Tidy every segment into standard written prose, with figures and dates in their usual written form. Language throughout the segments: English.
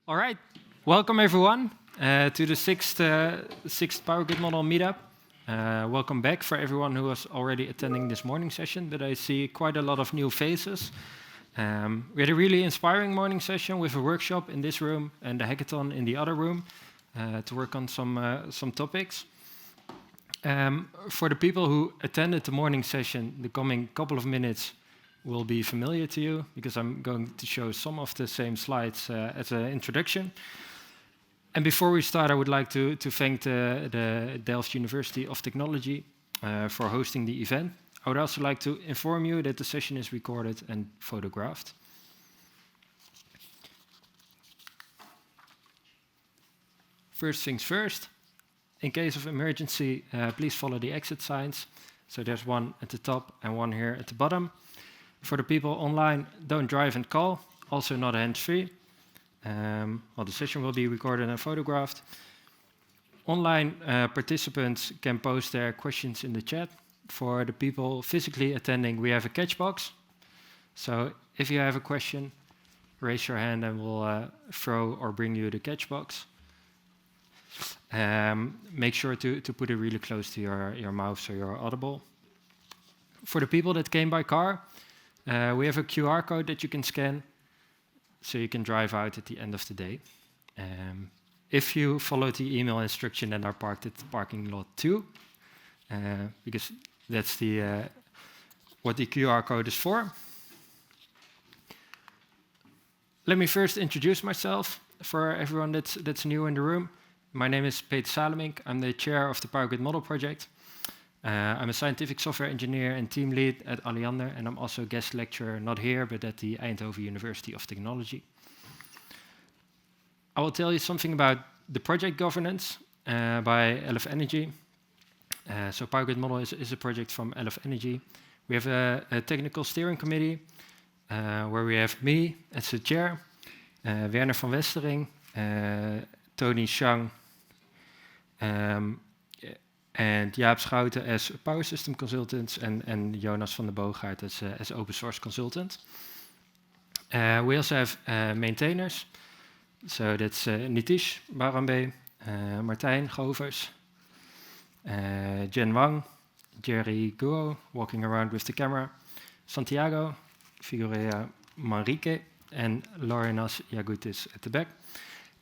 All right, welcome everyone to the sixth Power Grid Model Meetup. Welcome back for everyone who was already attending this morning session, but I see quite a lot of new faces. We had a really inspiring morning session with a workshop in this room and a hackathon in the other room to work on some topics. For the people who attended the morning session, the coming couple of minutes will be familiar to you because I'm going to show some of the same slides as an introduction. And before we start, I would like to thank the Delft University of Technology for hosting the event. I would also like to inform you that the session is recorded and photographed. First things first, in case of emergency, please follow the exit signs. So there's one at the top and one here at the bottom. For the people online, don't drive and call, also not hands-free. The session will be recorded and photographed. Online participants can post their questions in the chat. For the people physically attending, we have a catch box. So if you have a question, raise your hand and we'll throw or bring you the catch box. Make sure to put it really close to your mouth so you're audible. For the people that came by car, we have a QR code that you can scan so you can drive out at the end of the day. If you follow the email instruction and are parked at the parking lot 2, because that's what the QR code is for. Let me first introduce myself for everyone that's new in the room. My name is Peter Salemink. I'm the chair of the Power Grid Model project. I'm a scientific software engineer and team lead at Alliander, and I'm also a guest lecturer, not here, but at the Eindhoven University of Technology. I will tell you something about the project governance by LF Energy. So Power Grid Model is a project from LF Energy. We have a technical steering committee where we have me as the chair, Werner van Westering, Tony Shang, and Jaap Schouten as power system consultants, and Jonas van der Boogaard as open source consultant. We also have maintainers. So that's Nitish Barambe, Martijn Govers, Jen Wang, Jerry Guo, walking around with the camera, Santiago, Figueroa, Manrique, and Lorenas Yagutis at the back.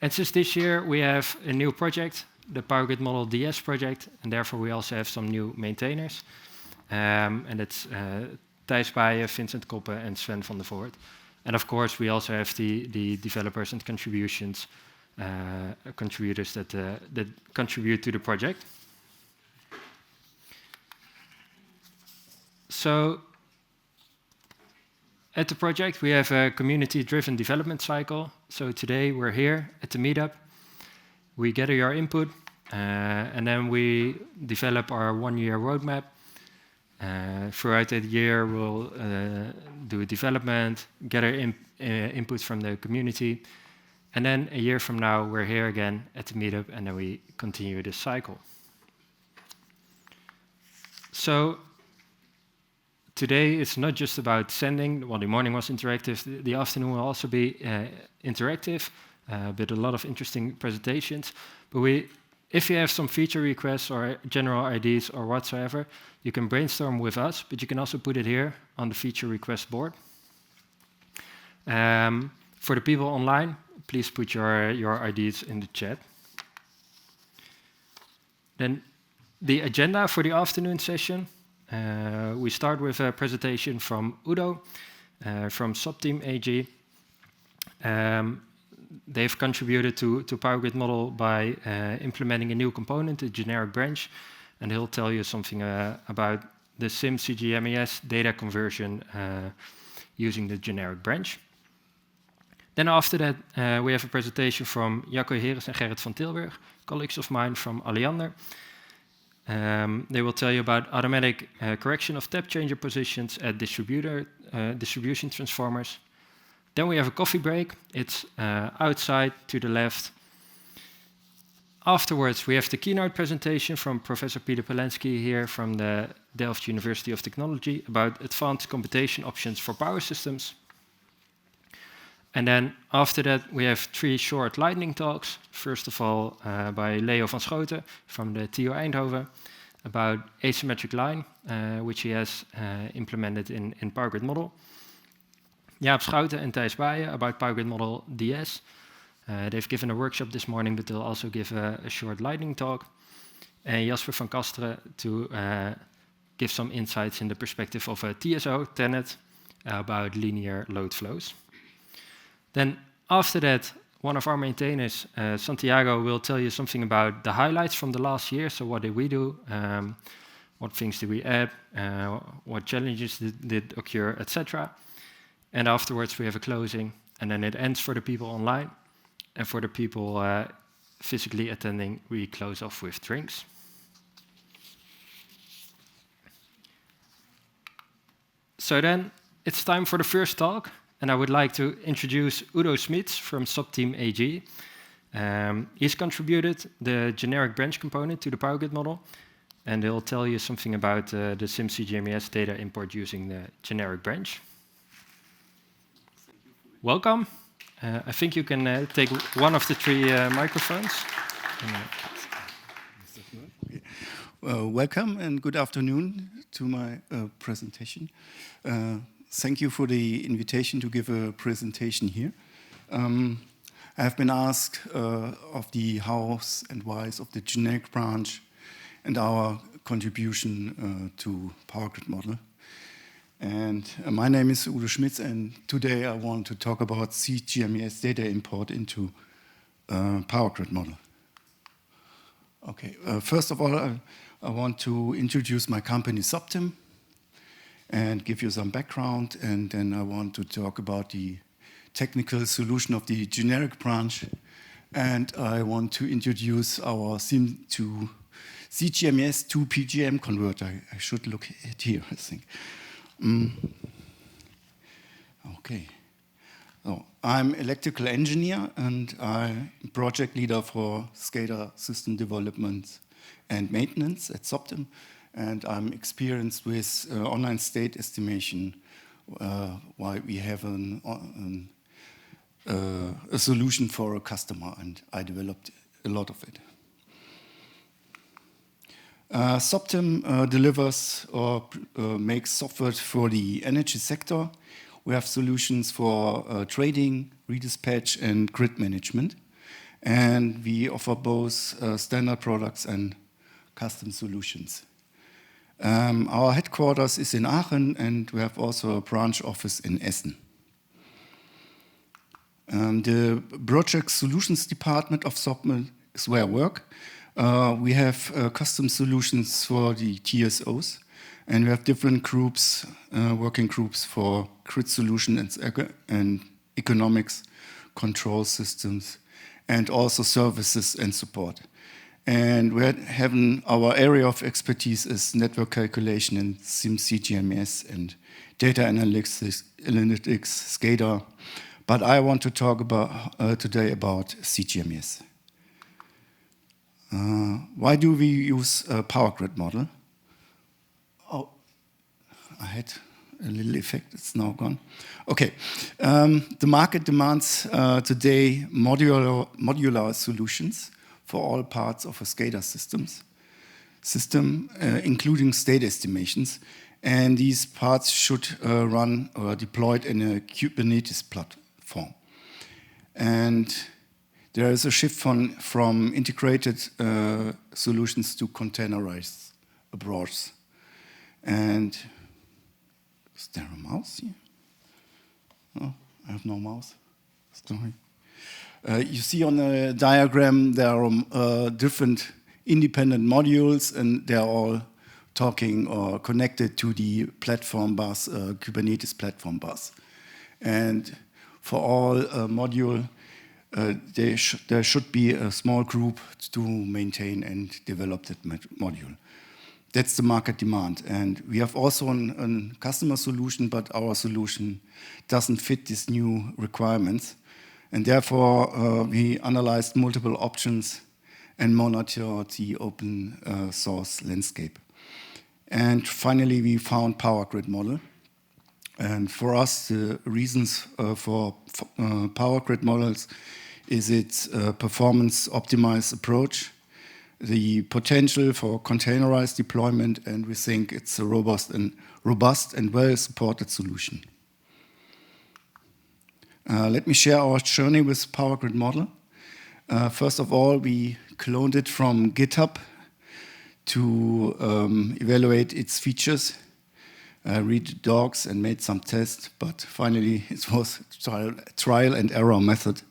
And since this year, we have a new project, the Power Grid Model DS project, and therefore we also have some new maintainers. And it's Thijs, Baaijen, Vincent Koppe, and Sven van der Voort. And of course, we also have the developers and contributors that contribute to the project. So at the project, we have a community-driven development cycle. So today we're here at the meetup. We gather your input, and then we develop our one-year roadmap. Throughout that year, we'll do development, gather input from the community, and then a year from now, we're here again at the meetup, and then we continue this cycle. So today, it's not just about sending. Well, the morning was interactive. The afternoon will also be interactive, but a lot of interesting presentations. But if you have some feature requests or general ideas or whatsoever, you can brainstorm with us, but you can also put it here on the feature request board. For the people online, please put your ideas in the chat. Then the agenda for the afternoon session. We start with a presentation from Udo from SOPTIM AG. They've contributed to Power Grid Model by implementing a new component, a generic branch, and he'll tell you something about the SIM CGMES data conversion using the generic branch. Then after that, we have a presentation from Jacco and Gerrit van Tilburg, colleagues of mine from Alliander. They will tell you about automatic correction of tap changer positions at distribution transformers. Then we have a coffee break. It's outside to the left. Afterwards, we have the keynote presentation from Professor Peter Palensky here from the Delft University of Technology about advanced computation options for power systems. And then after that, we have 3 short lightning talks. First of all, by Leo van Schouten from the TU Eindhoven about asymmetric line, which he has implemented in Power Grid Model. Jaap Schouten and Thijs Baaijen about Power Grid Model DS. They've given a workshop this morning, but they'll also give a short lightning talk. And Jasper van Casteren to give some insights in the perspective of a TSO, Tennet, about linear load flows. Then after that, one of our maintainers, Santiago, will tell you something about the highlights from the last year. So what did we do? What things did we add? What challenges did occur, etc. And afterwards, we have a closing. And then it ends for the people online. And for the people physically attending, we close off with drinks. So then it's time for the first talk. And I would like to introduce Udo Schmitz from SOPTIM AG. He's contributed the generic branch component to the Power Grid model. And he'll tell you something about the SIM CGMES data import using the generic branch. Welcome. I think you can take one of the 3 microphones. Welcome and good afternoon to my presentation. Thank you for the invitation to give a presentation here. I have been asked of the hows and whys of the generic branch and our contribution to Power Grid model. And my name is Udo Schmitz, and today I want to talk about CGMES data import into Power Grid model. Okay, first of all, I want to introduce my company SOPTIM and give you some background, and then I want to talk about the technical solution of the generic branch, and I want to introduce our SIM to CGMES to PGM converter. I should look at here, I think. Okay. So I'm electrical engineer, and I'm project leader for SCADA system development and maintenance at SOPTIM. And I'm experienced with online state estimation, why we have a solution for a customer, and I developed a lot of it. SOPTIM delivers or makes software for the energy sector. We have solutions for trading, redispatch, and grid management. And we offer both standard products and custom solutions. Our headquarters is in Aachen, and we have also a branch office in Essen. The project solutions department of SOPTIM is where I work. We have custom solutions for the TSOs, and we have different groups, working groups for grid solution and economics, control systems, and also services and support. And we're having our area of expertise is network calculation and SIM CGMES and data analytics, SCADA. But I want to talk about today about CGMES. Why do we use a Power Grid model? Oh, I had a little effect, it's now gone. Okay, the market demands today modular solutions for all parts of a SCADA system, including state estimations. And these parts should run or deployed in a Kubernetes platform. And there is a shift from integrated solutions to containerized approaches. And is there a mouse here? Oh, I have no mouse. Sorry. You see on the diagram there are different independent modules, and they're all talking or connected to the platform bus, Kubernetes platform bus. And for all module, there should be a small group to maintain and develop that module. That's the market demand. And we have also a customer solution, but our solution doesn't fit these new requirements. And therefore, we analyzed multiple options and monitored the open source landscape. And finally, we found Power Grid model. And for us, the reasons for power grid models is its performance optimized approach, the potential for containerized deployment, and we think it's a robust and well-supported solution. Let me share our journey with Power Grid model. First of all, we cloned it from GitHub to evaluate its features, read the docs and made some tests, but finally it was trial and error method.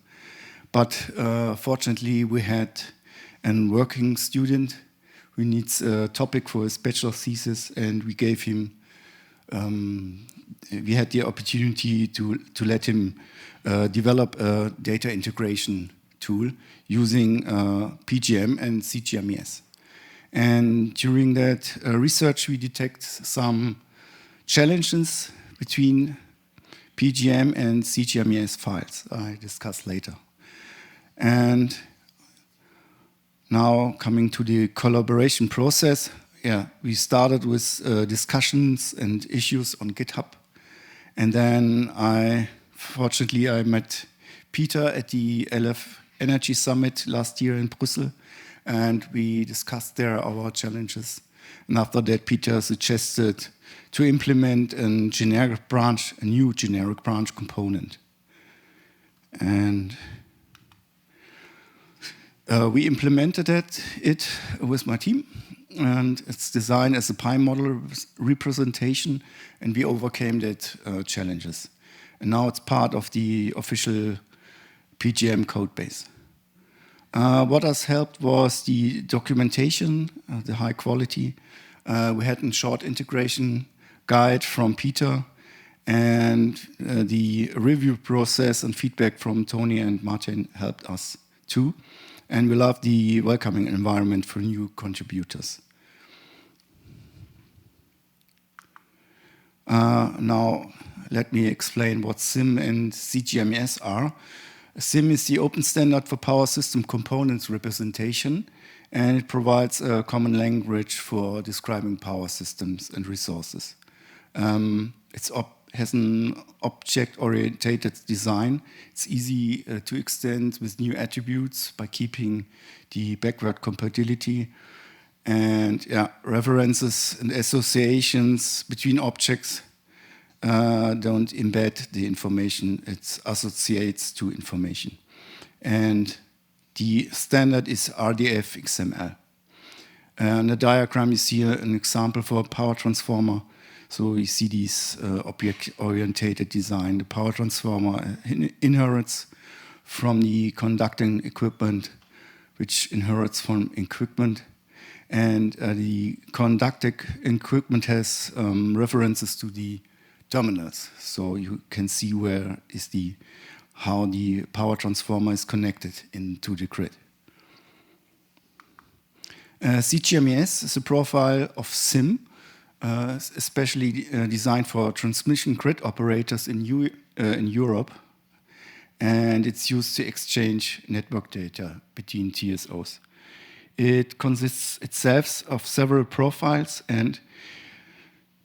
But fortunately, we had a working student who needs a topic for his bachelor thesis, and we gave him, we had the opportunity to let him develop a data integration tool using PGM and CGMES. And during that research, we detect some challenges between PGM and CGMES files I discuss later. And now coming to the collaboration process, we started with discussions and issues on GitHub. And then fortunately, I met Peter at the LF Energy Summit last year in Brussels, and we discussed there our challenges. And after that, Peter suggested to implement a new generic branch component. And we implemented it with my team, and it's designed as a pi model representation, and we overcame that challenges. And now it's part of the official PGM code base. What has helped was the documentation, the high quality. We had a short integration guide from Peter, and the review process and feedback from Tony and Martin helped us too. And we love the welcoming environment for new contributors. Now, let me explain what SIM and CGMES are. SIM is the open standard for power system components representation, and it provides a common language for describing power systems and resources. It has an object-oriented design. It's easy to extend with new attributes by keeping the backward compatibility. And references and associations between objects don't embed the information, it associates to information. And the standard is RDF XML. In the diagram you see an example for a power transformer. So we see this object-oriented design. The power transformer inherits from the conducting equipment, which inherits from equipment. And the conducting equipment has references to the terminals, so you can see how the power transformer is connected into the grid. CGMES is a profile of SIM, especially designed for transmission grid operators in Europe, and it's used to exchange network data between DSOs. It consists itself of several profiles, and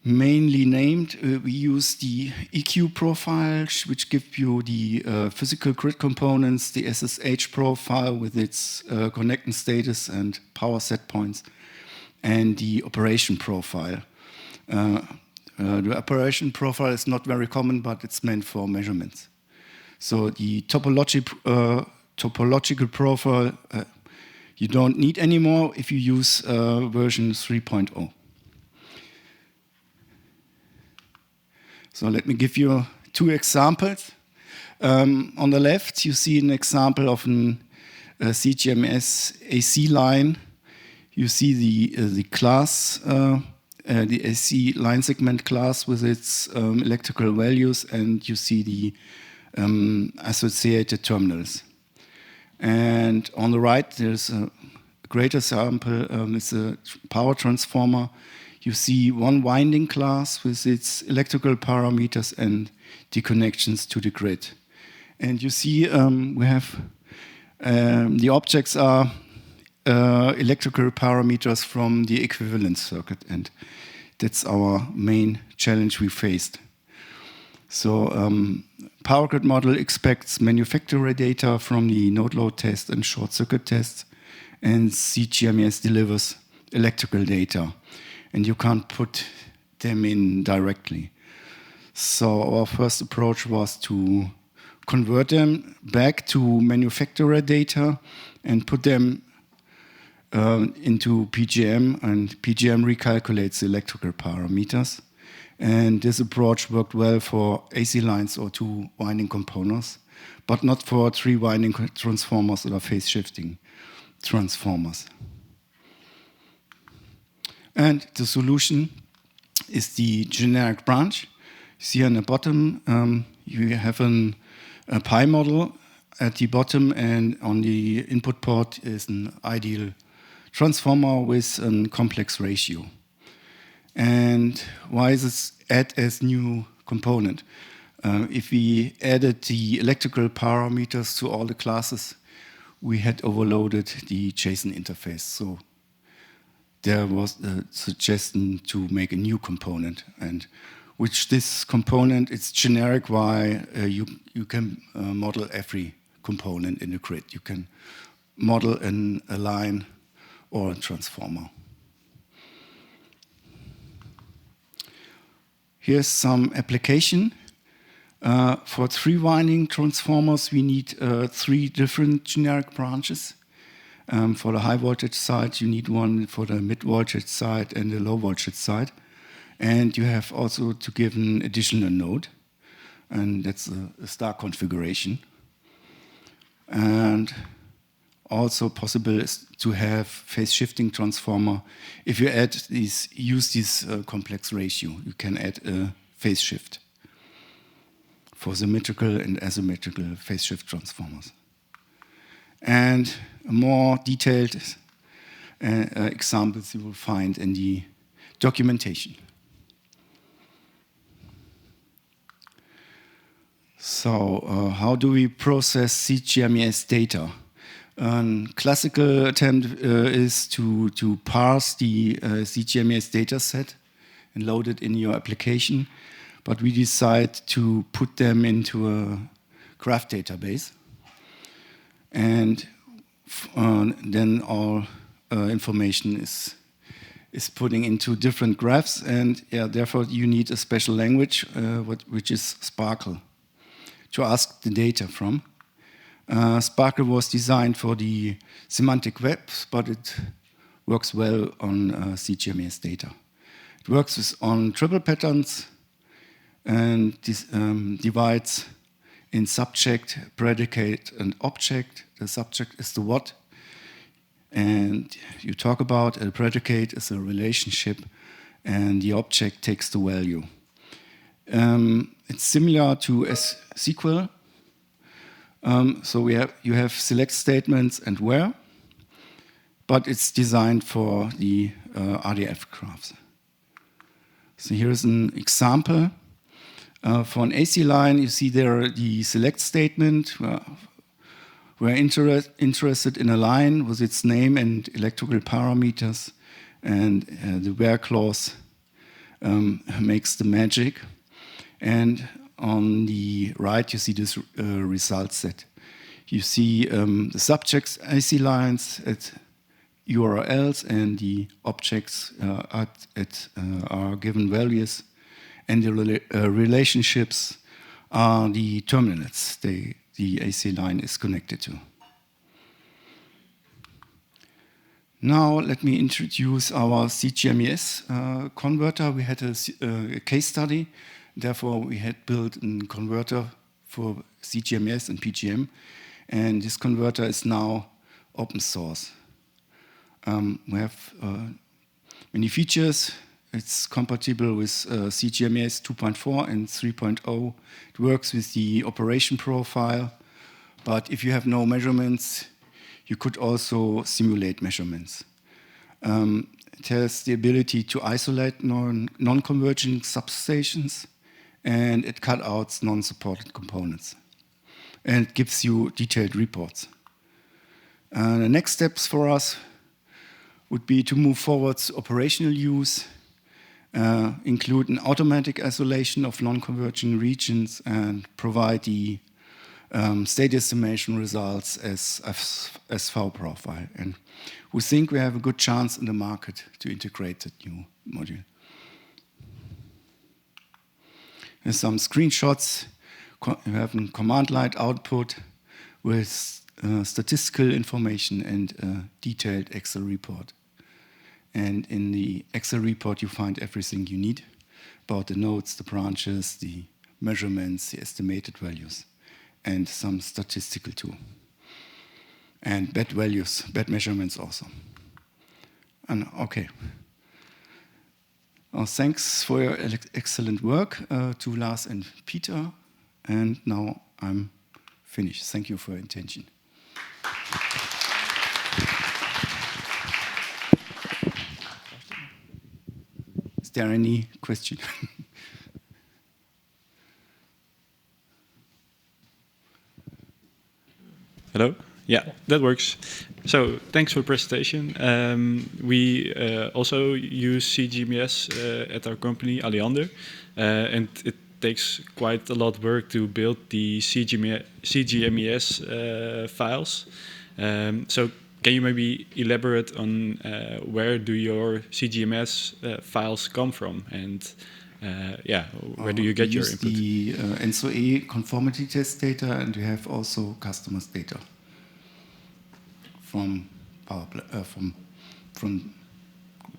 mainly named, we use the EQ profile, which gives you the physical grid components, the SSH profile with its connecting status and power set points, and the operation profile. The operation profile is not very common, but it's meant for measurements. So the topological profile you don't need anymore if you use version 3.0. So let me give you two examples. On the left, you see an example of a CGMES AC line. You see the class, the AC line segment class with its electrical values, and you see the associated terminals. And on the right, there's a great example. It's a power transformer. You see one winding class with its electrical parameters and the connections to the grid. And you see we have the objects are electrical parameters from the equivalence circuit, and that's our main challenge we faced. So power grid model expects manufacturer data from the node load test and short circuit tests, and CGMES delivers electrical data, and you can't put them in directly. So our first approach was to convert them back to manufacturer data and put them into PGM, and PGM recalculates the electrical parameters. And this approach worked well for AC lines or 2 winding components, but not for 3 winding transformers or phase shifting transformers. And the solution is the generic branch. You see on the bottom, you have a pi model at the bottom, and on the input port is an ideal transformer with a complex ratio. And why is this add as new component? If we added the electrical parameters to all the classes, we had overloaded the JSON interface. So there was a suggestion to make a new component, and which this component is generic. Why you can model every component in the grid. You can model a line or a transformer. Here's some application. For 3 winding transformers, we need 3 different generic branches. For the high voltage side, you need one for the mid voltage side and the low voltage side. And you have also to give an additional node, and that's a star configuration. And also possible is to have phase shifting transformer. If you use this complex ratio, you can add a phase shift for symmetrical and asymmetrical phase shift transformers. And more detailed examples you will find in the documentation. So how do we process CGMES data? A classical attempt is to parse the CGMES data set and load it in your application, but we decide to put them into a graph database, and then all information is putting into different graphs, and therefore you need a special language, which is Sparkle, to ask the data from. Sparkle was designed for the semantic webs, but it works well on CGMES data. It works on triple patterns and divides in subject, predicate, and object. The subject is the what, and you talk about a predicate is a relationship, and the object takes the value. It's similar to SQL. So you have select statements and where, but it's designed for the RDF graphs. So here's an example. For an AC line, you see there the select statement. We're interested in a line with its name and electrical parameters, and the where clause makes the magic. And on the right, you see this result set. You see the subjects, AC lines at URLs, and the objects are given values, and the relationships are the terminals the AC line is connected to. Now let me introduce our CGMES converter. We had a case study. Therefore, we had built a converter for CGMES and PGM, and this converter is now open source. We have many features. It's compatible with CGMES 2.4 and 3.0. It works with the operation profile, but if you have no measurements, you could also simulate measurements. It has the ability to isolate non-converging substations, and it cuts out non-supported components. And it gives you detailed reports. The next steps for us would be to move forward to operational use. include an automatic isolation of non-converging regions and provide the state estimation results as SV profile. And we think we have a good chance in the market to integrate that new module. Here's some screenshots. You have a command line output with statistical information and a detailed Excel report. And in the Excel report, you find everything you need about the nodes, the branches, the measurements, the estimated values, and some statistical too. And bad values, bad measurements also. And okay. Thanks for your excellent work to Lars and Peter. And now I'm finished. Thank you for your attention. Is there any question? Hello? Yeah, that works. So thanks for the presentation. We also use CGMES at our company, Alliander, and it takes quite a lot of work to build the CGMES files. So can you maybe elaborate on where do your CGMES files come from, and where do you get your input? We use the NSOE conformity test data, and we have also customers' data from from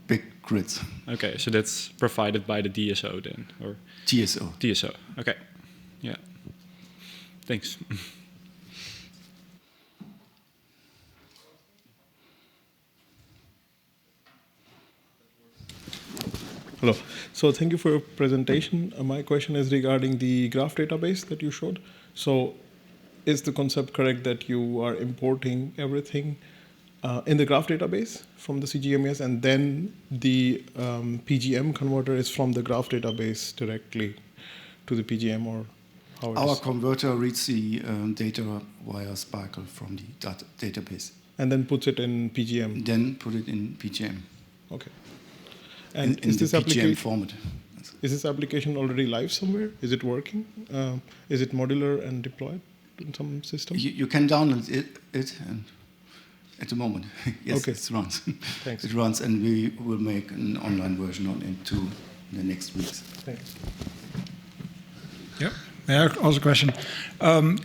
big grids. Okay, so that's provided by the DSO then, or TSO. TSO. Okay, yeah. Thanks. Hello. So thank you for your presentation. My question is regarding the graph database that you showed. So is the concept correct that you are importing everything in the graph database from the CGMES, and then the PGM converter is from the graph database directly to the PGM, or how it is? Our converter reads the data via Sparkle from the database. And then puts it in PGM? Then put it in PGM. Okay. And in the PGM format. Is this application already live somewhere? Is it working? Is it modular and deployed in some system? You can download it and at the moment. Yes, okay. It runs. Thanks. It runs, and we will make an online version on it too in the next weeks. Thanks. Yeah. May I ask a question?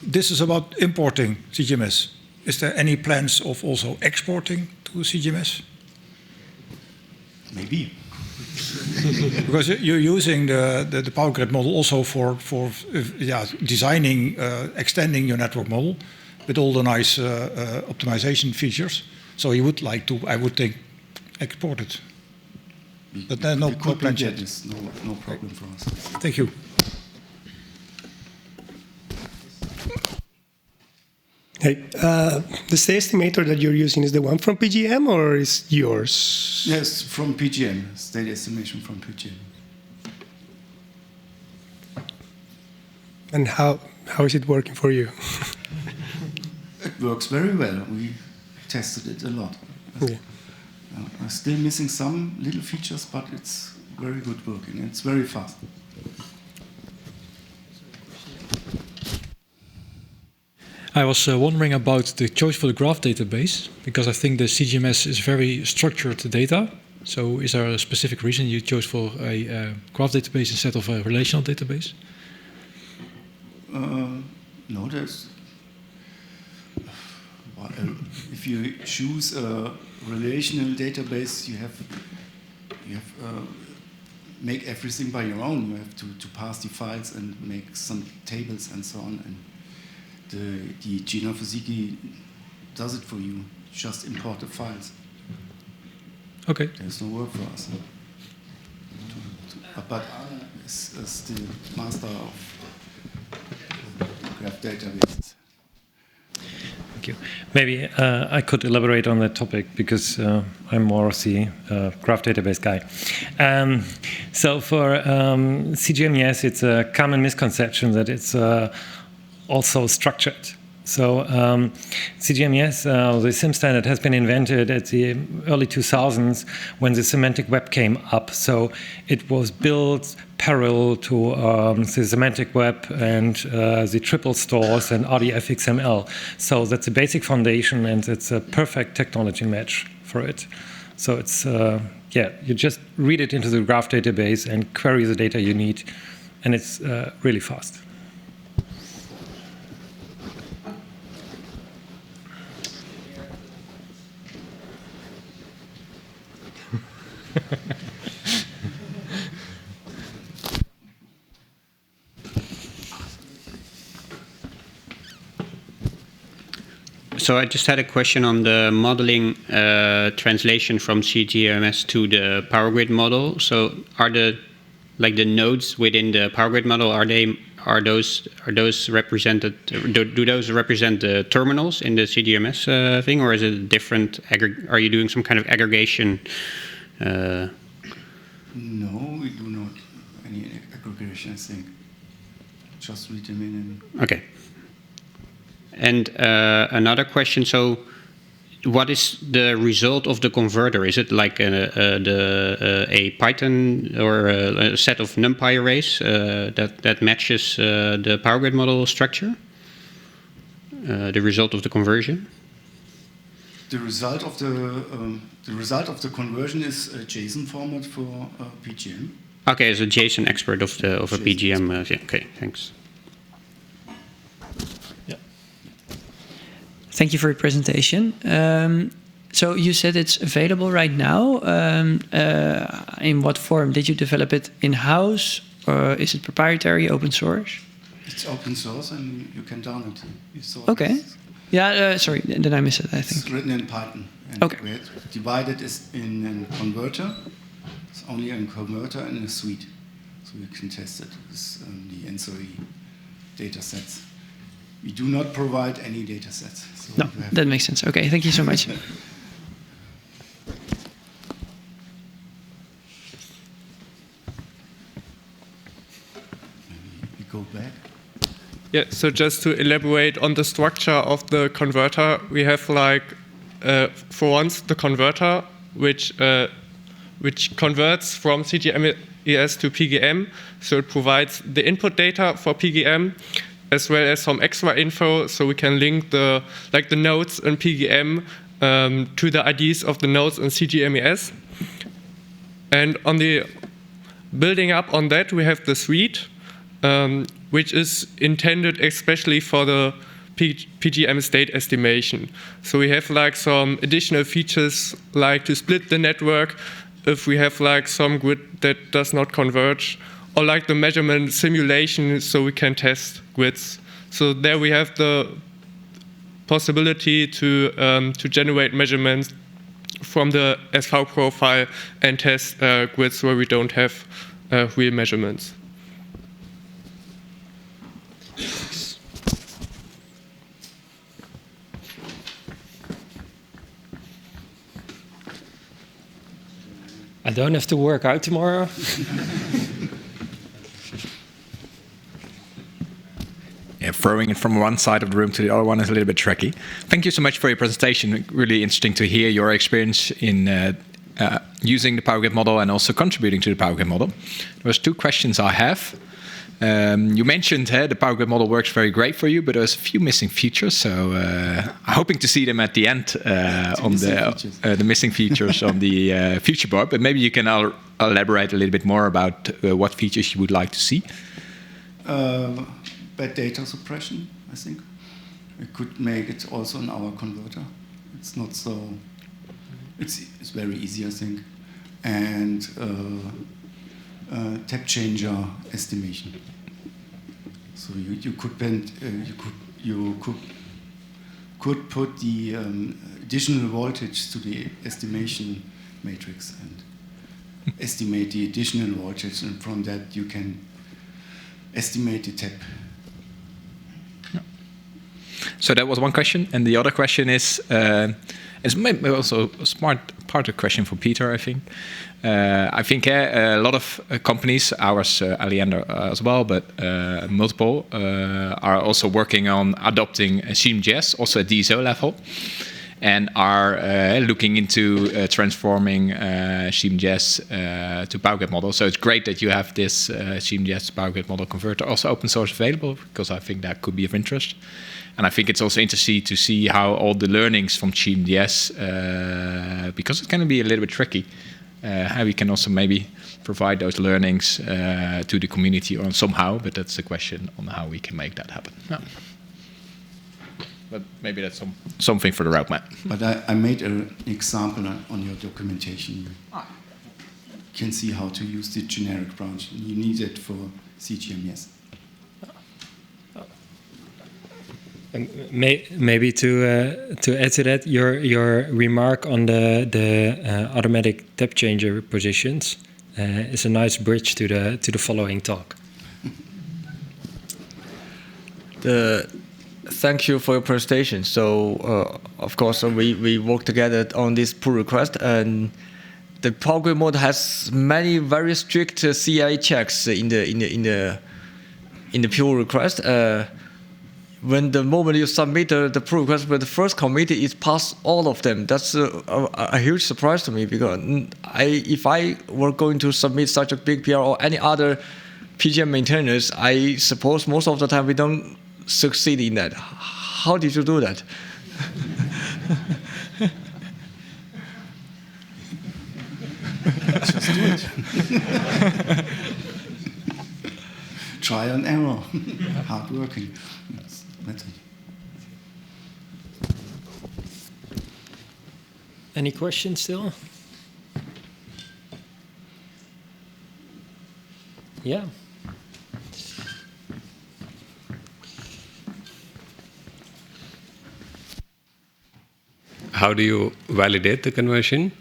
This is about importing CGMES. Is there any plans of also exporting to CGMES? Maybe. Because you're using the power grid model also for designing, extending your network model with all the nice optimization features. So you would like to, I would think, export it. But there's no plan yet. No problem for us. Thank you. Hey, the state estimator that you're using is the one from PGM, or is yours? Yes, from PGM, state estimation from PGM. And how is it working for you? It works very well. We tested it a lot. Yeah. I'm still missing some little features, but it's very good working. It's very fast. I was wondering about the choice for the graph database, because I think the CGMES is very structured data. So is there a specific reason you chose for a graph database instead of a relational database? No, there's... if you choose a relational database, you have make everything by your own. You have to parse the files and make some tables and so on. And the Geophysiki does it for you. Just import the files. Okay. There's no work for us. But is the master of graph databases. Thank you. Maybe I could elaborate on that topic, because I'm more of the graph database guy. So for CGMES, it's a common misconception that it's also structured. So CGMES, the SIM standard, has been invented at the early 2000s when the semantic web came up. So it was built parallel to the semantic web and the triple stores and RDF XML. So that's a basic foundation, and it's a perfect technology match for it. So it's, you just read it into the graph database and query the data you need, and it's really fast. So I just had a question on the modeling translation from CGMES to the power grid model. So are the nodes within the power grid model, are those represented? Do those represent the terminals in the CGMES thing, or is it different? Are you doing some kind of aggregation? No, we do not any aggregation, I think. Just read them in. Okay. And another question, so what is the result of the converter? Is it like a Python or a set of NumPy arrays that matches the power grid model structure? The result of the conversion? The result of the conversion is a JSON format for PGM. Okay, as a JSON export of a PGM. Okay, thanks. Thank you for your presentation. So you said it's available right now. In what form? Did you develop it in-house, or is it proprietary, open source? It's open source, and you can download it. You saw Okay. this. Yeah, sorry, then I missed it, I think. It's written in Python. And Okay. we had divided it in a converter. It's only a converter and a suite. So you can test it with the NSOE data sets. We do not provide any data sets. So No, that makes sense. Okay, thank you so much. Maybe we go back. Yeah, so just to elaborate on the structure of the converter, we have for once the converter, which converts from CGMES to PGM. So it provides the input data for PGM, as well as some extra info, so we can link the nodes in PGM to the IDs of the nodes in CGMES. And on the building up on that, we have the suite, which is intended especially for the PGM state estimation. So we have some additional features, like to split the network if we have some grid that does not converge, or the measurement simulation, so we can test grids. So there we have the possibility to generate measurements from the SV profile and test grids where we don't have real measurements. I don't have to work out tomorrow. Yeah, throwing it from one side of the room to the other one is a little bit tricky. Thank you so much for your presentation. Really interesting to hear your experience in using the power grid model and also contributing to the power grid model. There's two questions I have. You mentioned the power grid model works very great for you, but there's a few missing features. So I'm hoping to see them at the end on the missing features on the future board. But maybe you can elaborate a little bit more about what features you would like to see. Bad data suppression, I think. We could make it also in our converter. It's not so. It's very easy, I think. And tap changer estimation. So you could bend, you could put the additional voltage to the estimation matrix and estimate the additional voltage, and from that you can estimate the tap. So that was one question, and the other question is maybe also a smart part of the question for Peter, I think. I think a lot of companies, ours, Alliander as well, but multiple, are also working on adopting CGMES, also at DSO level, and are looking into transforming CGMES to Power Grid model. So it's great that you have this CGMES Power Grid model converter also open source available, because I think that could be of interest. And I think it's also interesting to see how all the learnings from CGMES, because it's going to be a little bit tricky, how we can also maybe provide those learnings to the community or somehow, but that's the question on how we can make that happen. Yeah. But maybe that's something for the roadmap. But I made an example on your documentation. You can see how to use the generic branch. You need it for CGMES. Maybe to add to that, your remark on the automatic tap changer positions is a nice bridge to the following talk. Thank you for your presentation. So, of course, we work together on this pull request, and the Power Grid model has many very strict CI checks in the pull request. When the moment you submit the pull request with the first committee, it passed all of them. That's a huge surprise to me, because if I were going to submit such a big PR or any other PGM maintainers, I suppose most of the time we don't succeed in that. How did you do that? Just do it. Trial and error. Hard working. That's it. Any questions still? Yeah. How do you validate the conversion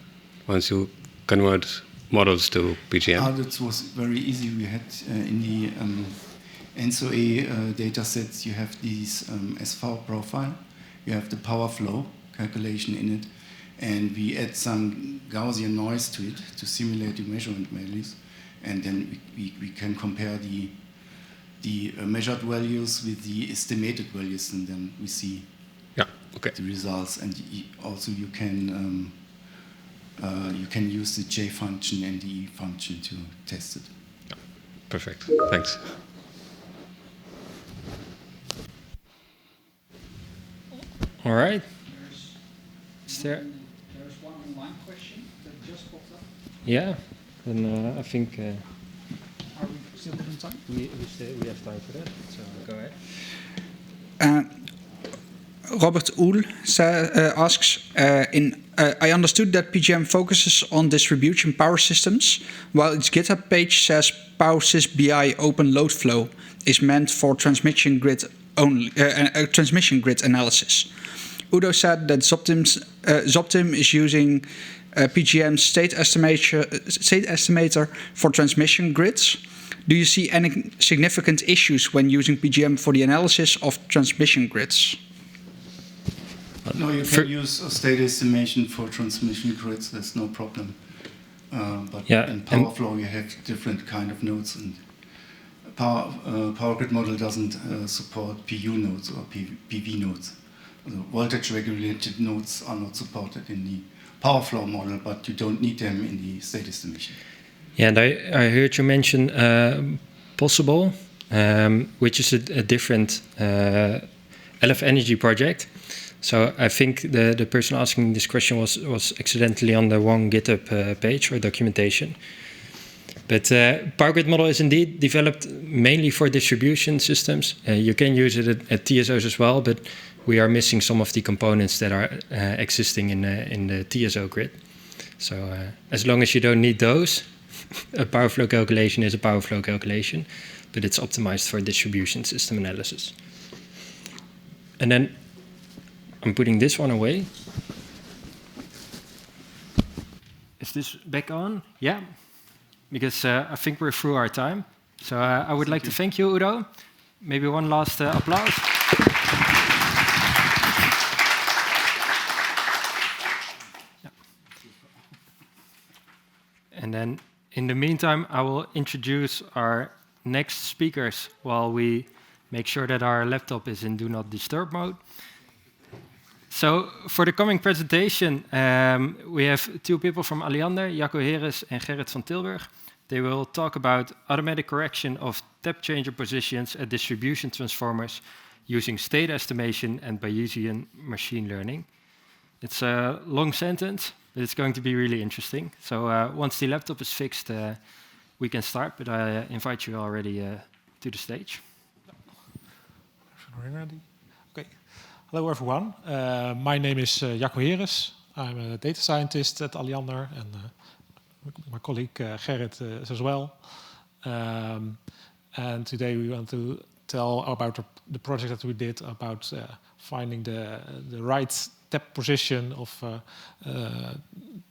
once you convert models to PGM? That was very easy. We had in the ENSO-A data sets, you have these SV profile, you have the power flow calculation in it, and we add some Gaussian noise to it to simulate the measurement values, and then we can compare the measured values with the estimated values, and then we see the results. And also you can use the J function and the E function to test it. Perfect. Thanks. All right. There's one online question that just popped up. Yeah, then I think... Are we still having time? We have time for that, so go ahead. Robert Oel asks, I understood that PGM focuses on distribution power systems, while its GitHub page says PowerSys BI open load flow is meant for transmission grid only, transmission grid analysis. Udo said that SOPTIM is using PGM state estimator for transmission grids. Do you see any significant issues when using PGM for the analysis of transmission grids? No, you can use a state estimation for transmission grids. There's no problem. But in power flow, you have different kind of nodes, and Power Grid model doesn't support PU nodes or PV nodes. The voltage regulated nodes are not supported in the power flow model, but you don't need them in the state estimation. Yeah, and I heard you mention Possible, which is a different LF Energy project. So I think the person asking this question was accidentally on the wrong GitHub page or documentation. But Power Grid model is indeed developed mainly for distribution systems. You can use it at TSOs as well, but we are missing some of the components that are existing in the TSO grid. So as long as you don't need those, a power flow calculation is a power flow calculation, but it's optimized for distribution system analysis. And then I'm putting this one away. Is this back on? Yeah, because I think we're through our time. So I would like to thank you, Udo. Maybe one last applause. the meantime, I will introduce our next speakers while we make sure that our laptop is in Do Not Disturb mode. So for the coming presentation, we have two people from Alliander, Jacco and Gerrit van Tilburg. They will talk about automatic correction of tap changer positions at distribution transformers using state estimation and Bayesian machine learning. It's a long sentence, but it's going to be really interesting. So once the laptop is fixed, we can start, but I invite you already to the stage. Okay. Hello, everyone. My name is Jacco. I'm a data scientist at Alliander, and my colleague Gerrit is as well. And today we want to tell about the project that we did about finding the right tap position of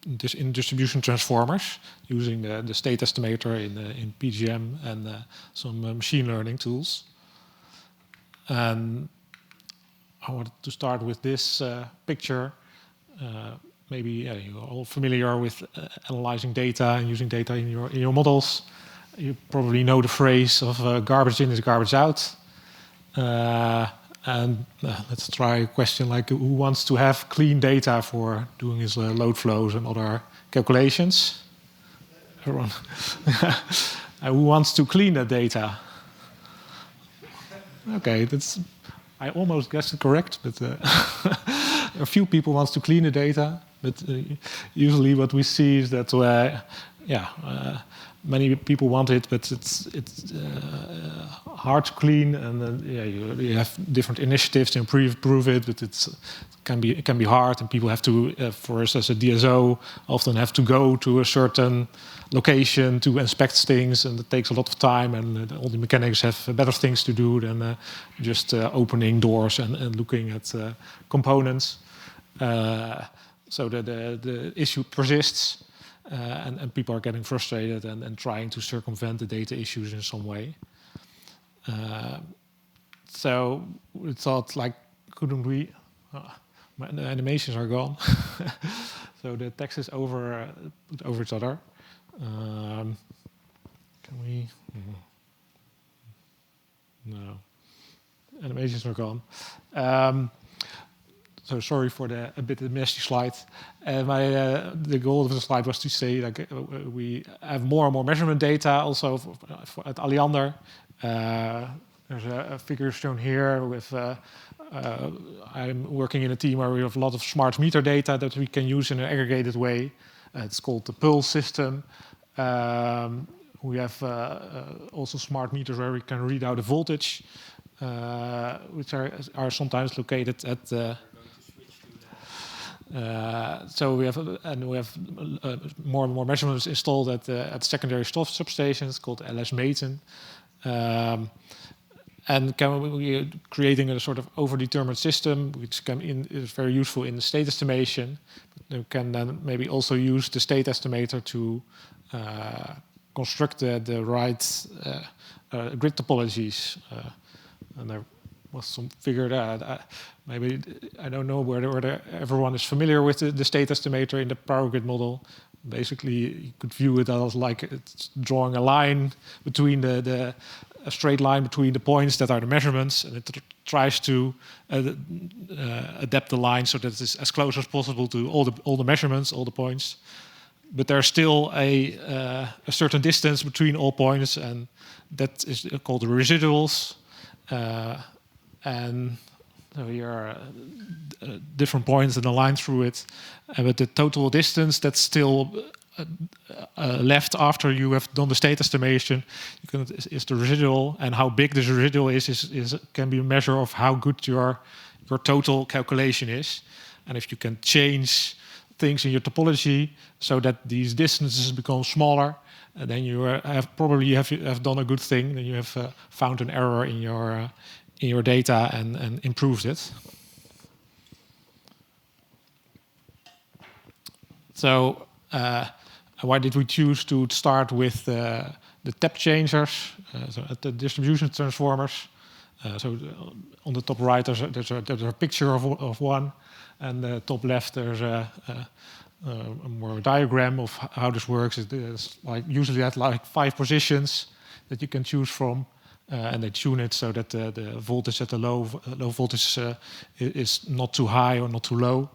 in distribution transformers using the state estimator in PGM and some machine learning tools. And I wanted to start with this picture. Maybe you're all familiar with analyzing data and using data in your models. You probably know the phrase of garbage in is garbage out. And let's try a question like, who wants to have clean data for doing his load flows and other calculations? Everyone. Who wants to clean that data? Okay, I almost guessed it correct, but a few people want to clean the data. But usually what we see is that, many people want it, but it's hard to clean, and you have different initiatives to improve it, but it can be hard, and people have to, for us as a DSO, often have to go to a certain location to inspect things, and it takes a lot of time, and all the mechanics have better things to do than just opening doors and looking at components. So the issue persists. And people are getting frustrated and trying to circumvent the data issues in some way. So we thought, like, couldn't we? The animations are gone. So the text is over each other. Can we? No. Animations are gone. So sorry for a bit of a messy slide. The goal of the slide was to say, like, we have more and more measurement data also at Alliander. There's a figure shown here with. I'm working in a team where we have a lot of smart meter data that we can use in an aggregated way. It's called the Pulse system. We have also smart meters where we can read out the voltage, which are sometimes located at. So we have more and more measurements installed at secondary substations called LS meten, and we're creating a sort of overdetermined system which is very useful in the state estimation. But we can then maybe also use the state estimator to construct the right grid topologies, and there was some figure that maybe I don't know whether everyone is familiar with the state estimator in the power grid model. Basically, you could view it as like it's drawing a line between a straight line between the points that are the measurements, and it tries to adapt the line so that it's as close as possible to all the measurements, all the points. But there's still a certain distance between all points, and that is called the residuals. And so here are different points and a line through it. But the total distance that's still left after you have done the state estimation is the residual, and how big this residual can be a measure of how good your total calculation is. And if you can change things in your topology so that these distances become smaller, then you have done a good thing. Then you have found an error in your data and improved it. So why did we choose to start with the tap changers, so at the distribution transformers? So on the top right there's a picture of one, and the top left there's a more diagram of how this works. It is like usually at like 5 positions that you can choose from, and they tune it so that the voltage at the low voltage is not too high or not too low.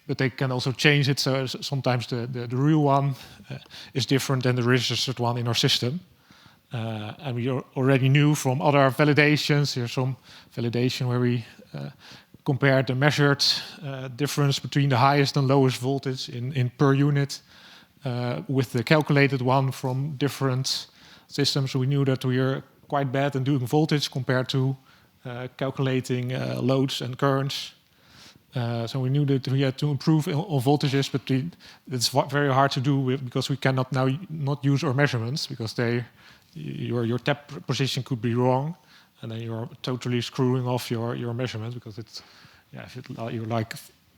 But they can also change it, so sometimes the real one is different than the registered one in our system. And we already knew from other validations, here's some validation where we compared the measured difference between the highest and lowest voltage in per unit with the calculated one from different systems. So we knew that we are quite bad in doing voltage compared to calculating loads and currents. So we knew that we had to improve on voltages, but it's very hard to do because we cannot now not use our measurements because your tap position could be wrong, and then you're totally screwing off your measurement because it's if you're like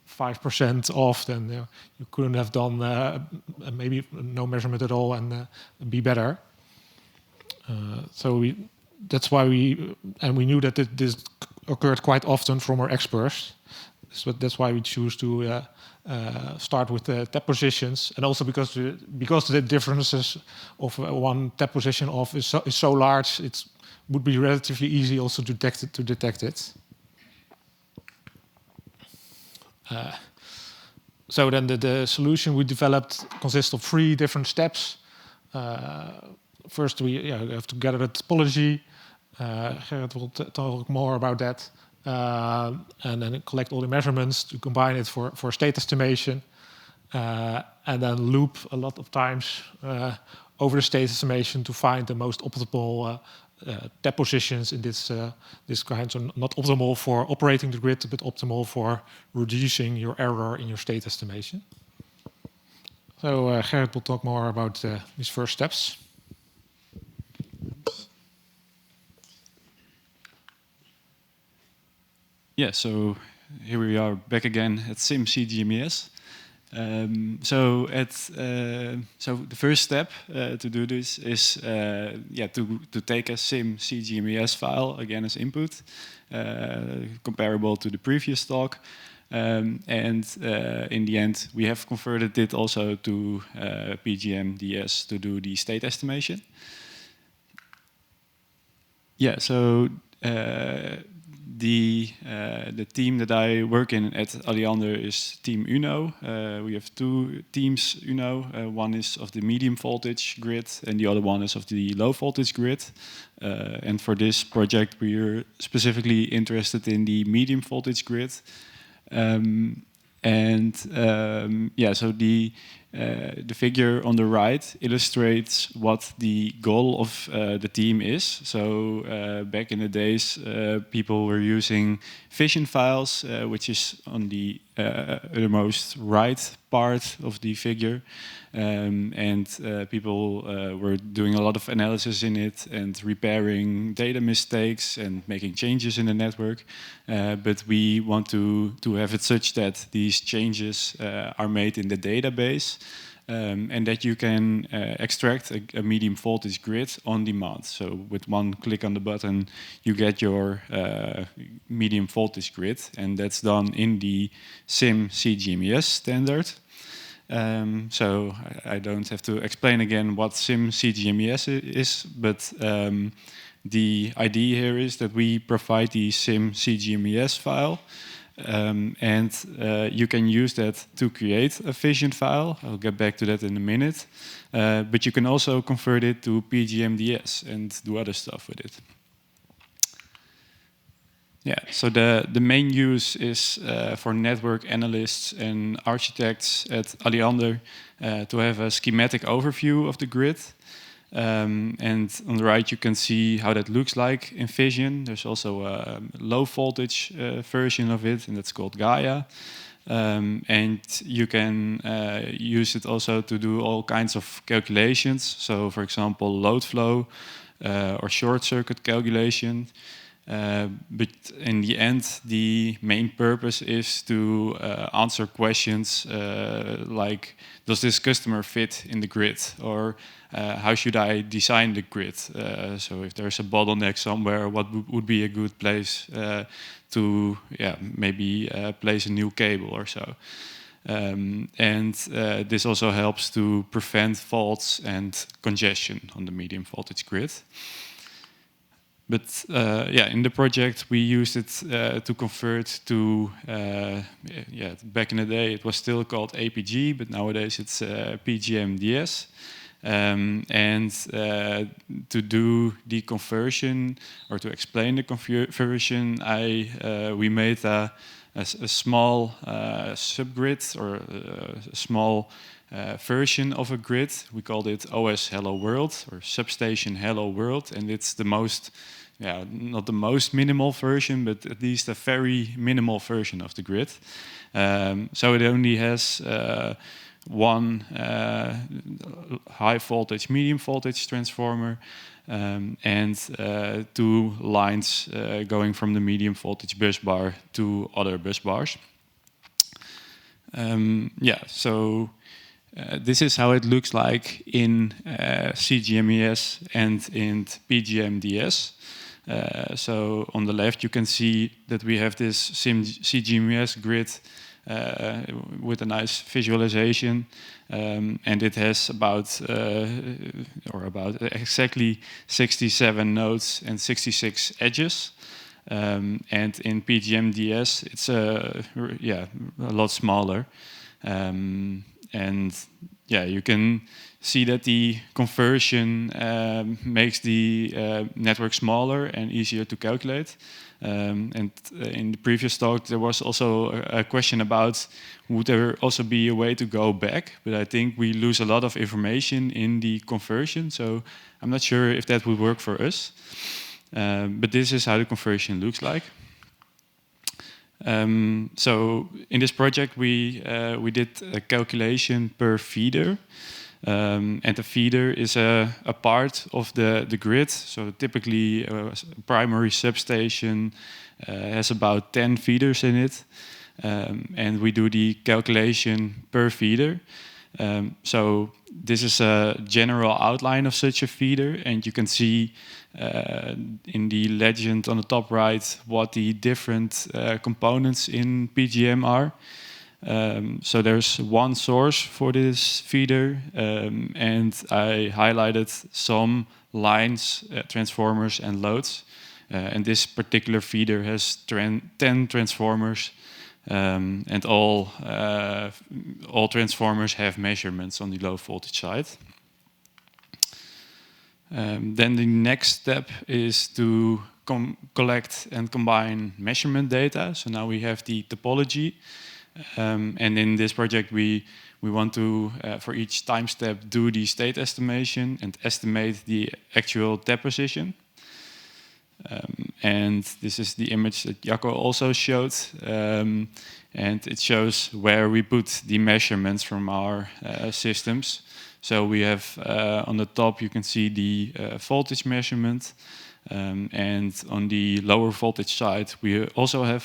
5% off, then you couldn't have done maybe no measurement at all and be better. So that's why we knew that this occurred quite often from our experts. So that's why we choose to start with the tap positions, and also because the differences of one tap position off is so large, it would be relatively easy also to detect it. So then the solution we developed consists of 3 different steps. First, we have to gather the topology. Gerrit will talk more about that. And then collect all the measurements to combine it for state estimation. And then loop a lot of times over the state estimation to find the most optimal tap positions in this kind. So not optimal for operating the grid, but optimal for reducing your error in your state estimation. So Gerrit will talk more about these first steps. Yeah, so here we are back again at SIM CGMES. So the first step to do this is to take a SIM CGMES file again as input, comparable to the previous talk, and in the end we have converted it also to PGM-DS to do the state estimation. Yeah, so the team that I work in at Alliander is Team Uno. We have 2 teams Uno. One is of the medium voltage grid and the other one is of the low voltage grid. And for this project we're specifically interested in the medium voltage grid. So the figure on the right illustrates what the goal of the team is. So back in the days, people were using vision files, which is on the most right part of the figure. People were doing a lot of analysis in it and repairing data mistakes and making changes in the network. But we want to have it such that these changes are made in the database and that you can extract a medium voltage grid on demand. So with one click on the button, you get your medium voltage grid, and that's done in the SIM CGMES standard. So I don't have to explain again what SIM CGMES is, but the idea here is that we provide the SIM CGMES file, and you can use that to create a vision file. I'll get back to that in a minute. But you can also convert it to PGM-DS and do other stuff with it. Yeah, so the main use is for network analysts and architects at Alliander to have a schematic overview of the grid. And on the right you can see how that looks like in Vision. There's also a low voltage version of it, and that's called Gaia. And you can use it also to do all kinds of calculations. So for example, load flow or short circuit calculation. But in the end, the main purpose is to answer questions like, does this customer fit in the grid? Or how should I design the grid? So if there's a bottleneck somewhere, what would be a good place to maybe place a new cable or so? This also helps to prevent faults and congestion on the medium voltage grid. But in the project we used it to convert to, back in the day it was still called APG, but nowadays it's PGM-DS. To do the conversion, or to explain the conversion, we made a small subgrid, or a small version of a grid. We called it OS Hello World, or Substation Hello World, and it's the most, not the most minimal version, but at least a very minimal version of the grid. So it only has one high voltage, medium voltage transformer, and two lines going from the medium voltage bus bar to other bus bars. This is how it looks like in CGMES and in PGM-DS. So on the left you can see that we have this CGMES grid with a nice visualization, and it has about exactly 67 nodes and 66 edges. And in PGM-DS it's a lot smaller. You can see that the conversion makes the network smaller and easier to calculate. In the previous talk, there was also a question about would there also be a way to go back, but I think we lose a lot of information in the conversion, so I'm not sure if that would work for us. But this is how the conversion looks like. So in this project, we did a calculation per feeder, and the feeder is a part of the grid. So typically, a primary substation has about 10 feeders in it, and we do the calculation per feeder. So this is a general outline of such a feeder, and you can see in the legend on the top right what the different components in PGM are. So there's one source for this feeder, and I highlighted some lines, transformers and loads. And this particular feeder has 10 transformers, and all transformers have measurements on the low voltage side. Then the next step is to collect and combine measurement data. So now we have the topology. And in this project, we want to, for each time step, do the state estimation and estimate the actual deposition. And this is the image that Jacco also showed. And it shows where we put the measurements from our systems. So we have, on the top, you can see the voltage measurement. And on the lower voltage side, we also have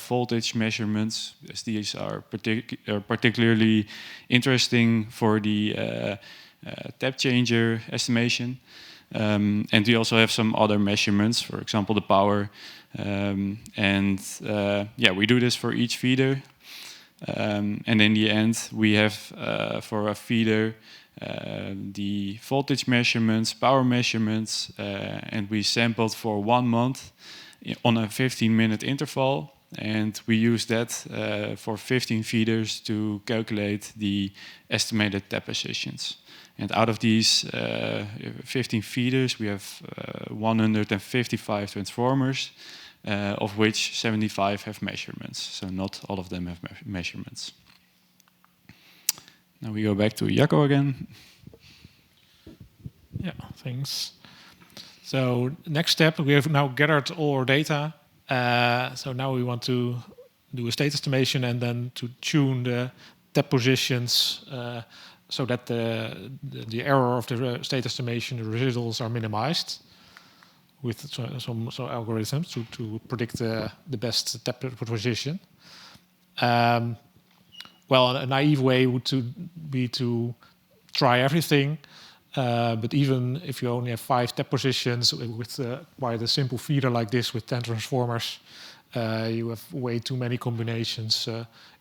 voltage measurements, as these are particularly interesting for the tap changer estimation. And we also have some other measurements, for example, the power. We do this for each feeder. And in the end, we have for a feeder the voltage measurements, power measurements, and we sampled for 1 month on a 15-minute interval. And we use that for 15 feeders to calculate the estimated depositions. And out of these 15 feeders, we have 155 transformers, of which 75 have measurements. So not all of them have measurements. Now we go back to Jacco again. Yeah, thanks. So next step, we have now gathered all our data. So now we want to do a state estimation and then to tune the depositions so that the error of the state estimation, the residuals, are minimized. with some algorithms to predict the best tap position. Well, a naive way would be to try everything, but even if you only have 5 tap positions with quite a simple feeder like this with 10 transformers, you have way too many combinations,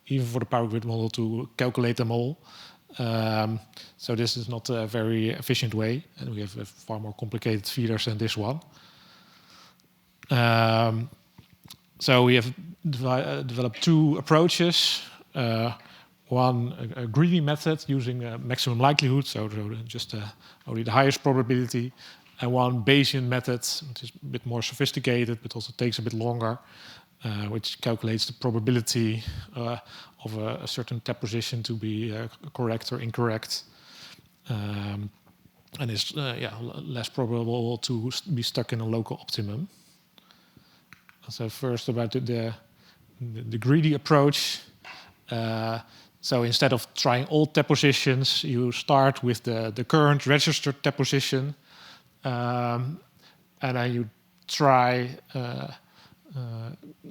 even for the power grid model to calculate them all. So this is not a very efficient way, and we have far more complicated feeders than this one. So we have developed 2 approaches. One, a greedy method using maximum likelihood, so just only the highest probability, and one Bayesian method, which is a bit more sophisticated, but also takes a bit longer, which calculates the probability of a certain tap position to be correct or incorrect, and is less probable to be stuck in a local optimum. So first about the greedy approach. So instead of trying all tap positions, you start with the current registered tap position, and then you try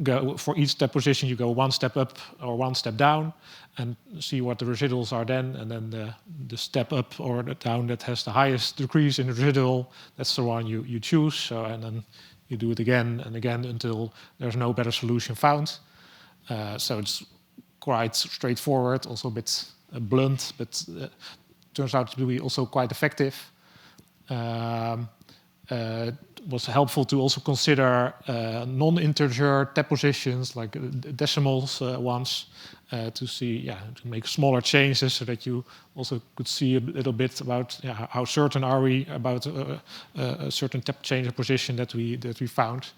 go for each tap position. You go 1 step up or 1 step down, and see what the residuals are then. And then the step up or the down that has the highest decrease in the residual, that's the one you choose. So and then you do it again and again until there's no better solution found. So it's quite straightforward, also a bit blunt, but turns out to be also quite effective. It was helpful to also consider non-integer tap positions, like decimals ones, to see, to make smaller changes, so that you also could see a little bit about how certain are we about a certain tap change of position that we found.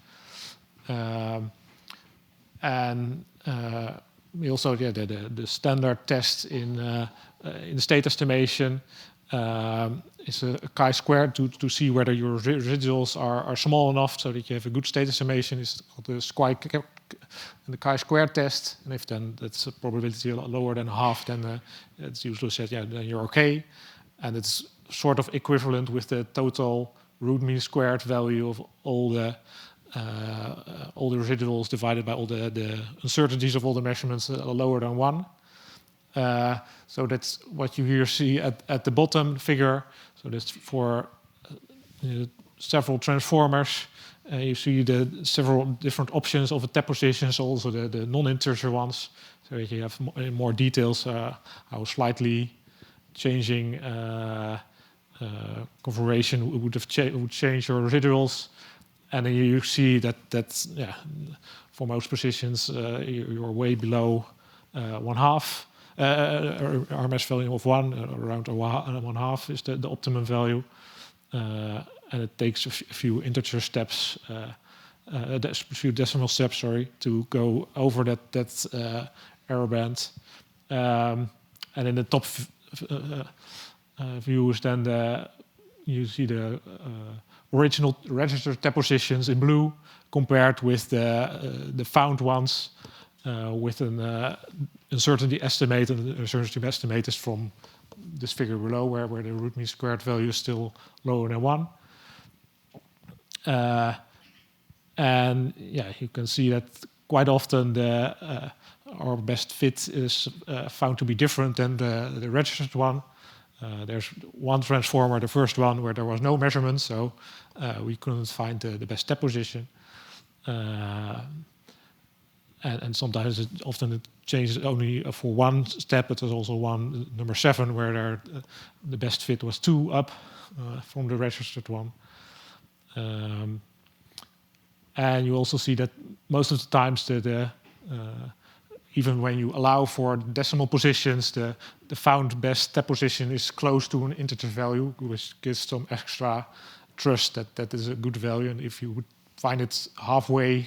We also the standard test in the state estimation is a chi-square to see whether your residuals are small enough so that you have a good state estimation. It's called the chi-square test, and if then that's a probability lower than half, then it's usually said then you're okay, and it's sort of equivalent with the total root mean squared value of all the residuals divided by all the uncertainties of all the measurements lower than 1. So that's what you here see at the bottom figure. So that's for several transformers. You see the several different options of the tap positions, also the non-integer ones. So you have more details how slightly changing configuration would change your residuals. And then you see that for most positions you're way below 1/2. RMS value of 1, around 1/2 is the optimum value, and it takes a few integer steps, a few decimal steps, to go over that error band. And in the top view is then you see the original registered tap positions in blue compared with the found ones with an uncertainty estimate, and the uncertainty estimate is from this figure below, where the root mean squared value is still lower than 1. And you can see that quite often our best fit is found to be different than the registered one. There's one transformer, the first one, where there was no measurement, so we couldn't find the best tap position. And sometimes it changes only for 1 step, but there's also one, number 7, where the best fit was 2 up from the registered one. And you also see that most of the times even when you allow for decimal positions, the found best tap position is close to an integer value, which gives some extra trust that is a good value. And if you would find it halfway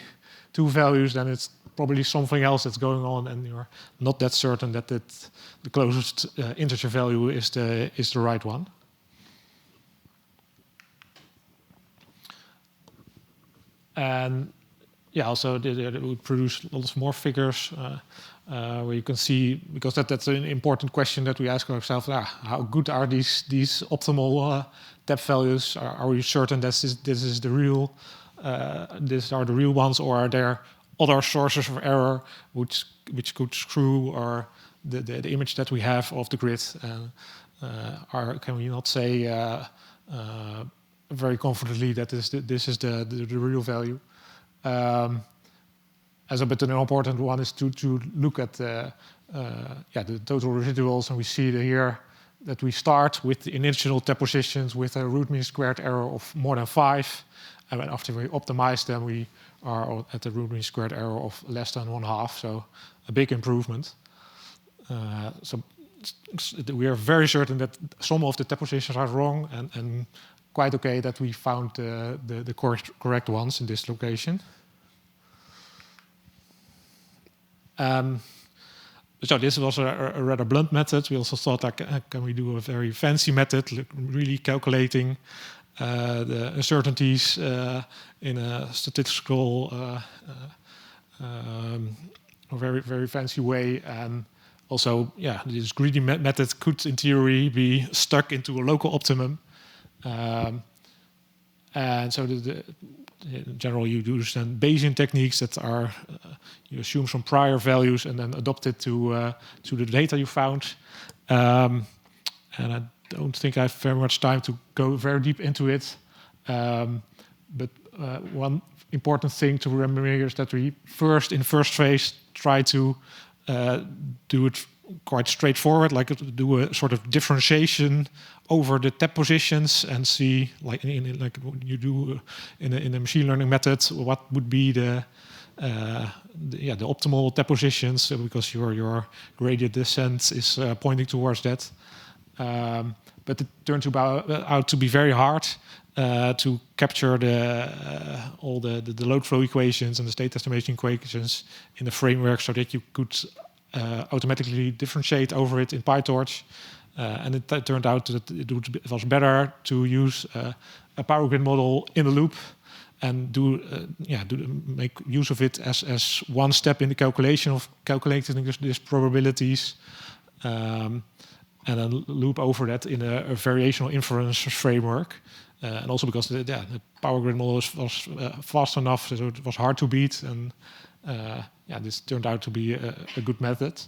2 values, then it's probably something else that's going on, and you're not that certain that the closest integer value is the right one. And also we produce lots more figures where you can see, because that's an important question that we ask ourselves: how good are these optimal depth values? Are we certain that this is the real? These are the real ones, or are there other sources of error which could screw or the image that we have of the grid? Can we not say very confidently that this is the real value? But an important one is to look at the total residuals, and we see here that we start with the initial depositions with a root mean squared error of more than 5, and then after we optimize them, we are at the root mean squared error of less than 1/2, so a big improvement. So we are very certain that some of the depositions are wrong, and quite okay that we found the correct ones in this location. So this was a rather blunt method. We also thought, can we do a very fancy method, really calculating the uncertainties in a statistical, very, very fancy way. And also, this greedy method could, in theory, be stuck into a local optimum. And so in general, you use then Bayesian techniques that are, you assume some prior values and then adopt it to the data you found. And I don't think I have very much time to go very deep into it. But one important thing to remember here is that we in the first phase, try to do it quite straightforward, like do a sort of differentiation over the tab positions and see, like what you do in a machine learning method, what would be the optimal tab positions, because your gradient descent is pointing towards that. But it turns out to be very hard to capture all the load flow equations and the state estimation equations in the framework, so that you could automatically differentiate over it in PyTorch. And it turned out that it was better to use a power grid model in a loop and make use of it as one step in the calculation of calculating these probabilities, and then loop over that in a variational inference framework. And also because the power grid model was fast enough, so it was hard to beat. And this turned out to be a good method.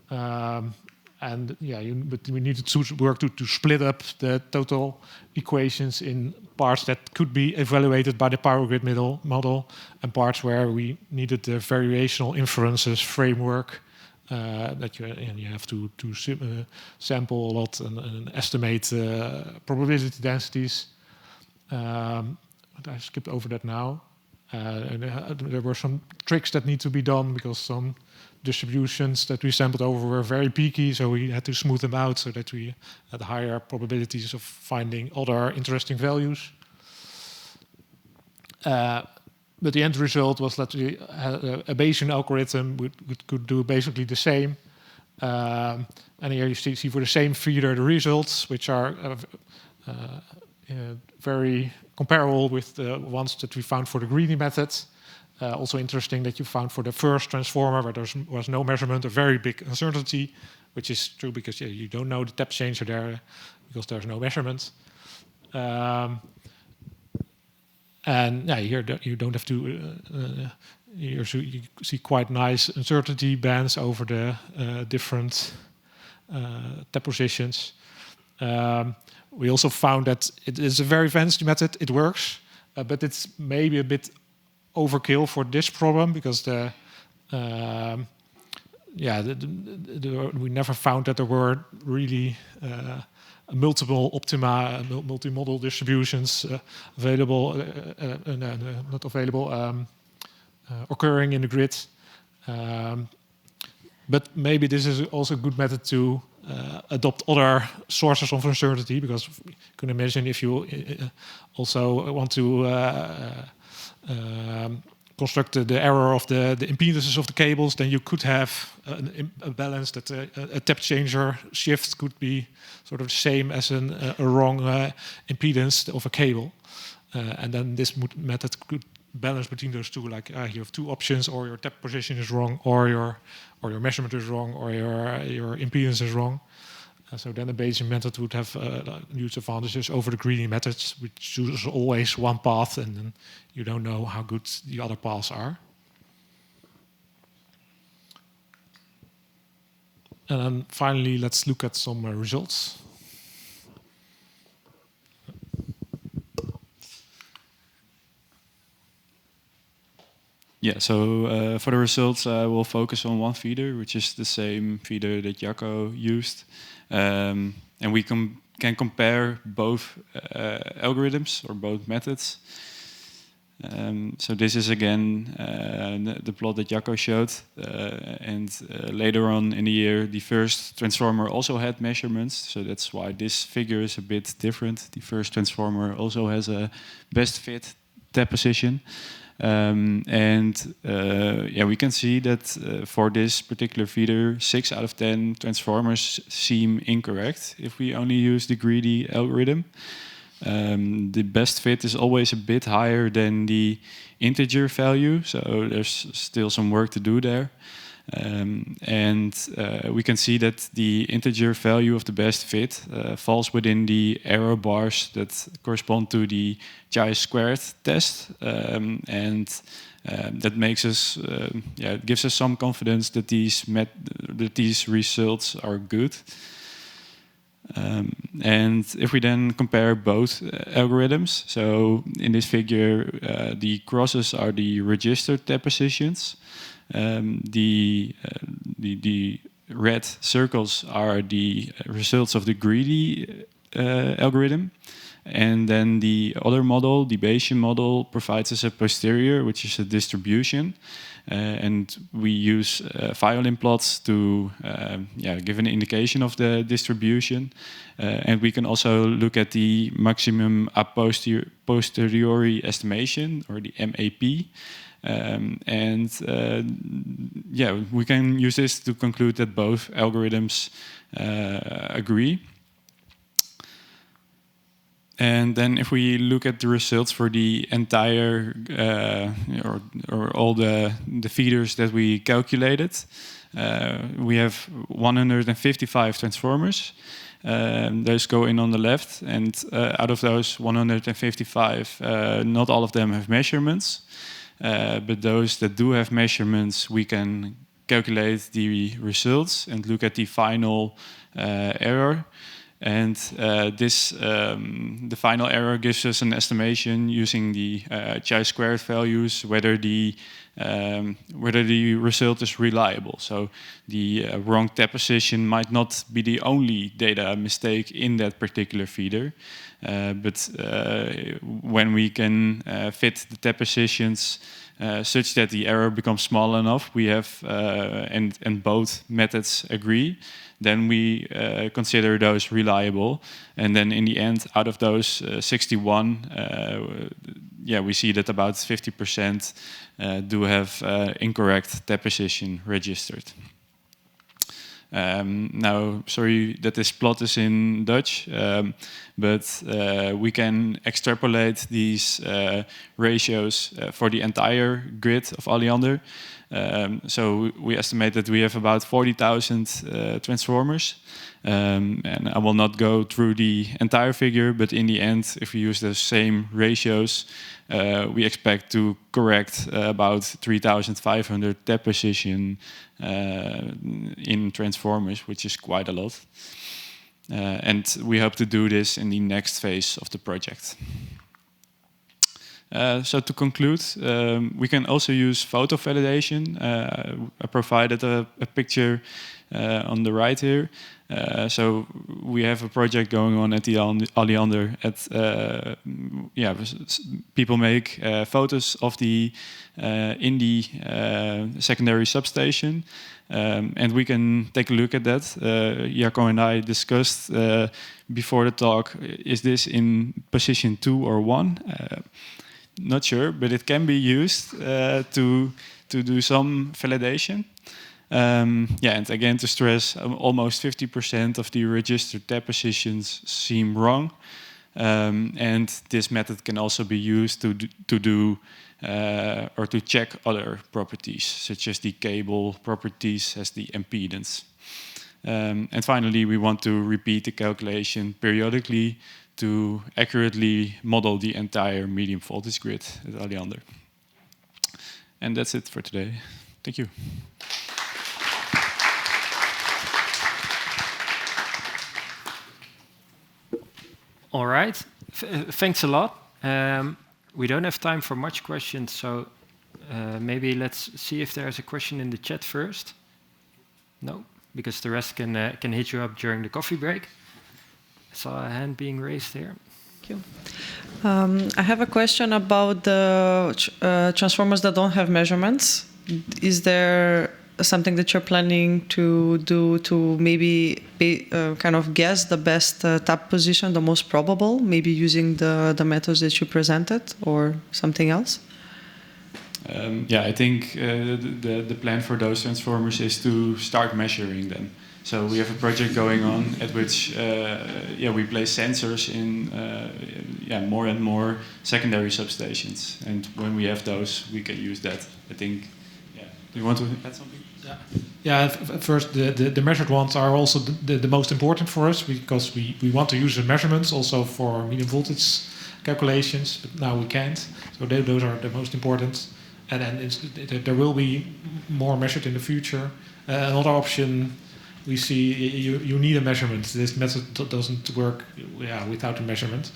But we needed to work to split up the total equations in parts that could be evaluated by the power grid model and parts where we needed the variational inferences framework, that you have to sample a lot and estimate probability densities. But I skipped over that now. And there were some tricks that need to be done because some distributions that we sampled over were very peaky, so we had to smooth them out so that we had higher probabilities of finding other interesting values. But the end result was that we had a Bayesian algorithm could do basically the same. And here you see for the same feeder the results, which are very comparable with the ones that we found for the greedy method. Also interesting that you found for the first transformer where there was no measurement, a very big uncertainty, which is true because you don't know the depth changer there because there's no measurement. And here you don't have to. You see quite nice uncertainty bands over the different depth positions. We also found that it is a very fancy method. It works, but it's maybe a bit overkill for this problem because we never found that there were really multiple optima, multi-model distributions available, not available, occurring in the grid. But maybe this is also a good method to adopt other sources of uncertainty, because you can imagine if you also want to construct the error of the impedances of the cables, then you could have a balance that a depth changer shift could be sort of the same as a wrong impedance of a cable. And then this method could balance between those two. Like you have two options, or your tap position is wrong, or your measurement is wrong, or your impedance is wrong. So then the Bayesian method would have huge advantages over the greedy methods, which chooses always one path, and then you don't know how good the other paths are. And then finally, let's look at some results. Yeah, so for the results, I will focus on one feeder, which is the same feeder that Jacco used. And we can compare both algorithms or both methods. So this is again the plot that Jacco showed. And later on in the year, the first transformer also had measurements. So that's why this figure is a bit different. The first transformer also has a best fit tap position. We can see that for this particular feeder, 6 out of 10 transformers seem incorrect if we only use the greedy algorithm. The best fit is always a bit higher than the integer value, so there's still some work to do there. We can see that the integer value of the best fit falls within the error bars that correspond to the chi-squared test, that makes us, it gives us some confidence that these results are good. And if we then compare both algorithms, so in this figure, the crosses are the registered tap positions. The red circles are the results of the greedy algorithm. And then the other model, the Bayesian model, provides us a posterior, which is a distribution. And we use violin plots to give an indication of the distribution. And we can also look at the maximum a posteriori estimation, or the MAP. We can use this to conclude that both algorithms agree. And then if we look at the results for the entire, or all the feeders that we calculated, we have 155 transformers. Those go in on the left, and out of those 155, not all of them have measurements. But those that do have measurements, we can calculate the results and look at the final error. And the final error gives us an estimation using the chi-squared values whether the result is reliable. So the wrong tap position might not be the only data mistake in that particular feeder, but when we can fit the tap positions such that the error becomes small enough, we have and both methods agree, then we consider those reliable. And then in the end, out of those 61, we see that about 50% do have incorrect tap position registered. Now, sorry that this plot is in Dutch, but we can extrapolate these ratios for the entire grid of Alliander. So we estimate that we have about 40,000 transformers. And I will not go through the entire figure, but in the end, if we use the same ratios, we expect to correct about 3,500 tap position in transformers, which is quite a lot. And we hope to do this in the next phase of the project. So to conclude, we can also use photo validation. I provided a picture on the right here. So we have a project going on at the Alliander. People make photos of the in the secondary substation, and we can take a look at that. Jacco and I discussed before the talk: is this in position 2 or 1? Not sure, but it can be used to do some validation. And again, to stress, almost 50% of the registered tap positions seem wrong. And this method can also be used to do or to check other properties, such as the cable properties, as the impedance. And finally, we want to repeat the calculation periodically to accurately model the entire medium voltage grid at Alliander. And that's it for today. Thank you. All right. Thanks a lot. We don't have time for much questions, so maybe let's see if there's a question in the chat first. No, because the rest can hit you up during the coffee break. I saw a hand being raised here. Thank you. I have a question about the transformers that don't have measurements. Is there something that you're planning to do to maybe kind of guess the best tap position, the most probable, maybe using the methods that you presented or something else? Yeah, I think the plan for those transformers is to start measuring them. So we have a project going on at which we place sensors in more and more secondary substations, and when we have those, we can use that. I think. Yeah. Do you want to add something? Yeah. First, the measured ones are also the most important for us because we want to use the measurements also for medium voltage calculations, but now we can't. So those are the most important, and there will be more measured in the future. Another option. We see you need a measurement. This method doesn't work without a measurement.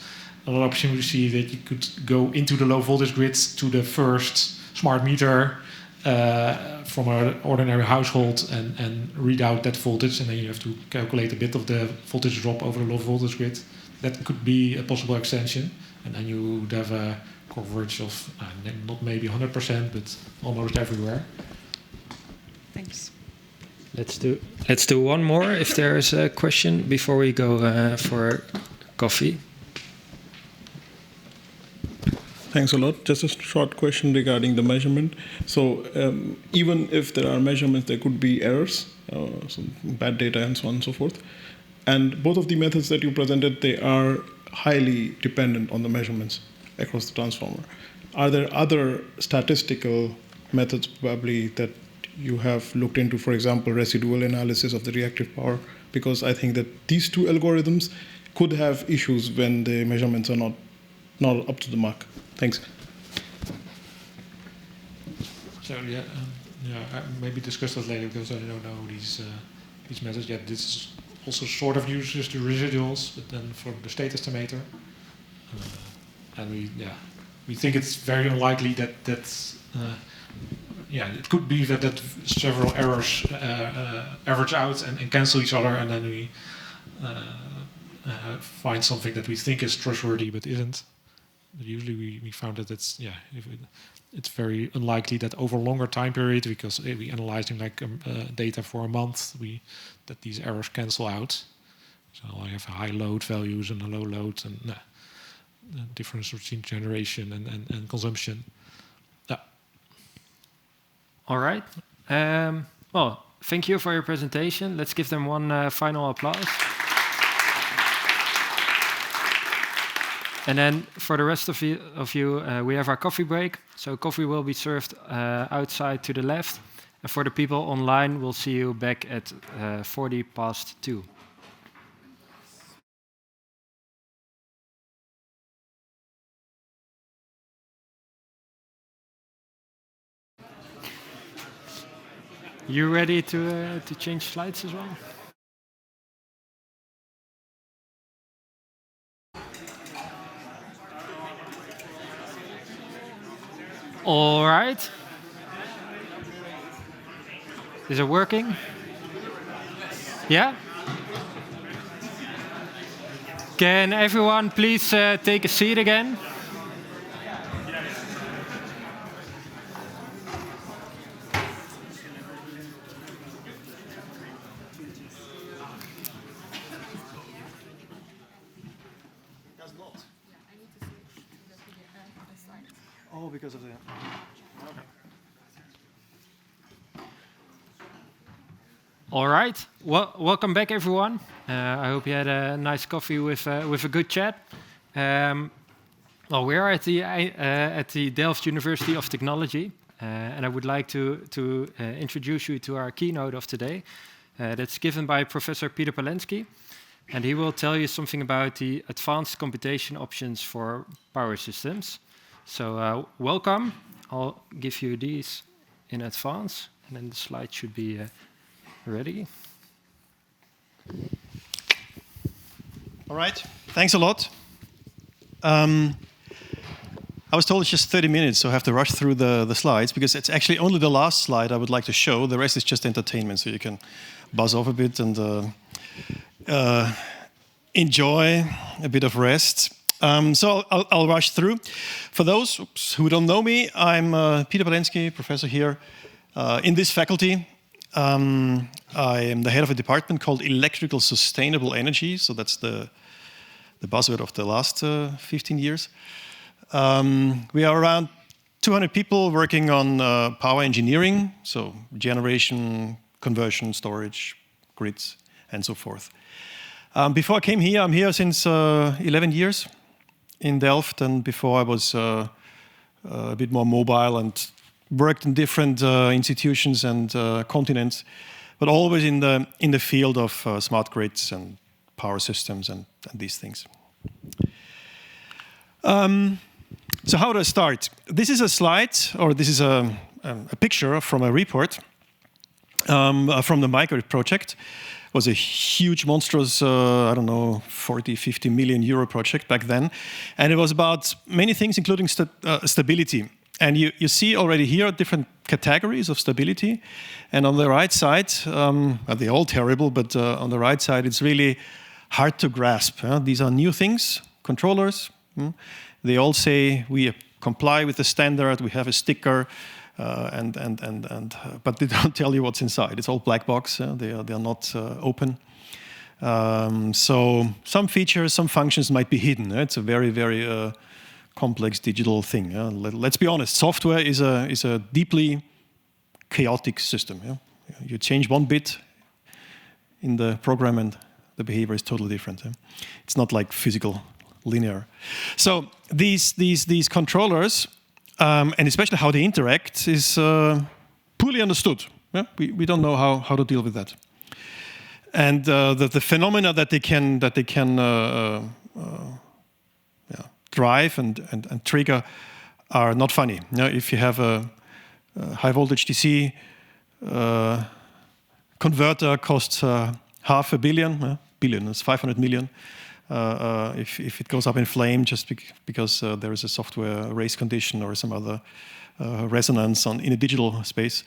Another option we see that you could go into the low voltage grids to the first smart meter from an ordinary household and read out that voltage, and then you have to calculate a bit of the voltage drop over the low voltage grid. That could be a possible extension, and then you would have a coverage of not maybe 100%, but almost everywhere. Thanks. Let's do one more if there is a question before we go for coffee. Thanks a lot. Just a short question regarding the measurement. So even if there are measurements, there could be errors, some bad data and so on and so forth. And both of the methods that you presented, they are highly dependent on the measurements across the transformer. Are there other statistical methods probably that you have looked into, for example, residual analysis of the reactive power? Because I think that these two algorithms could have issues when the measurements are not up to the mark. Thanks. So I maybe discuss that later because I don't know these methods yet. This is also sort of uses the residuals, but then for the state estimator, and we think it's very unlikely that. It could be that several errors average out and cancel each other, and then we find something that we think is trustworthy but isn't. But usually we found that it's very unlikely that over a longer time period, because we analyzing data for a month, that these errors cancel out. So I have high load values and a low load, and the difference between generation and consumption. All right. Well, thank you for your presentation. Let's give them one final applause. And then for the rest of you, we have our coffee break. So coffee will be served outside to the left. And for the people online, we'll see you back at 2:40. You ready to change slides as well? All right. Is it working? Yeah? Can everyone please take a seat again? Oh, because of the... All right. Well, welcome back, everyone. I hope you had a nice coffee with a good chat. Well, we are at the Delft University of Technology, and I would like to introduce you to our keynote of today. That's given by Professor Peter Palensky, and he will tell you something about the advanced computation options for power systems. So welcome. I'll give you these in advance, and then the slide should be ready. All right, thanks a lot. I was told it's just 30 minutes, so I have to rush through the slides, because it's actually only the last slide I would like to show. The rest is just entertainment, so you can buzz off a bit and enjoy a bit of rest. So I'll rush through. For those who don't know me, I'm Peter Palensky, professor here in this faculty. I am the head of a department called Electrical Sustainable Energy, so that's the buzzword of the last 15 years. We are around 200 people working on power engineering, so generation, conversion, storage, grids, and so forth. Before I came here, I'm here since 11 years in Delft, and before I was a bit more mobile and worked in different institutions and continents, but always in the field of smart grids and power systems and these things. So how do I start? This is a slide, or this is a picture from a report from the Microgrid project. It was a huge, monstrous, I don't know, 40, 50 million euro project back then. And it was about many things, including stability. And you see already here different categories of stability. And on the right side, they're all terrible, but on the right side, it's really hard to grasp. These are new things, controllers. They all say we comply with the standard, we have a sticker, but they don't tell you what's inside. It's all black box. They are not open. So some features, some functions might be hidden. It's a very, very complex digital thing. Let's be honest. Software is a deeply chaotic system. You change one bit in the program, and the behavior is totally different. It's not like physical. Linear. So these controllers, and especially how they interact, is poorly understood. Yeah? We don't know how to deal with that. And the phenomena that they can drive and trigger are not funny. If you have a high voltage DC converter, costs $500 million. Billion is 500 million. If it goes up in flame just because there is a software race condition or some other resonance in a digital space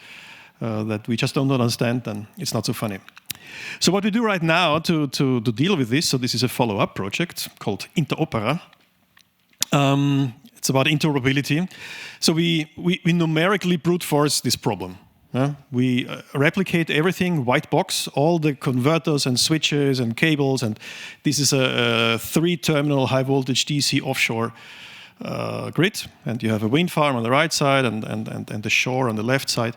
that we just don't understand, then it's not so funny. So what we do right now to deal with this, so this is a follow-up project called Interopera. It's about interoperability. So we numerically brute force this problem. We replicate everything, white box, all the converters and switches and cables, and this is a 3-terminal high voltage DC offshore grid, and you have a wind farm on the right side and the shore on the left side.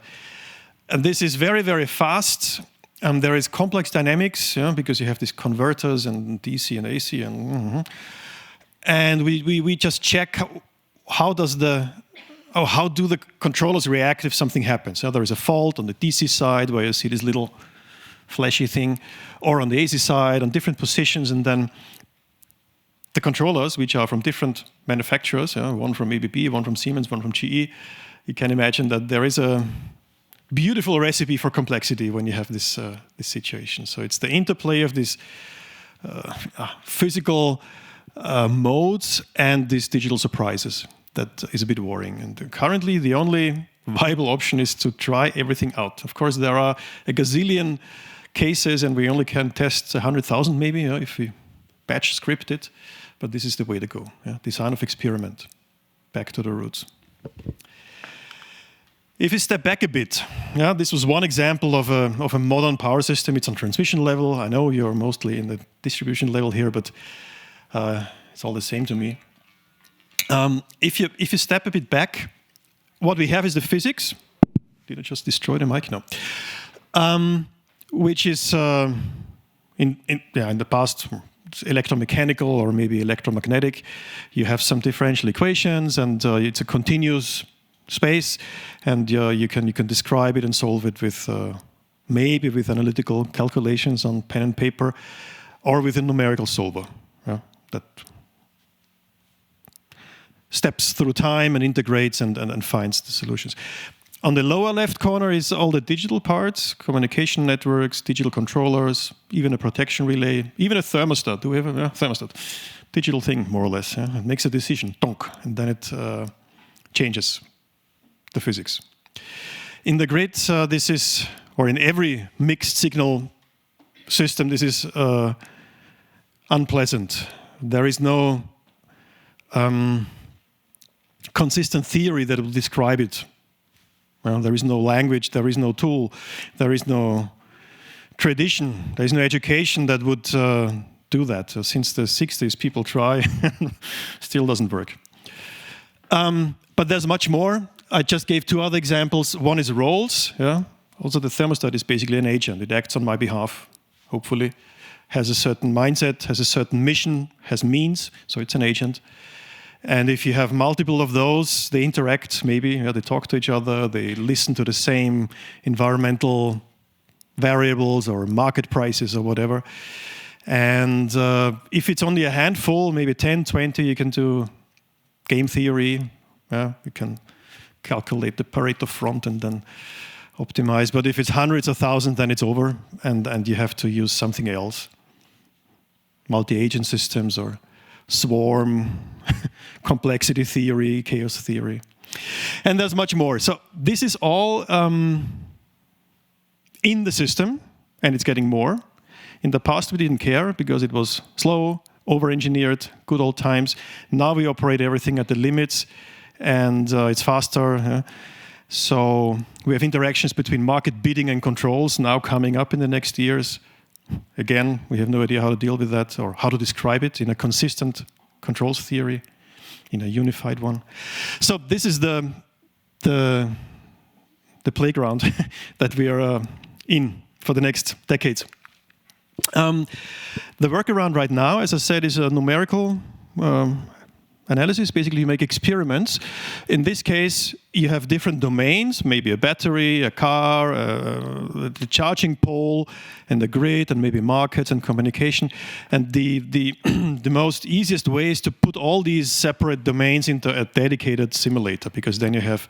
And this is very, very fast. There is complex dynamics, because you have these converters and DC and AC, and we just check how do the controllers react if something happens? There is a fault on the DC side where you see this little flashy thing, or on the AC side on different positions, and then the controllers, which are from different manufacturers, one from ABB, one from Siemens, one from GE, you can imagine that there is a beautiful recipe for complexity when you have this situation. So it's the interplay of these physical modes and these digital surprises that is a bit worrying. And currently, the only viable option is to try everything out. Of course, there are a gazillion cases, and we only can test 100,000 maybe if we batch script it. But this is the way to go. Design of experiment. Back to the roots. If you step back a bit, this was one example of a modern power system. It's on transmission level. I know you're mostly in the distribution level here, but it's all the same to me. If you step a bit back, what we have is the physics. Did I just destroy the mic? No. Which is in the past electromechanical or maybe electromagnetic. You have some differential equations, and it's a continuous space, and you can describe it and solve it with maybe with analytical calculations on pen and paper, or with a numerical solver that steps through time and integrates and finds the solutions. On the lower left corner is all the digital parts, communication networks, digital controllers, even a protection relay, even a thermostat. Do we have a thermostat? Digital thing, more or less. It makes a decision, donk, and then it changes the physics. In the grid, this is, or in every mixed signal system, this is unpleasant. There is no consistent theory that will describe it. Well, there is no language, there is no tool, there is no tradition, there is no education that would do that. Since the 60s, people try, still doesn't work. But there's much more. I just gave two other examples. One is roles. Also, the thermostat is basically an agent. It acts on my behalf, hopefully. Has a certain mindset, has a certain mission, has means, so it's an agent. And if you have multiple of those, they interact maybe, they talk to each other, they listen to the same environmental variables or market prices or whatever. And if it's only a handful, maybe 10, 20, you can do game theory. You can calculate the Pareto front and then optimize. But if it's hundreds of thousands, then it's over, and you have to use something else. Multi-agent systems or swarm, complexity theory, chaos theory. And there's much more. So this is all in the system, and it's getting more. In the past, we didn't care because it was slow, over-engineered, good old times. Now we operate everything at the limits, and it's faster. So we have interactions between market bidding and controls now coming up in the next years. Again, we have no idea how to deal with that or how to describe it in a consistent controls theory, in a unified one. So this is the playground that we are in for the next decades. The workaround right now, as I said, is a numerical analysis. Basically, you make experiments. In this case, you have different domains, maybe a battery, a car, the charging pole, and the grid, and maybe markets and communication. And the most easiest way is to put all these separate domains into a dedicated simulator, because then you have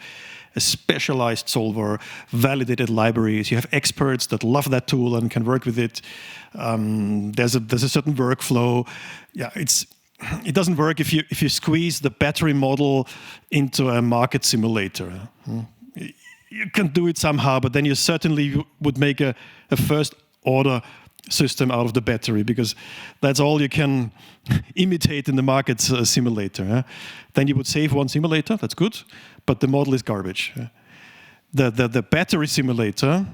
a specialized solver, validated libraries. You have experts that love that tool and can work with it. There's a certain workflow. Yeah, it doesn't work if you squeeze the battery model into a market simulator. You can do it somehow, but then you certainly would make a first order system out of the battery, because that's all you can imitate in the market simulator. Then you would save one simulator, that's good, but the model is garbage. The battery simulator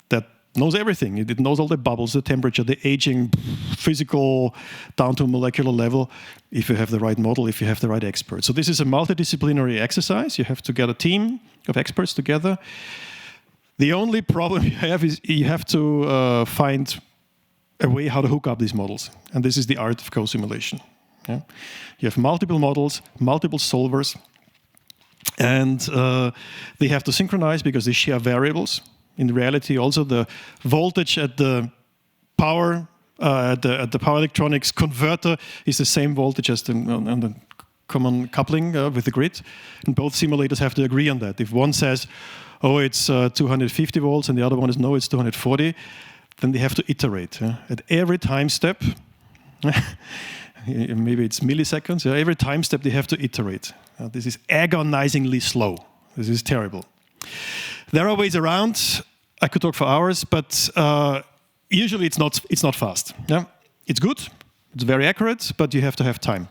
that knows everything. It knows all the bubbles, the temperature, the aging, physical, down to molecular level, if you have the right model, if you have the right experts. So this is a multidisciplinary exercise. You have to get a team of experts together. The only problem you have is you have to find a way how to hook up these models. And this is the art of co-simulation. You have multiple models, multiple solvers, and they have to synchronize because they share variables. In reality, also the voltage at the power at the power electronics converter is the same voltage as the common coupling with the grid, and both simulators have to agree on that. If one says, "Oh, it's 250 volts," and the other one is, "No, it's 240," then they have to iterate at every time step. Maybe it's milliseconds. Every time step they have to iterate. This is agonizingly slow. This is terrible. There are ways around. I could talk for hours, but usually it's not fast. It's good, it's very accurate, but you have to have time.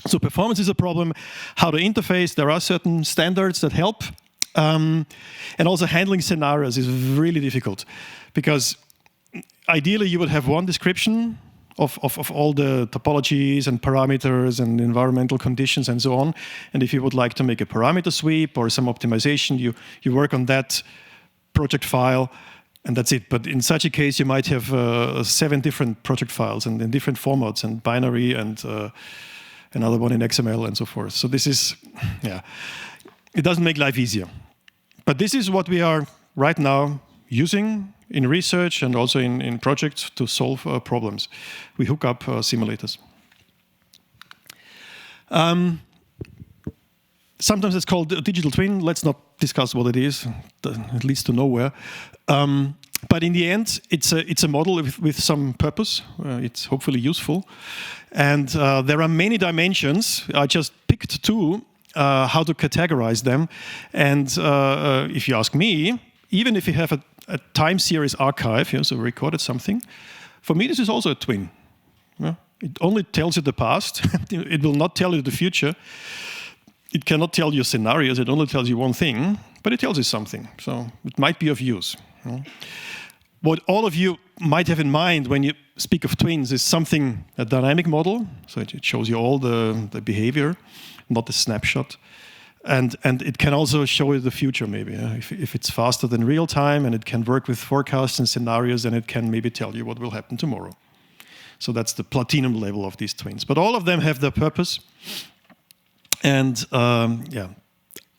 So performance is a problem. How to interface, there are certain standards that help. And also handling scenarios is really difficult, because ideally you would have one description of all the topologies and parameters and environmental conditions and so on. And if you would like to make a parameter sweep or some optimization, you work on that project file. and that's it. But in such a case, you might have 7 different project files and in different formats, and binary, and another one in XML, and so forth. So this is, yeah, it doesn't make life easier. But this is what we are right now using in research and also in projects to solve problems. We hook up simulators. Sometimes it's called a digital twin. Let's not discuss what it is. It leads to nowhere. But in the end, it's a model with some purpose. It's hopefully useful. And there are many dimensions. I just picked 2, how to categorize them. And if you ask me, even if you have a time series archive, so recorded something, for me this is also a twin. It only tells you the past. It will not tell you the future. It cannot tell you scenarios. It only tells you one thing, but it tells you something. So it might be of use. What all of you might have in mind when you speak of twins is something, a dynamic model. So it shows you all the behavior, not a snapshot. And it can also show you the future, maybe. If it's faster than real time and it can work with forecasts and scenarios, then it can maybe tell you what will happen tomorrow. So that's the platinum level of these twins. But all of them have their purpose and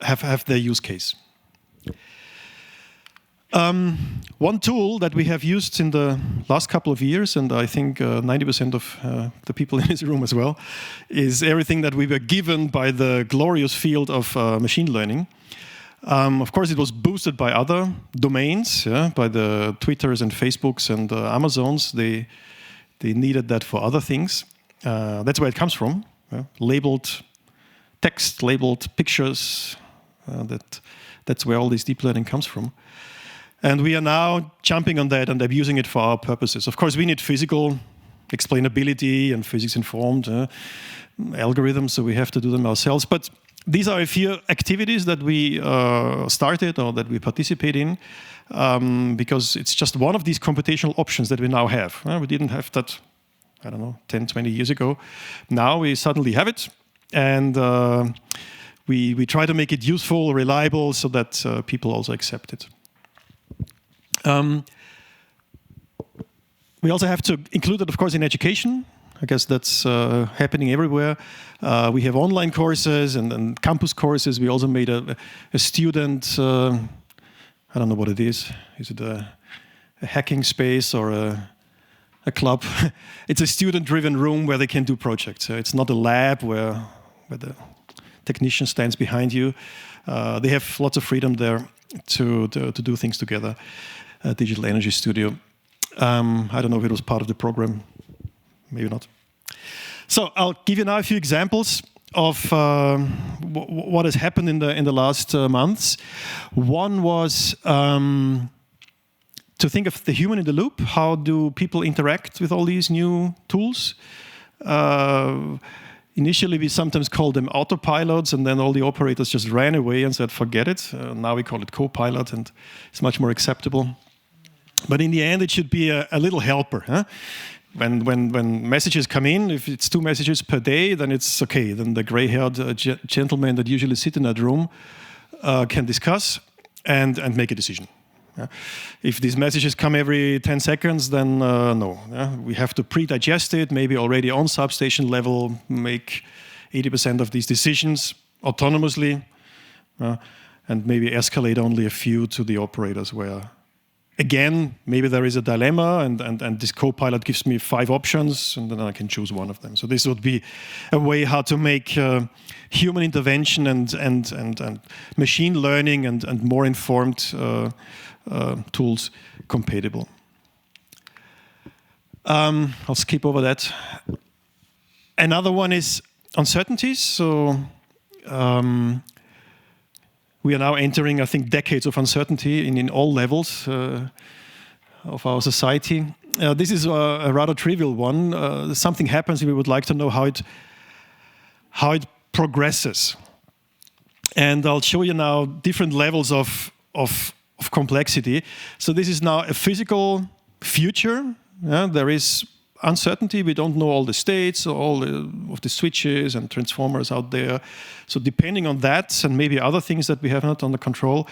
have their use case. One tool that we have used in the last couple of years, and I think 90% of the people in this room as well, is everything that we were given by the glorious field of machine learning. Of course, it was boosted by other domains, by the Twitters and Facebooks and Amazons. They needed that for other things. That's where it comes from, labeled text, labeled pictures. That's where all this deep learning comes from. And we are now jumping on that and abusing it for our purposes. Of course, we need physical explainability and physics-informed algorithms, so we have to do them ourselves. But these are a few activities that we started or that we participate in because it's just one of these computational options that we now have. We didn't have that, 10, 20 years ago. Now we suddenly have it, and we try to make it useful, reliable, so that people also accept it. We also have to include it, of course, in education. I guess that's happening everywhere. We have online courses and campus courses. We also made a student, I don't know what it is. Is it a hacking space or a club? It's a student-driven room where they can do projects. It's not a lab where the technician stands behind you. They have lots of freedom there to do things together. Digital Energy Studio. I don't know if it was part of the program. Maybe not. So I'll give you now a few examples of what has happened in the last months. One was to think of the human in the loop. How do people interact with all these new tools? Initially, we sometimes called them autopilots, and then all the operators just ran away and said, forget it. Now we call it copilot, and it's much more acceptable. But in the end, it should be a little helper. When messages come in, if it's 2 messages per day, then it's okay. Then the gray-haired gentlemen that usually sit in that room can discuss and make a decision. If these messages come every 10 seconds, then no. We have to pre-digest it, maybe already on substation level, make 80% of these decisions autonomously, and maybe escalate only a few to the operators where, again, maybe there is a dilemma and this copilot gives me 5 options and then I can choose one of them. So this would be a way how to make human intervention and machine learning and more informed tools compatible. I'll skip over that. Another one is uncertainties. So we are now entering, I think, decades of uncertainty in all levels of our society. This is a rather trivial one. Something happens and we would like to know how it progresses. And I'll show you now different levels of complexity. So this is now a physical future. There is, uncertainty. We don't know all the states, of the switches and transformers out there. So depending on that and maybe other things that we have not under control,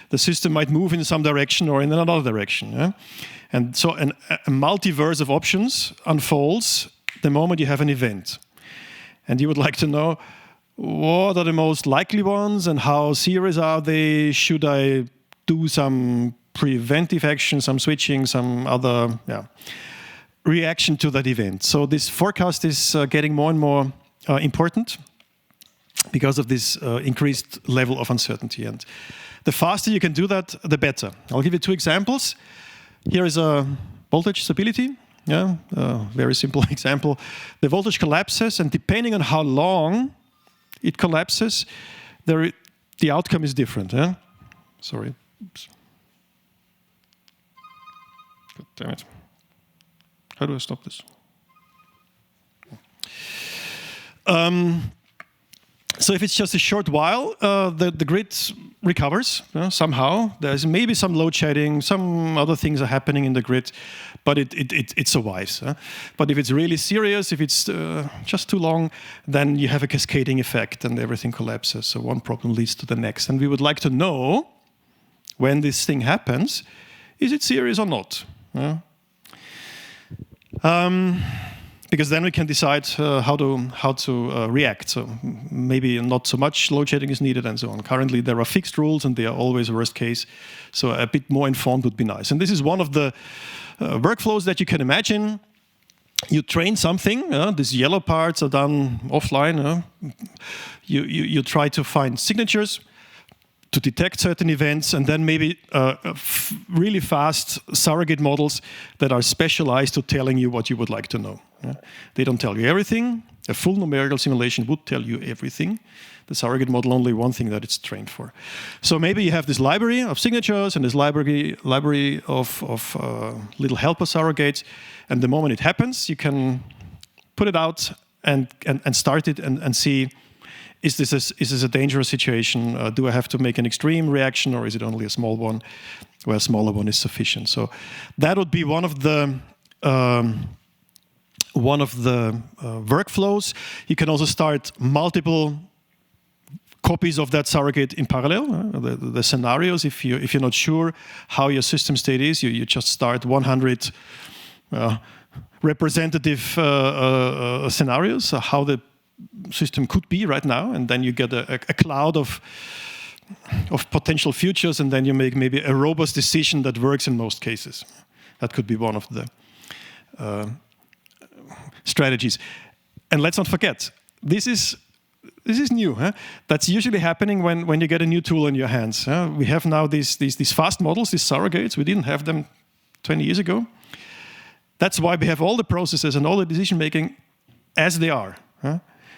the system might move in some direction or in another direction. Yeah? And so a multiverse of options unfolds the moment you have an event. And you would like to know, what are the most likely ones and how serious are they? Should I do some preventive action, some switching, some other reaction to that event? So this forecast is getting more and more important because of this increased level of uncertainty. And the faster you can do that, the better. I'll give you 2 examples. Here is a voltage stability. Yeah, very simple example. The voltage collapses, and depending on how long it collapses, the outcome is different. Yeah? Sorry. Oops. God damn it. How do I stop this? So if it's just a short while, the grid recovers somehow. There's maybe some load shedding, some other things are happening in the grid, but it survives. But if it's really serious, if it's just too long, then you have a cascading effect and everything collapses. So one problem leads to the next. And we would like to know, when this thing happens, is it serious or not? Because then we can decide how to react. So maybe not so much load shedding is needed and so on. Currently there are fixed rules and they are always worst case. So a bit more informed would be nice. And this is one of the workflows that you can imagine. You train something. These yellow parts are done offline. You try to find signatures to detect certain events, and then maybe really fast surrogate models that are specialized to telling you what you would like to know. They don't tell you everything. A full numerical simulation would tell you everything. The surrogate model only one thing that it's trained for. So maybe you have this library of signatures and this library of little helper surrogates, and the moment it happens, you can put it out and start it and see, is this a dangerous situation? Do I have to make an extreme reaction, or is it only a small one, where a smaller one is sufficient? So that would be one of the workflows. You can also start multiple copies of that surrogate in parallel. The scenarios, if you're not sure how your system state is, you just start 100 representative scenarios, how the system could be right now, and then you get a cloud of potential futures, and then you make maybe a robust decision that works in most cases. That could be one of the strategies. And let's not forget, this is new. That's usually happening when you get a new tool in your hands. We have now these fast models, these surrogates. We didn't have them 20 years ago. That's why we have all the processes and all the decision making as they are.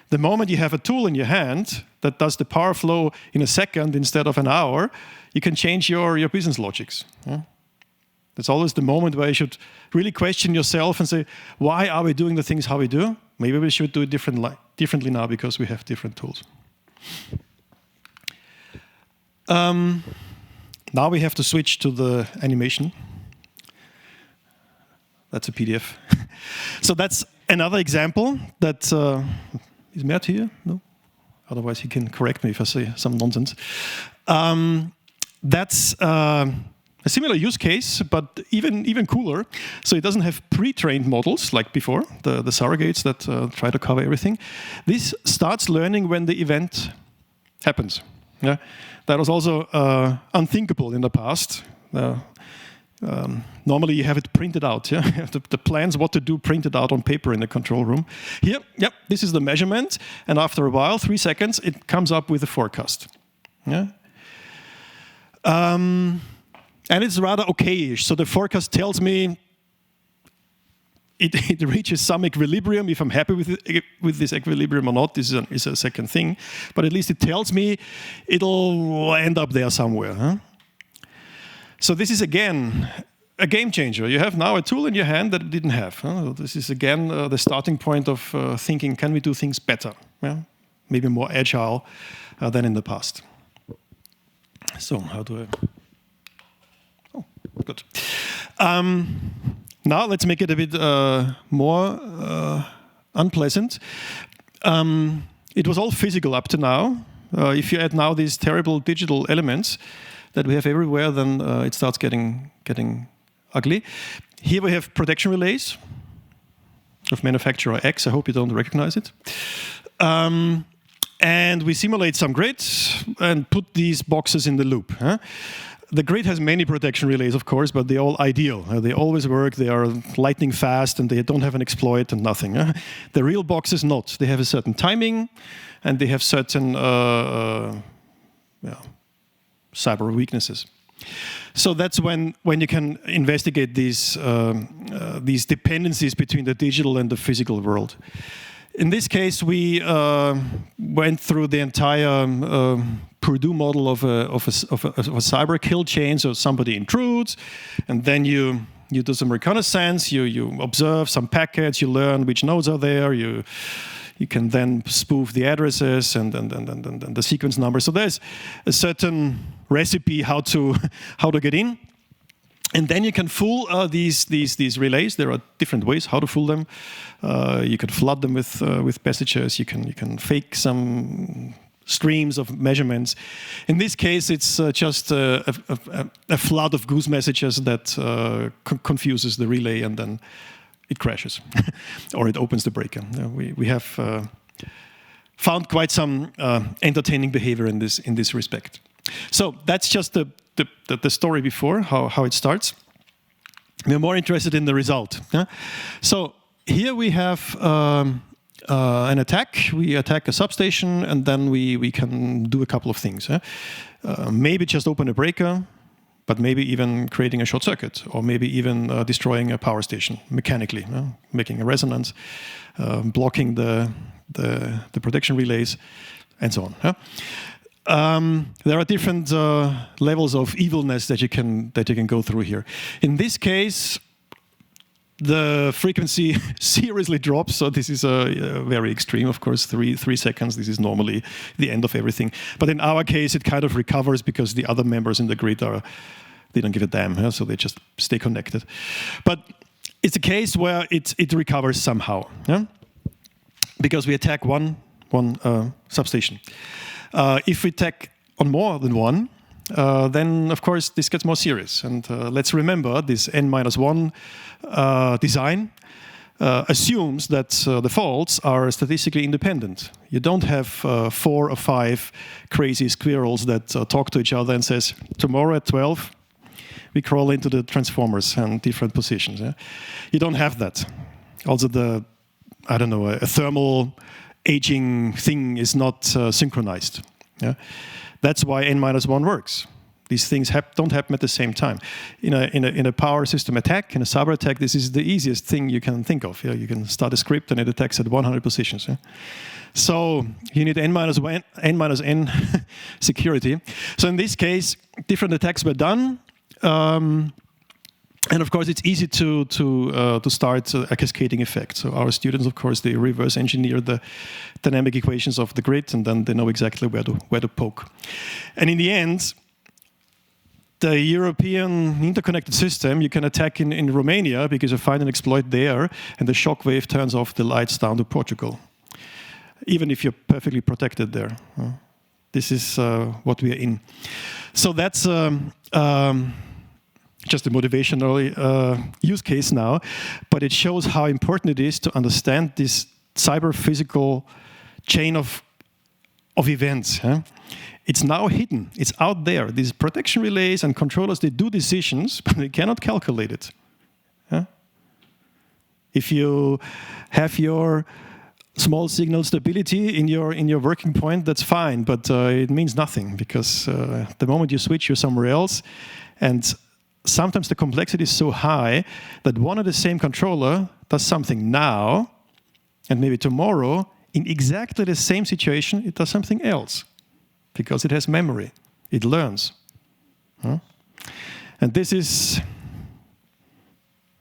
The moment you have a tool in your hand that does the power flow in a second instead of an hour, you can change your business logics. That's always the moment where you should really question yourself and say, why are we doing the things how we do? Maybe we should do it differently now because we have different tools. Now we have to switch to the animation. That's a PDF. So that's another example that... is Mert here? No? Otherwise he can correct me if I say some nonsense. That's a similar use case, but even cooler. So it doesn't have pre-trained models like before, the surrogates that try to cover everything. This starts learning when the event happens. Yeah? That was also unthinkable in the past. Normally you have it printed out, yeah? You have the plans what to do printed out on paper in the control room. Here, yep, this is the measurement, and after a while, 3 seconds, it comes up with a forecast. Yeah? And it's rather okay-ish, so the forecast tells me it reaches some equilibrium. If I'm happy with this equilibrium or not, this is a second thing, but at least it tells me it'll end up there somewhere. Huh? So this is again a game changer. You have now a tool in your hand that it didn't have. This is again the starting point of thinking, can we do things better? Yeah? Maybe more agile than in the past. So how do I... Oh, good. Now let's make it a bit more unpleasant. It was all physical up to now. If you add now these terrible digital elements that we have everywhere, then it starts getting ugly. Here we have protection relays of manufacturer X. I hope you don't recognize it. And we simulate some grid and put these boxes in the loop. The grid has many protection relays, of course, but they're all ideal. They always work, they are lightning fast, and they don't have an exploit and nothing. The real boxes not. They have a certain timing, and they have certain cyber weaknesses. So that's when you can investigate these dependencies between the digital and the physical world. In this case, we went through the entire Purdue model of a cyber kill chain. So somebody intrudes, and then you do some reconnaissance, you observe some packets, you learn which nodes are there, you can then spoof the addresses and the sequence numbers. So there's a certain recipe how to get in. And then you can fool these relays. There are different ways how to fool them. You can flood them with messages. You can fake some streams of measurements. In this case, it's just a flood of goose messages that confuses the relay, and then it crashes, or it opens the breaker. We have found quite some entertaining behavior in this respect. So that's just the story before, how it starts. We're more interested in the result. So here we have an attack. We attack a substation, and then we can do a couple of things. Maybe just open a breaker, but maybe even creating a short circuit, or maybe even destroying a power station mechanically, making a resonance, blocking the protection relays, and so on. There are different levels of evilness that you can go through here. In this case, the frequency seriously drops, so this is very extreme. Of course, 3 seconds. This is normally the end of everything. But in our case, it kind of recovers because the other members in the grid they don't give a damn, so they just stay connected. But it's a case where it recovers somehow, because we attack one substation. If we attack on more than one, then of course this gets more serious. And let's remember this N-1 design assumes that the faults are statistically independent. You don't have 4 or 5 crazy squirrels that talk to each other and says, tomorrow at 12, we crawl into the transformers and different positions. You don't have that. Also a thermal aging thing is not synchronized. That's why N-1 works. These things don't happen at the same time. In a power system attack, in a cyber attack, this is the easiest thing you can think of. You can start a script and it attacks at 100 positions. So you need N-N security. So in this case, different attacks were done. And of course, it's easy to start a cascading effect. So our students, of course, they reverse engineer the dynamic equations of the grid, and then they know exactly where to poke. And in the end, the European interconnected system you can attack in Romania because you find an exploit there, and the shockwave turns off the lights down to Portugal, even if you're perfectly protected there. This is what we are in. So that's just a motivational use case now, but it shows how important it is to understand this cyber-physical chain of events. It's now hidden. It's out there. These protection relays and controllers, they do decisions, but they cannot calculate it. If you have your small signal stability in your working point, that's fine, but it means nothing, because the moment you switch, you're somewhere else, and sometimes the complexity is so high that one and the same controller does something now, and maybe tomorrow, in exactly the same situation, it does something else, because it has memory. It learns. And this is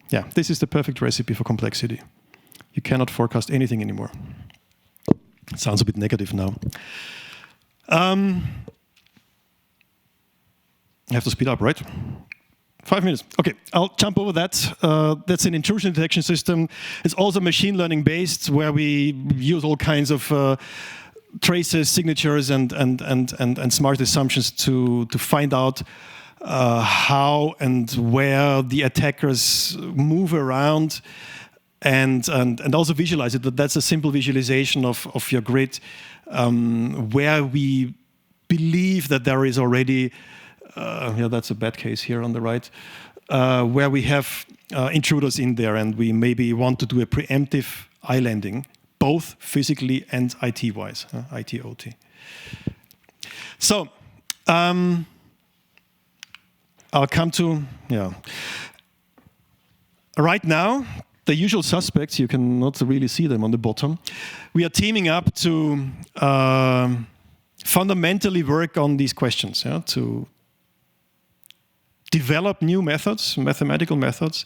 the perfect recipe for complexity. You cannot forecast anything anymore. It sounds a bit negative now. I have to speed up, right? 5 minutes. Okay, I'll jump over that. That's an intrusion detection system. It's also machine learning based, where we use all kinds of traces, signatures, and smart assumptions to find out how and where the attackers move around, and also visualize it. But that's a simple visualization of your grid, where we believe that there is already, that's a bad case here on the right, where we have intruders in there, and we maybe want to do a preemptive islanding, both physically and IT-wise, IT-OT. So, I'll come to, right now, the usual suspects, you cannot really see them on the bottom. We are teaming up to fundamentally work on these questions, to develop new methods, mathematical methods,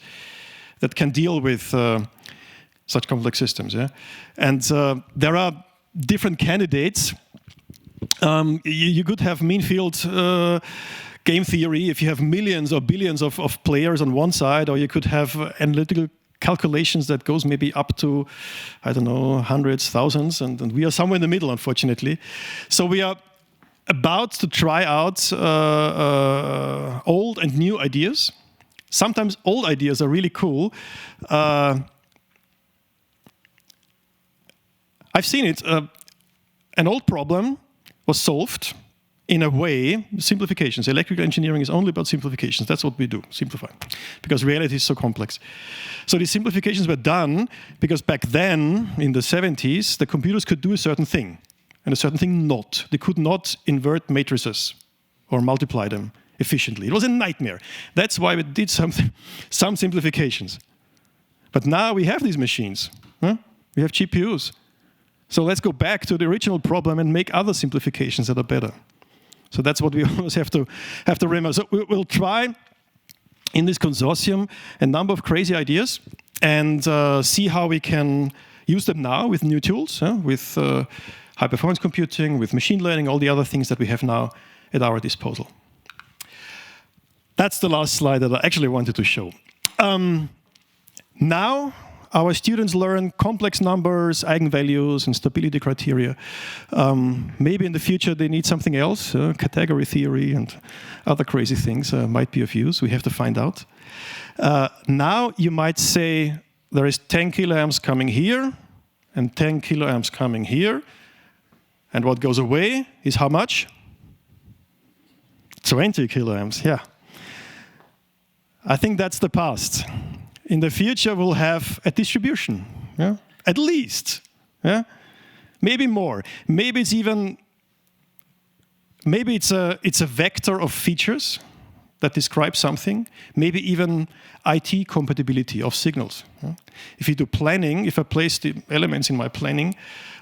that can deal with such complex systems. And there are different candidates. You could have mean field game theory if you have millions or billions of players on one side, or you could have analytical calculations that goes maybe up to, I don't know, hundreds, thousands, and we are somewhere in the middle, unfortunately. So we are about to try out old and new ideas. Sometimes old ideas are really cool. I've seen it. An old problem was solved in a way, simplifications. Electrical engineering is only about simplifications. That's what we do, simplify, because reality is so complex. So these simplifications were done because back then, in the 70s, the computers could do a certain thing, and a certain thing not. They could not invert matrices or multiply them efficiently. It was a nightmare. That's why we did some simplifications. But now we have these machines. We have GPUs. So let's go back to the original problem and make other simplifications that are better. So that's what we always have to remember. So we'll try in this consortium a number of crazy ideas and see how we can use them now with new tools, with high performance computing, with machine learning, all the other things that we have now at our disposal. That's the last slide that I actually wanted to show. Now, our students learn complex numbers, eigenvalues, and stability criteria. Maybe in the future they need something else, category theory and other crazy things might be of use. We have to find out. Now you might say there is 10 kiloamps coming here and 10 kiloamps coming here. And what goes away is how much? 20 kiloamps, yeah. I think that's the past. In the future, we'll have a distribution, at least, maybe more. Maybe it's even, maybe it's a vector of features that describe something. Maybe even IT compatibility of signals. If you do planning, if I place the elements in my planning,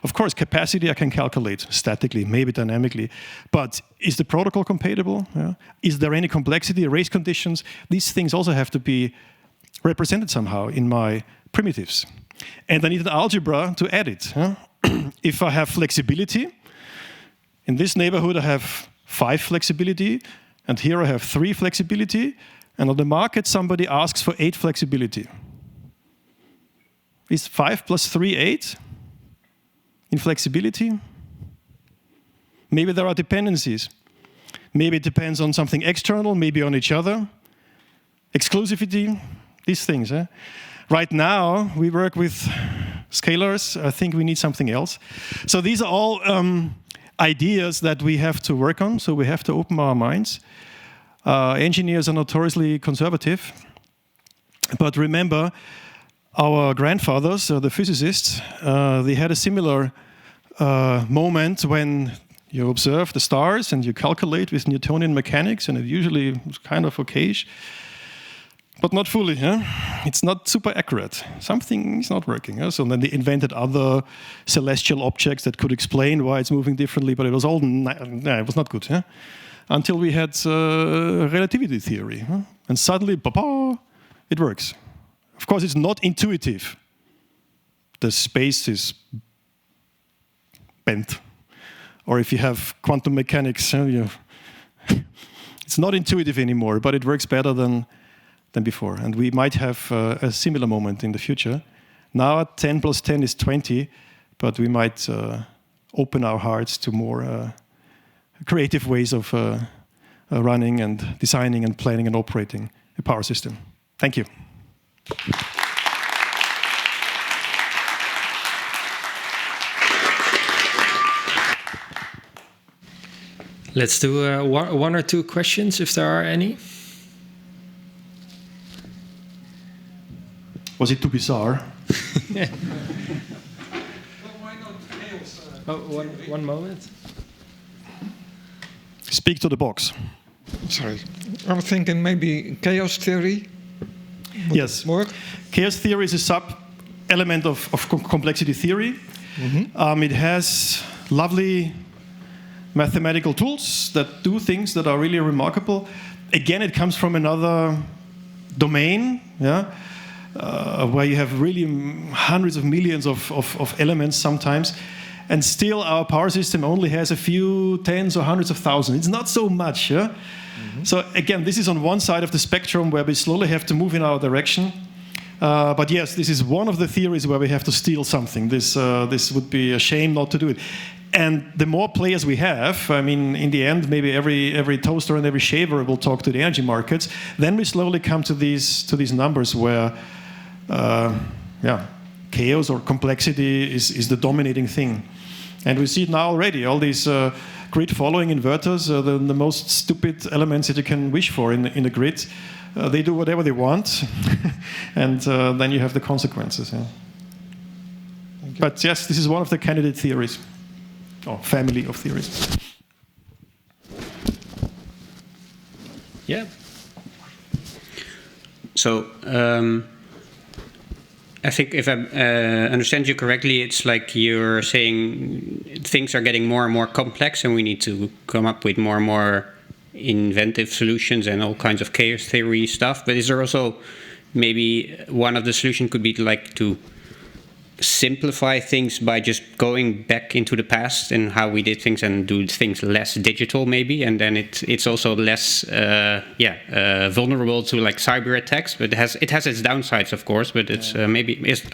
of course, capacity I can calculate statically, maybe dynamically. But is the protocol compatible? Is there any complexity, race conditions? These things also have to be represented somehow in my primitives. And I need an algebra to add it. If I have flexibility, in this neighborhood I have 5 flexibility, and here I have 3 flexibility, and on the market somebody asks for 8 flexibility. Is 5 plus 3 8 in flexibility? Maybe there are dependencies. Maybe it depends on something external, maybe on each other. Exclusivity. These things. Right now, we work with scalars. I think we need something else. So these are all ideas that we have to work on. So we have to open our minds. Engineers are notoriously conservative. But remember, our grandfathers, the physicists, they had a similar moment when you observe the stars and you calculate with Newtonian mechanics, and it usually was kind of okayish. But not fully. It's not super accurate. Something is not working. So then they invented other celestial objects that could explain why it's moving differently, but it was all it was not good. Until we had relativity theory, and suddenly, it works. Of course, it's not intuitive. The space is bent, or if you have quantum mechanics, it's not intuitive anymore. But it works better than than before. And we might have a similar moment in the future. Now 10 plus 10 is 20, but we might open our hearts to more creative ways of running and designing and planning and operating a power system. Thank you. Let's do one or two questions, if there are any. Was it too bizarre? One moment. Speak to the box. Sorry. I'm thinking maybe chaos theory. Yes. Work? Chaos theory is a sub-element of complexity theory. Mm-hmm. It has lovely mathematical tools that do things that are really remarkable. Again, it comes from another domain, where you have really hundreds of millions of elements sometimes, and still our power system only has a few tens or hundreds of thousands. It's not so much. Mm-hmm. So again, this is on one side of the spectrum where we slowly have to move in our direction. But yes, this is one of the theories where we have to steal something. This would be a shame not to do it. And the more players we have, I mean, in the end, maybe every toaster and every shaver will talk to the energy markets. Then we slowly come to these numbers where, chaos or complexity is the dominating thing. And we see it now already. All these grid-following inverters, the most stupid elements that you can wish for in the grid, they do whatever they want, and then you have the consequences. Yeah. But yes, this is one of the candidate theories. Or family of theories. Yeah. So I think if I understand you correctly, it's like you're saying things are getting more and more complex, and we need to come up with more and more inventive solutions and all kinds of chaos theory stuff. But is there also maybe one of the solutions could be like to simplify things by just going back into the past and how we did things and do things less digital maybe, and then it's also less vulnerable to like cyber attacks, but it has its downsides, of course, but it's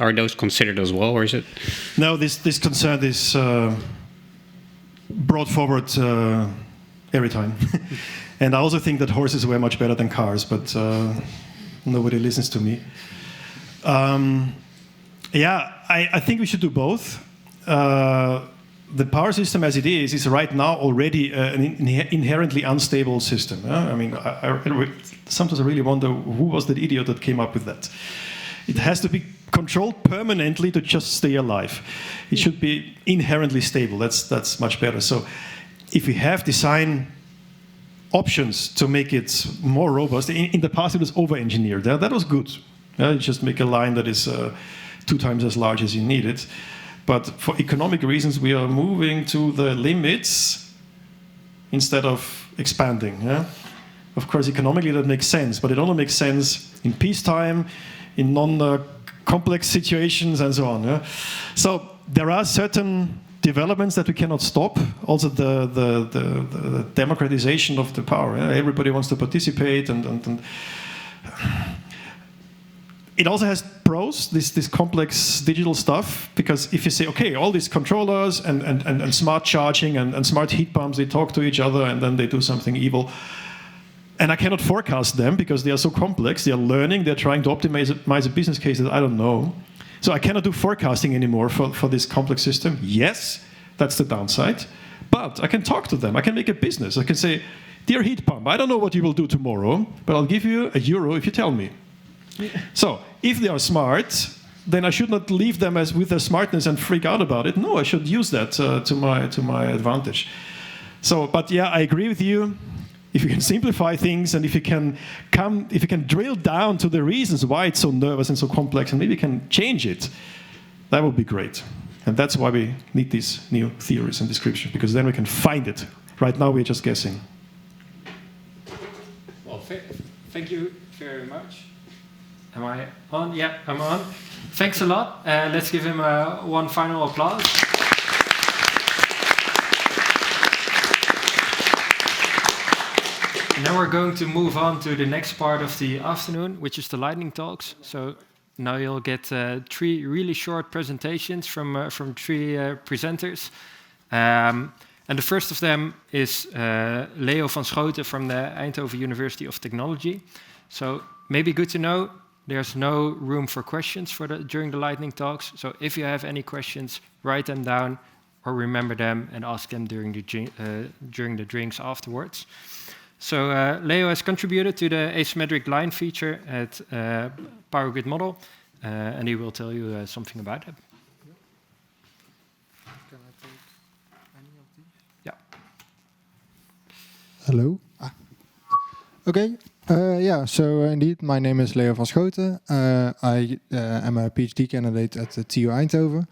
are those considered as well, or is it? No, this concern is brought forward every time. And I also think that horses were much better than cars, but nobody listens to me. I think we should do both. The power system as it is right now already an inherently unstable system. I mean, sometimes I really wonder who was the idiot that came up with that. It has to be controlled permanently to just stay alive. It should be inherently stable. That's much better. So if we have design options to make it more robust, in the past it was over-engineered. That was good. You just make a line that is 2 times as large as you need it. But for economic reasons, we are moving to the limits instead of expanding. Yeah? Of course, economically that makes sense, but it only makes sense in peacetime, in non-complex situations, and so on. Yeah? So there are certain developments that we cannot stop. Also, the democratization of the power. Yeah? Everybody wants to participate, and it also has pros, this complex digital stuff, because if you say, okay, all these controllers and smart charging and smart heat pumps, they talk to each other and then they do something evil. And I cannot forecast them because they are so complex. They are learning, they're trying to optimize a business case that I don't know. So I cannot do forecasting anymore for this complex system. Yes, that's the downside. But I can talk to them. I can make a business. I can say, dear heat pump, I don't know what you will do tomorrow, but I'll give you €1 if you tell me. So, if they are smart, then I should not leave them with their smartness and freak out about it. No, I should use that to my advantage. So, but yeah, I agree with you. If you can simplify things and if you can drill down to the reasons why it's so nervous and so complex, and maybe you can change it, that would be great. And that's why we need these new theories and descriptions, because then we can find it. Right now, we're just guessing. Well, thank you very much. Am I on? Yeah, I'm on. Thanks a lot. Let's give him one final applause. And then we're going to move on to the next part of the afternoon, which is the lightning talks. So now you'll get 3 really short presentations from 3 presenters. And the first of them is Leo van Schouten from the Eindhoven University of Technology. So maybe good to know, there's no room for questions during the lightning talks. So if you have any questions, write them down or remember them and ask them during the drinks afterwards. So Leo has contributed to the asymmetric line feature at Power Grid Model, and he will tell you something about it. Can I take any of these? Yeah. Hello. Okay. Yeah, so indeed, my name is Leo van Schouten. I am a PhD candidate at the TU Eindhoven,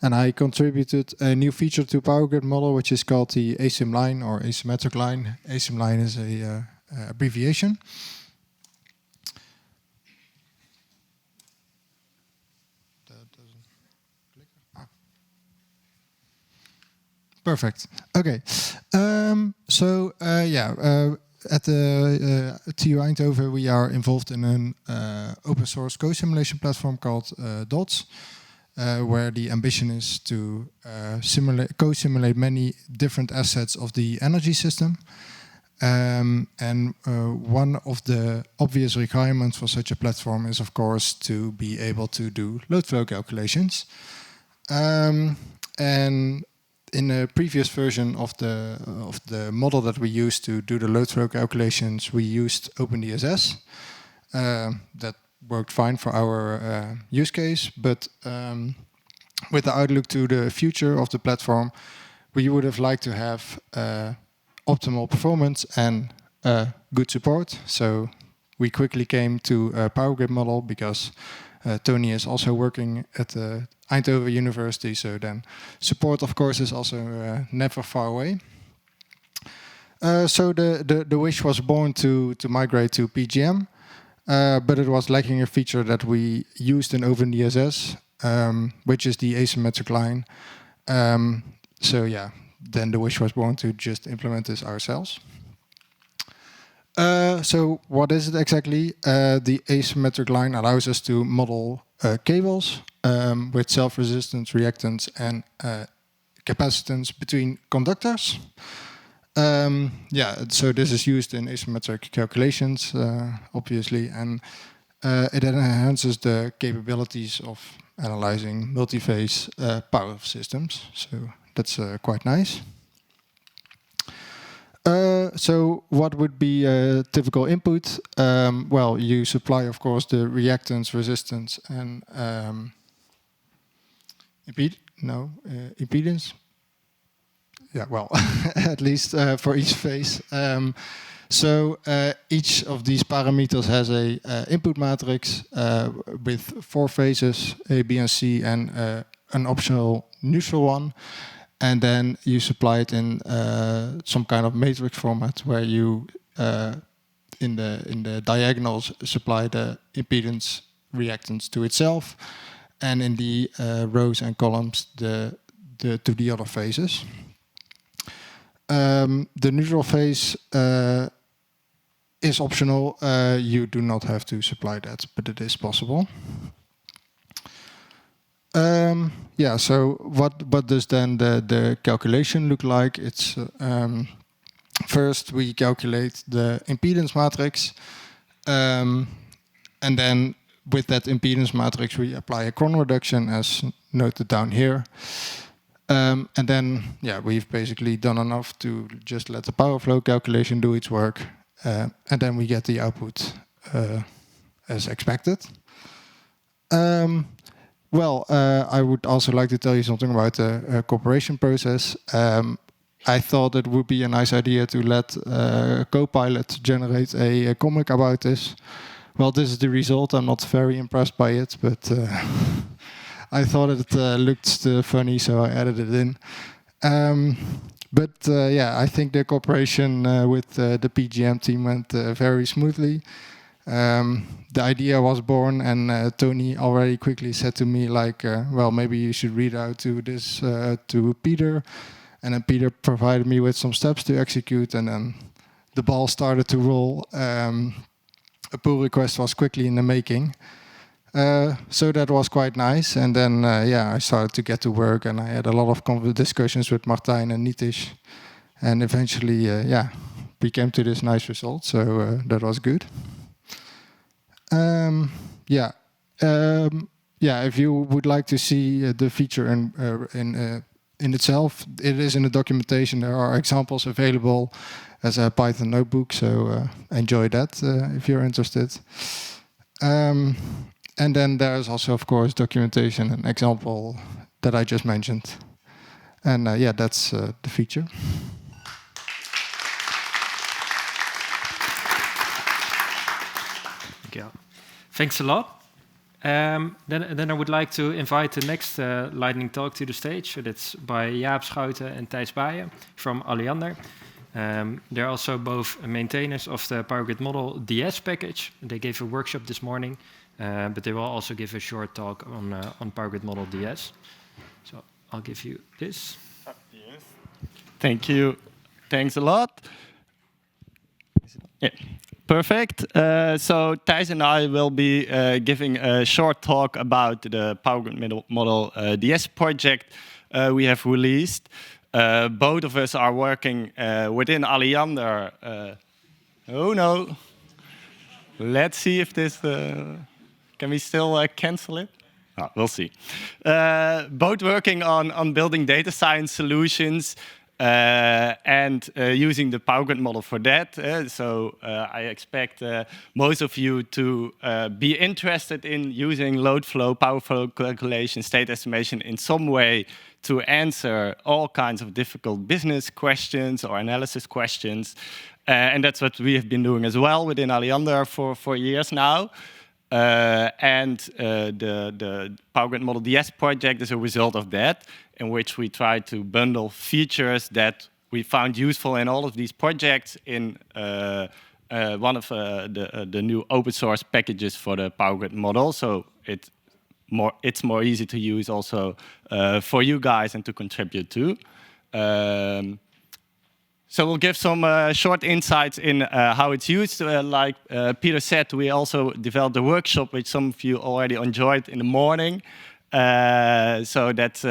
and I contributed a new feature to Power Grid Model, which is called the asym line or asymmetric line. Asym line is a abbreviation. That doesn't click. Perfect. Okay. At the TU Eindhoven, we are involved in an open source co-simulation platform called DOTS, where the ambition is to co-simulate many different assets of the energy system. And one of the obvious requirements for such a platform is, of course, to be able to do load flow calculations. And in a previous version of the model that we used to do the load flow calculations, we used OpenDSS. That worked fine for our use case, but with the outlook to the future of the platform, we would have liked to have optimal performance and good support. So we quickly came to a Power Grid Model because Tony is also working at the Eindhoven University, so then support, of course, is also never far away. So the wish was born to migrate to PGM, but it was lacking a feature that we used in OpenDSS, which is the asymmetric line. So yeah, then the wish was born to just implement this ourselves. So what is it exactly? The asymmetric line allows us to model cables with self-resistance, reactance, and capacitance between conductors. So this is used in asymmetric calculations, obviously, and it enhances the capabilities of analyzing multi-phase power systems. So that's quite nice. So what would be a typical input? Well, you supply, of course, the reactance, resistance, and impedance. Yeah, well, at least for each phase. Each of these parameters has a input matrix with 4 phases, A, B, and C, and an optional neutral one. And then you supply it in some kind of matrix format where you, in the diagonals, supply the impedance reactance to itself, and in the rows and columns to the other phases. The neutral phase is optional. You do not have to supply that, but it is possible. So what does then the calculation look like? It's first we calculate the impedance matrix, and then with that impedance matrix we apply a Cron reduction as noted down here. And then we've basically done enough to just let the power flow calculation do its work, and then we get the output as expected. I would also like to tell you something about the cooperation process. I thought it would be a nice idea to let Copilot generate a comic about this. Well, this is the result. I'm not very impressed by it, but I thought it looked funny, so I added it in. I think the cooperation with the PGM team went very smoothly. The idea was born, and Tony already quickly said to me, maybe you should read out to this to Peter. And then Peter provided me with some steps to execute, and then the ball started to roll. A pull request was quickly in the making. So that was quite nice. And then, I started to get to work, and I had a lot of discussions with Martijn and Nitish. And eventually, we came to this nice result. So that was good. If you would like to see the feature in itself, it is in the documentation. There are examples available as a Python notebook, so enjoy that if you're interested. And then there's also, of course, documentation and example that I just mentioned. And that's the feature. Yeah. Thanks a lot. Then I would like to invite the next lightning talk to the stage. So that's by Jaap, Schouten and Thijs Baaijen from Alliander. They're also both maintainers of the Power Grid Model DS package. They gave a workshop this morning, but they will also give a short talk on Power Grid Model DS. So I'll give you this. Yes. Thank you. Thanks a lot. Yeah. Perfect. So Thijs and I will be giving a short talk about the Power Grid Model DS project we have released. Both of us are working within Alliander. Oh no. Let's see if this... can we still cancel it? Oh, we'll see. Both working on building data science solutions and using the Power Grid model for that. So I expect most of you to be interested in using load flow, power flow calculation, state estimation in some way to answer all kinds of difficult business questions or analysis questions. And that's what we have been doing as well within Alliander for years now. The Power Grid Model DS project is a result of that, in which we try to bundle features that we found useful in all of these projects in one of the new open source packages for the Power Grid Model. So it's more easy to use also for you guys and to contribute to. So we'll give some short insights in how it's used. Like Peter said, we also developed a workshop which some of you already enjoyed in the morning. So that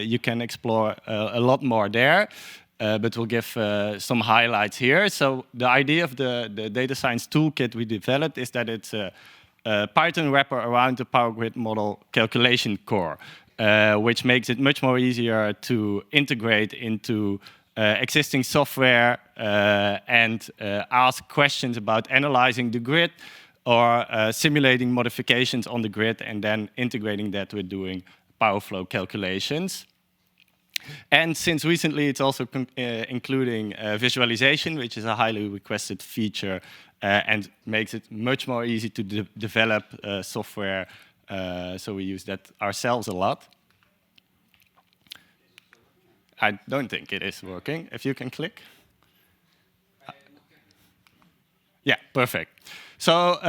you can explore a lot more there. But we'll give some highlights here. So the idea of the data science toolkit we developed is that it's a Python wrapper around the Power Grid model calculation core, which makes it much more easier to integrate into existing software and ask questions about analyzing the grid or simulating modifications on the grid and then integrating that with doing power flow calculations. And since recently, it's also including visualization, which is a highly requested feature and makes it much more easy to develop software. So we use that ourselves a lot. I don't think it is working. If you can click. Yeah, perfect. So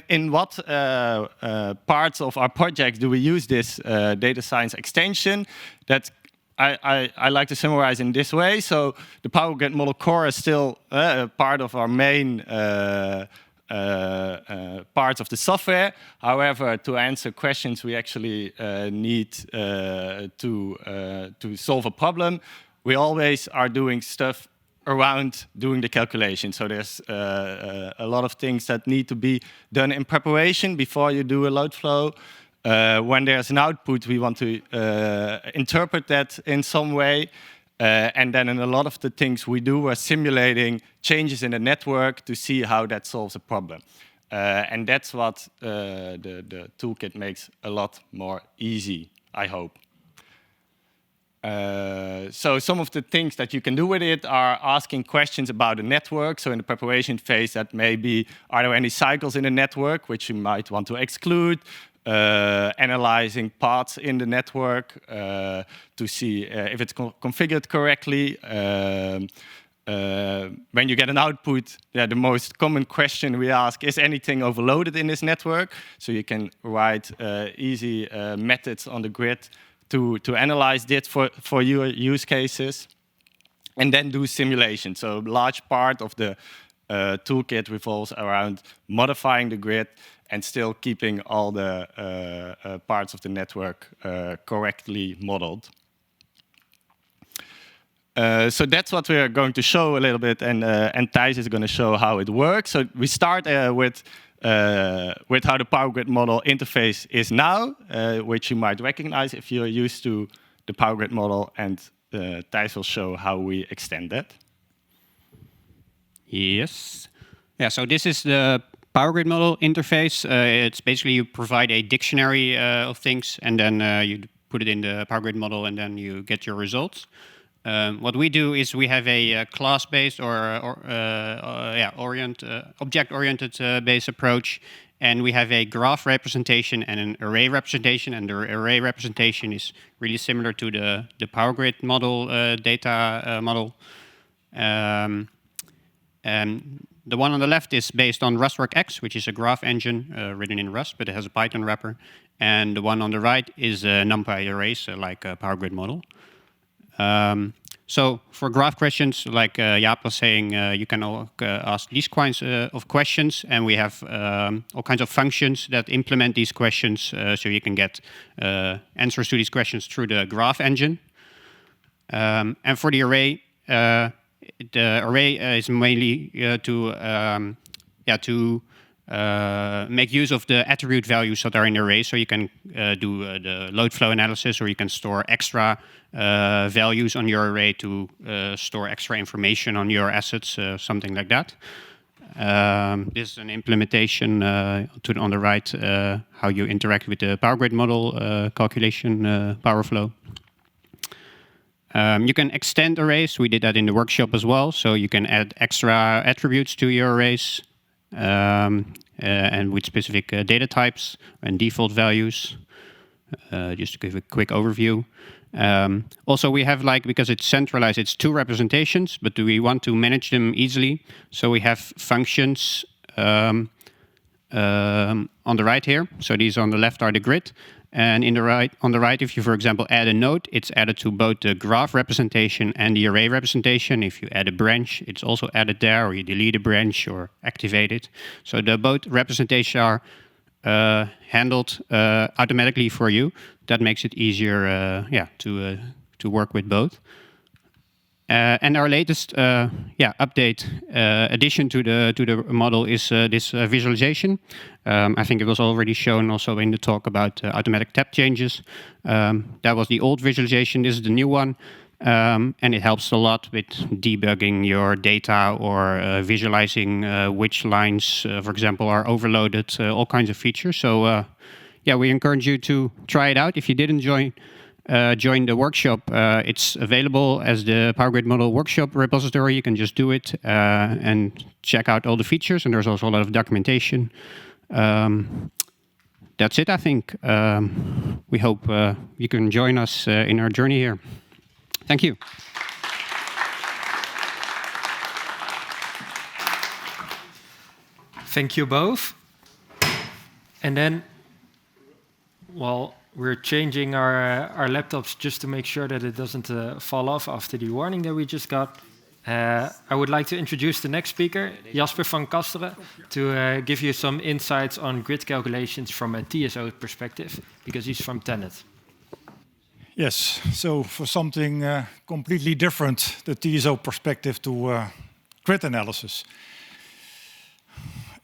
in what parts of our project do we use this data science extension? That I like to summarize in this way. So the Power Grid model core is still part of our main parts of the software. However, to answer questions, we actually need to solve a problem. We always are doing stuff around doing the calculation. So there's a lot of things that need to be done in preparation before you do a load flow. When there's an output, we want to interpret that in some way. And then in a lot of the things we do, we're simulating changes in the network to see how that solves a problem. And that's what the toolkit makes a lot more easy, I hope. So some of the things that you can do with it are asking questions about the network. So in the preparation phase, that may be, are there any cycles in the network which you might want to exclude? Analyzing paths in the network to see if it's configured correctly. When you get an output, the most common question we ask, is anything overloaded in this network? So you can write easy methods on the grid to analyze this for your use cases. and then do simulation. So a large part of the toolkit revolves around modifying the grid and still keeping all the parts of the network correctly modeled. So that's what we're going to show a little bit, and Thijs is going to show how it works. So we start with how the power grid model interface is now, which you might recognize if you're used to the power grid model, and Thijs will show how we extend that. Yes. Yeah, so this is the power grid model interface. It's basically you provide a dictionary of things, and then you put it in the power grid model, and then you get your results. What we do is we have a class-based or object-oriented based approach, and we have a graph representation and an array representation, and the array representation is really similar to the power grid model data model. The one on the left is based on RustWorks, which is a graph engine written in Rust, but it has a Python wrapper. And the one on the right is NumPy arrays, like a power grid model. So for graph questions, like Jaap was saying, you can ask these kinds of questions, and we have all kinds of functions that implement these questions, so you can get answers to these questions through the graph engine. And for the array is mainly to make use of the attribute values that are in the array, so you can do the load flow analysis, or you can store extra values on your array to store extra information on your assets, something like that. This is an implementation on the right, how you interact with the power grid model calculation power flow. You can extend arrays. We did that in the workshop as well. So you can add extra attributes to your arrays, and with specific data types and default values. Just to give a quick overview. Also, we have, because it's centralized, it's 2 representations, but we want to manage them easily. So we have functions on the right here. So these on the left are the grid. And on the right, if you, for example, add a node, it's added to both the graph representation and the array representation. If you add a branch, it's also added there, or you delete a branch or activate it. So both representations are handled automatically for you. That makes it easier, to work with both. And our latest update addition to the model is this visualization. I think it was already shown also in the talk about automatic tab changes. That was the old visualization. This is the new one, and it helps a lot with debugging your data or visualizing which lines, for example, are overloaded. All kinds of features. So we encourage you to try it out. If you didn't join the workshop, it's available as the Power Grid Model workshop repository. You can just do it and check out all the features, and there's also a lot of documentation. That's it, I think. We hope you can join us in our journey here. Thank you. Thank you both. And then, we're changing our laptops just to make sure that it doesn't fall off after the warning that we just got. I would like to introduce the next speaker, Jasper van Casteren, to give you some insights on grid calculations from a DSO perspective, because he's from Tennet. Yes, so for something completely different, the TSO perspective to grid analysis.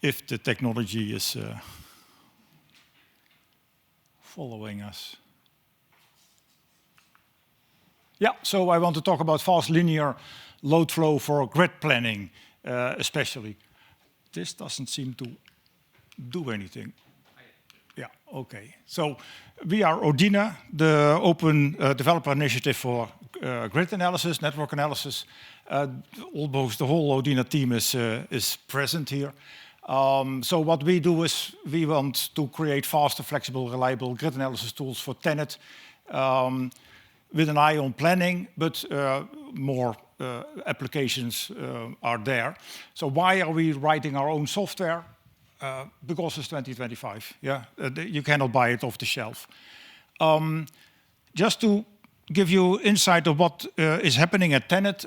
If the technology is following us. Yeah, so I want to talk about fast linear load flow for grid planning, especially. This doesn't seem to do anything. Yeah, okay. So we are ODINA, the open developer initiative for grid analysis, network analysis. Almost the whole ODINA team is present here. So what we do is we want to create faster, flexible, reliable grid analysis tools for Tennet with an eye on planning, but more applications are there. So why are we writing our own software? Because it's 2025. Yeah, you cannot buy it off the shelf. Just to give you insight of what is happening at Tennet.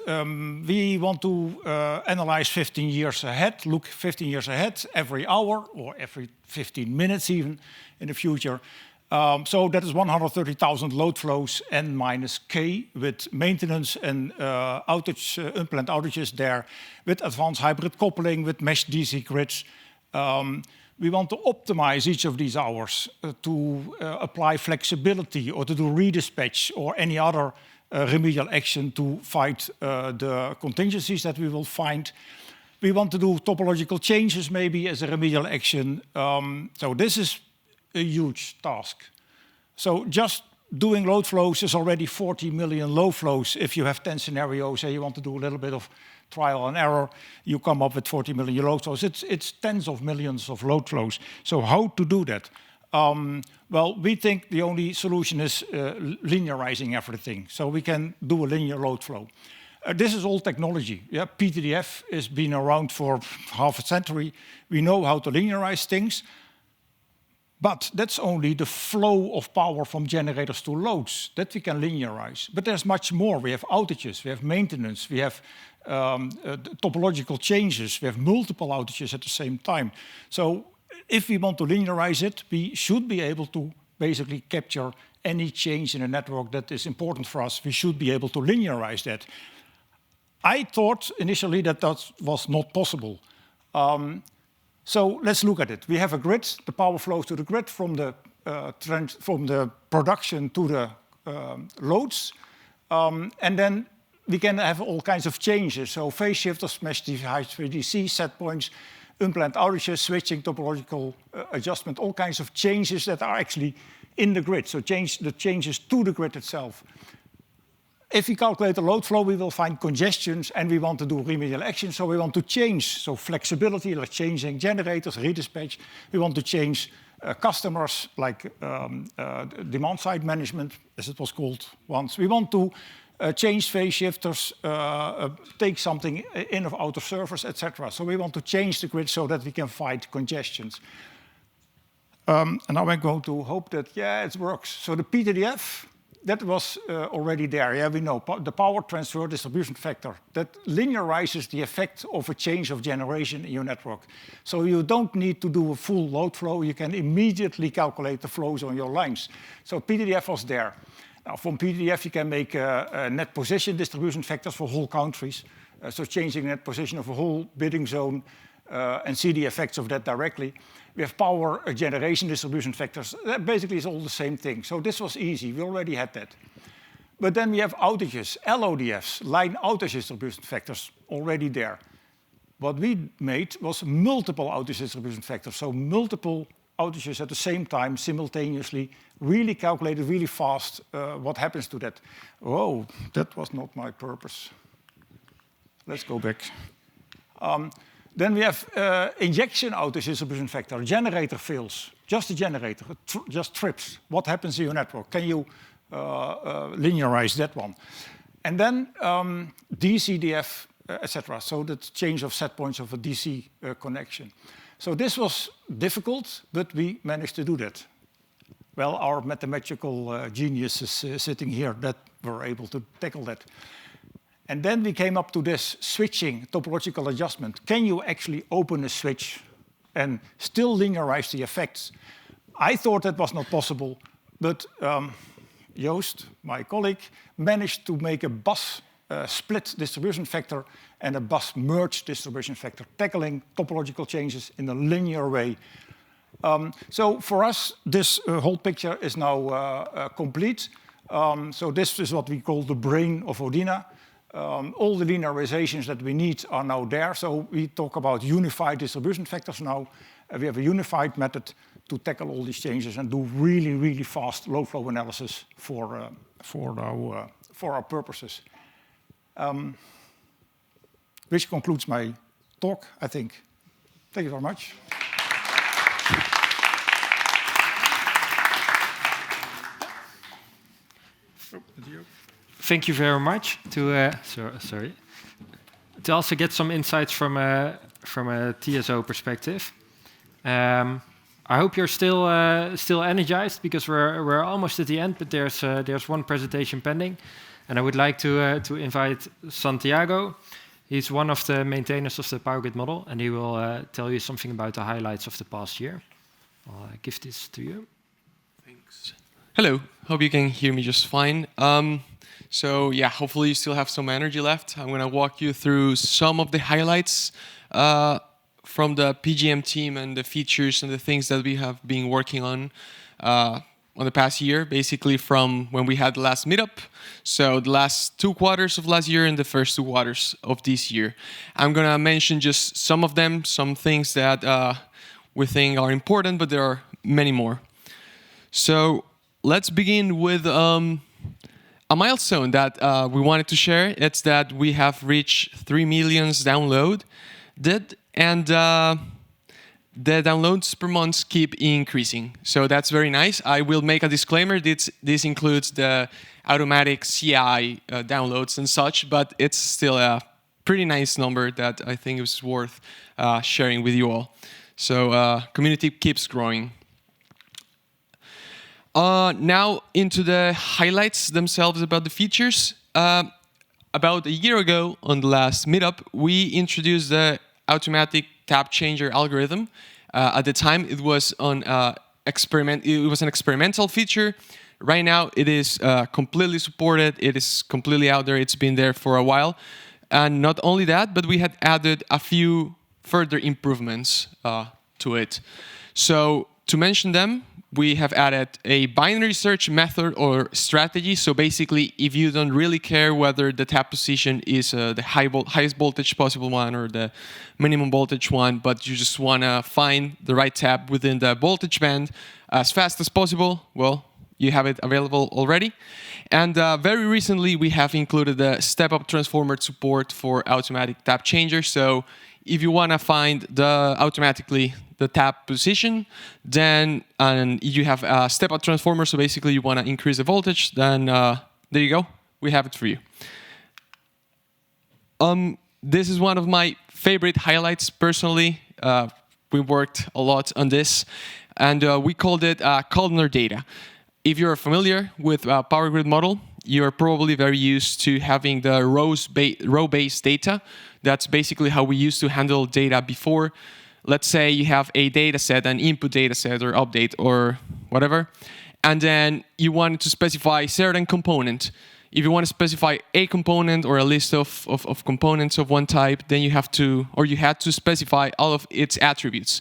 We want to analyze 15 years ahead, look 15 years ahead every hour or every 15 minutes even in the future. So that is 130,000 load flows n minus k with maintenance and outage, unplanned outages there, with advanced hybrid coupling, with mesh DC grids. We want to optimize each of these hours to apply flexibility or to do redispatch or any other remedial action to fight the contingencies that we will find. We want to do topological changes maybe as a remedial action. So this is a huge task. So just doing load flows is already 40 million load flows. If you have 10 scenarios and you want to do a little bit of trial and error, you come up with 40 million load flows. It's tens of millions of load flows. So how to do that? Well, we think the only solution is linearizing everything. So we can do a linear load flow. This is old technology. Yeah, PTDF has been around for half a century. We know how to linearize things. But that's only the flow of power from generators to loads that we can linearize. But there's much more. We have outages, we have maintenance, we have topological changes, we have multiple outages at the same time. So if we want to linearize it, we should be able to basically capture any change in a network that is important for us. We should be able to linearize that. I thought initially that that was not possible. So let's look at it. We have a grid. The power flows to the grid from the production to the loads. And then we can have all kinds of changes. So phase shifters, mesh DC, set points, unplanned outages, switching, topological adjustment, all kinds of changes that are actually in the grid. So the changes to the grid itself. If we calculate the load flow, we will find congestions, and we want to do remedial action, so we want to change. So flexibility, like changing generators, redispatch. We want to change customers, like demand-side management, as it was called once. We want to change phase shifters, take something in or out of servers, etc. So we want to change the grid so that we can fight congestions. And now I'm going to hope that, yeah, it works. So the PTDF, that was already there. Yeah, we know the power transfer distribution factor that linearizes the effect of a change of generation in your network. So you don't need to do a full load flow. You can immediately calculate the flows on your lines. So PTDF was there. Now, from PTDF, you can make net position distribution factors for whole countries. So changing net position of a whole bidding zone and see the effects of that directly. We have power generation distribution factors. That basically is all the same thing. So this was easy. We already had that. But then we have outages, LODFs, line outage distribution factors, already there. What we made was multiple outage distribution factors. So multiple outages at the same time, simultaneously, really calculated really fast what happens to that. Oh, that was not my purpose. Let's go back. Then we have injection outage distribution factor. Generator fails, just the generator, just trips. What happens in your network? Can you linearize that one? And then DCDF, etc. So the change of set points of a DC connection. So this was difficult, but we managed to do that. Well, our mathematical geniuses sitting here that were able to tackle that. And then we came up to this switching topological adjustment. Can you actually open a switch and still linearize the effects? I thought that was not possible, but Joost, my colleague, managed to make a bus split distribution factor and a bus merge distribution factor, tackling topological changes in a linear way. So for us, this whole picture is now complete. So this is what we call the brain of Odina. All the linearizations that we need are now there. So we talk about unified distribution factors now. We have a unified method to tackle all these changes and do really, really fast load flow analysis for our purposes. Which concludes my talk, I think. Thank you very much. Thank you very much. To also get some insights from a TSO perspective. I hope you're still energized, because we're almost at the end, but there's one presentation pending, and I would like to invite Santiago. He's one of the maintainers of the Power Grid model, and he will tell you something about the highlights of the past year. I'll give this to you. Thanks. Hello, hope you can hear me just fine. So yeah, hopefully you still have some energy left. I'm gonna walk you through some of the highlights from the PGM team and the features and the things that we have been working on the past year, basically from when we had the last meetup. So the last 2 quarters of last year and the first 2 quarters of this year. I'm gonna mention just some of them, some things that we think are important, but there are many more. So let's begin with a milestone that we wanted to share. It's that we have reached 3 million downloaded, and the downloads per month keep increasing. So that's very nice. I will make a disclaimer. This includes the automatic CI downloads and such, but it's still a pretty nice number that I think is worth sharing with you all. So community keeps growing. Now into the highlights themselves about the features. About a year ago, on the last meetup, we introduced the automatic tap changer algorithm. At the time, it was an experimental feature. Right now, it is completely supported. It is completely out there. It's been there for a while. And not only that, but we had added a few further improvements to it. So to mention them, we have added a binary search method or strategy. So basically, if you don't really care whether the tap position is the highest voltage possible one or the minimum voltage one, but you just want to find the right tap within the voltage band as fast as possible, well, you have it available already. And very recently, we have included the step-up transformer support for automatic tap changer. So if you want to find automatically the tap position, then you have a step-up transformer, so basically you want to increase the voltage, then there you go, we have it for you. This is one of my favorite highlights personally. We worked a lot on this, and we called it columnar data. If you're familiar with Power Grid model, you're probably very used to having the row-based data. That's basically how we used to handle data before. Let's say you have a data set, an input data set or update or whatever, and then you wanted to specify a certain component. If you want to specify a component or a list of components of one type, then you have to, or you had to specify all of its attributes.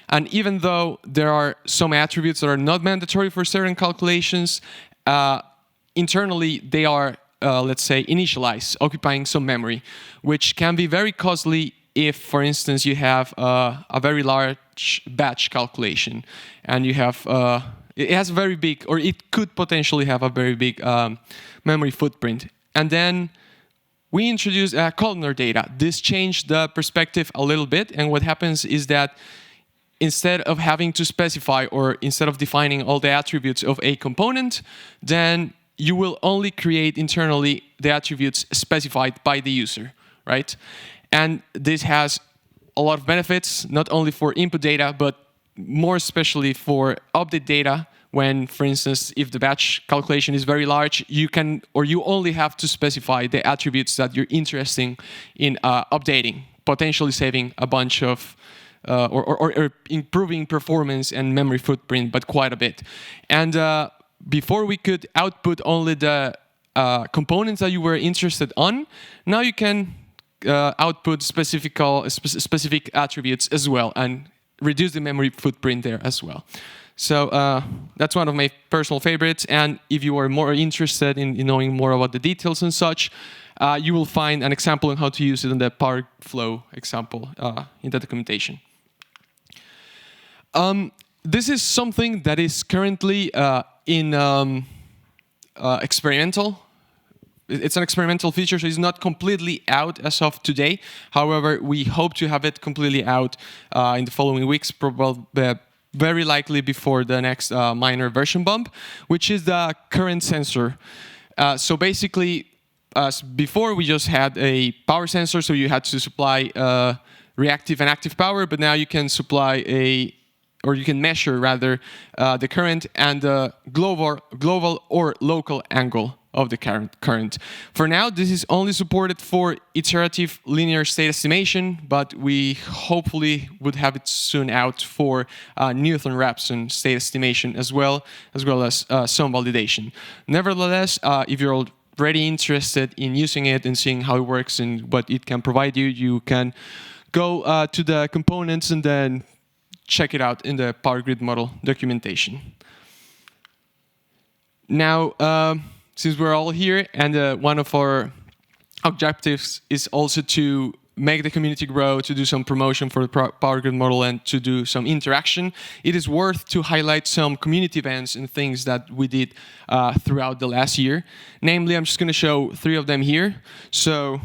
And even though there are some attributes that are not mandatory for certain calculations, internally they are, let's say, initialized, occupying some memory, which can be very costly if, for instance, you have a very large batch calculation and you have, it has a very big, or it could potentially have a very big memory footprint. And then we introduced columnar data. This changed the perspective a little bit, and what happens is that instead of having to specify, or instead of defining all the attributes of a component, then you will only create internally the attributes specified by the user, right? And this has a lot of benefits, not only for input data, but more especially for update data. When, for instance, if the batch calculation is very large, you can, or you only have to specify the attributes that you're interested in updating, potentially saving a bunch of, or improving performance and memory footprint, but quite a bit. And before we could output only the components that you were interested on, now you can output specific attributes as well and reduce the memory footprint there as well. So that's one of my personal favorites. And if you are more interested in knowing more about the details and such, you will find an example on how to use it in the Power Flow example in the documentation. This is something that is currently in experimental. It's an experimental feature, so it's not completely out as of today. However, we hope to have it completely out in the following weeks, probably very likely before the next minor version bump, which is the current sensor. So basically, as before, we just had a power sensor, so you had to supply reactive and active power, but now you can supply a or you can measure rather the current and the global or local angle of the current. For now, this is only supported for iterative linear state estimation, but we hopefully would have it soon out for Newton-Raphson state estimation as well as some validation. Nevertheless, if you're already interested in using it and seeing how it works and what it can provide you, you can go to the components and then check it out in the Power Grid model documentation. Now, since we're all here, and one of our objectives is also to make the community grow, to do some promotion for the Power Grid model, and to do some interaction, it is worth to highlight some community events and things that we did throughout the last year. Namely, I'm just going to show 3 of them here. So,